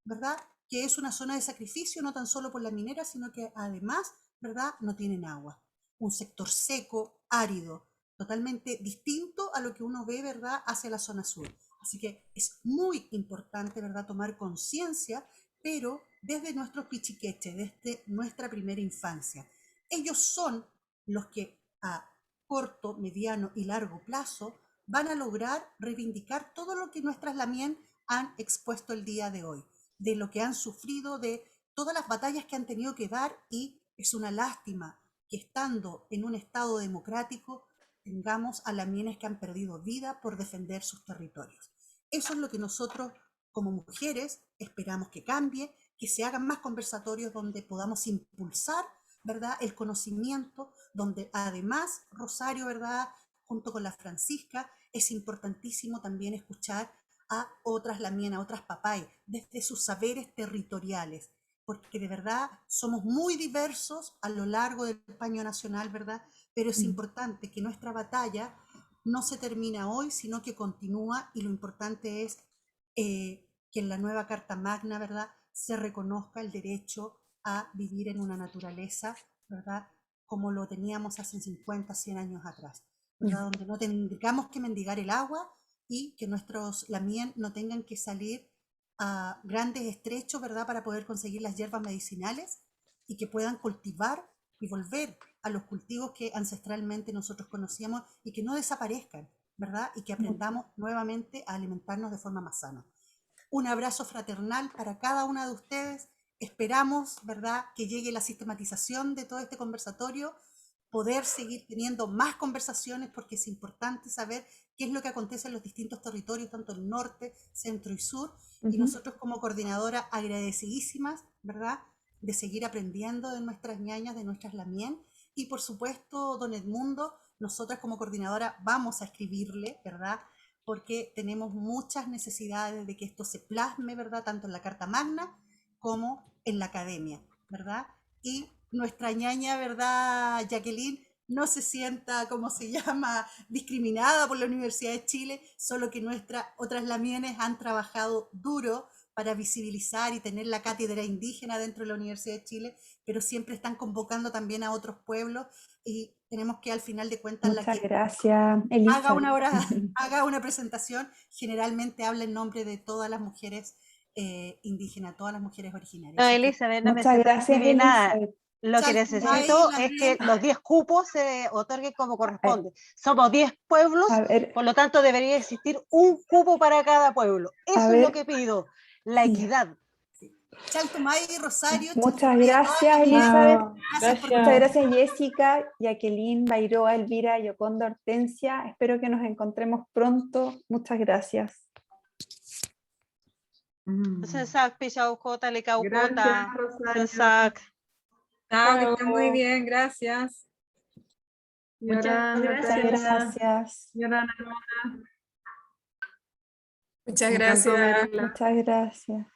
Speaker 14: ¿verdad? Que es una zona de sacrificio no tan solo por la minera, sino que además, ¿verdad? No tienen agua. Un sector seco, árido, totalmente distinto a lo que uno ve, ¿verdad? Hacia la zona sur. Así que es muy importante, ¿verdad? Tomar conciencia, pero desde nuestros pichiqueches, desde nuestra primera infancia. Ellos son los que a corto, mediano y largo plazo van a lograr reivindicar todo lo que nuestras Lamien han expuesto el día de hoy, de lo que han sufrido, de todas las batallas que han tenido que dar, y es una lástima que estando en un estado democrático tengamos a lamienes que han perdido vida por defender sus territorios. Eso es lo que nosotros como mujeres esperamos que cambie, que se hagan más conversatorios donde podamos impulsar, ¿verdad?, el conocimiento, donde además Rosario, ¿verdad?, junto con la Francisca, es importantísimo también escuchar a otras lamienas, a otras papay, desde sus saberes territoriales, porque de verdad somos muy diversos a lo largo del paño nacional, ¿verdad? Pero es importante que nuestra batalla no se termina hoy, sino que continúa, y lo importante es que en la nueva Carta Magna, ¿verdad?, se reconozca el derecho a vivir en una naturaleza, ¿verdad?, como lo teníamos hace 50, 100 años atrás, ¿verdad? Donde no tengamos que mendigar el agua y que nuestros lamien no tengan que salir a grandes estrechos, ¿verdad?, para poder conseguir las hierbas medicinales, y que puedan cultivar y volver a los cultivos que ancestralmente nosotros conocíamos, y que no desaparezcan, ¿verdad?, y que aprendamos nuevamente a alimentarnos de forma más sana. Un abrazo fraternal para cada una de ustedes. Esperamos, ¿verdad?, que llegue la sistematización de todo este conversatorio, poder seguir teniendo más conversaciones, porque es importante saber qué es lo que acontece en los distintos territorios, tanto el norte, centro y sur, y nosotros como coordinadora agradecidísimas, ¿verdad?, de seguir aprendiendo de nuestras ñañas, de nuestras lamien, y por supuesto, don Edmundo, nosotras como coordinadora vamos a escribirle, ¿verdad?, porque tenemos muchas necesidades de que esto se plasme, ¿verdad?, tanto en la Carta Magna como en la academia, ¿verdad? Y nuestra ñaña, ¿verdad?, Jacqueline, no se sienta, como se llama, discriminada por la Universidad de Chile, solo que nuestras otras lamienes han trabajado duro para visibilizar y tener la cátedra indígena dentro de la Universidad de Chile, pero siempre están convocando también a otros pueblos, y tenemos que, al final de cuentas,
Speaker 1: Muchas gracias, Elisa.
Speaker 14: haga una presentación, generalmente habla en nombre de todas las mujeres indígenas, todas las mujeres originarias.
Speaker 4: No, Elizabeth, no me
Speaker 1: Muchas
Speaker 4: siento
Speaker 1: gracias,
Speaker 4: discriminada.
Speaker 1: Elizabeth.
Speaker 4: Lo que necesito es que los 10 cupos se otorguen como corresponde. Somos 10 pueblos, por lo tanto debería existir un cupo para cada pueblo. Eso es lo que pido, la equidad.
Speaker 14: Chaltumay, Rosario.
Speaker 1: Muchas gracias, Elizabeth.
Speaker 14: Gracias.
Speaker 1: Muchas gracias, Jessica, Jacqueline, Bairoa, Elvira, Yoconda, Hortensia. Espero que nos encontremos pronto. Muchas gracias.
Speaker 4: Sensac, Pichaucota, Lecaucota.
Speaker 9: Gracias, Rosario.
Speaker 4: Sensac.
Speaker 8: Chao, que estén muy bien, gracias.
Speaker 9: Muchas
Speaker 1: gracias.
Speaker 9: Llorana.
Speaker 11: Muchas
Speaker 9: Me encantó
Speaker 11: gracias.
Speaker 9: verla.
Speaker 1: Muchas gracias.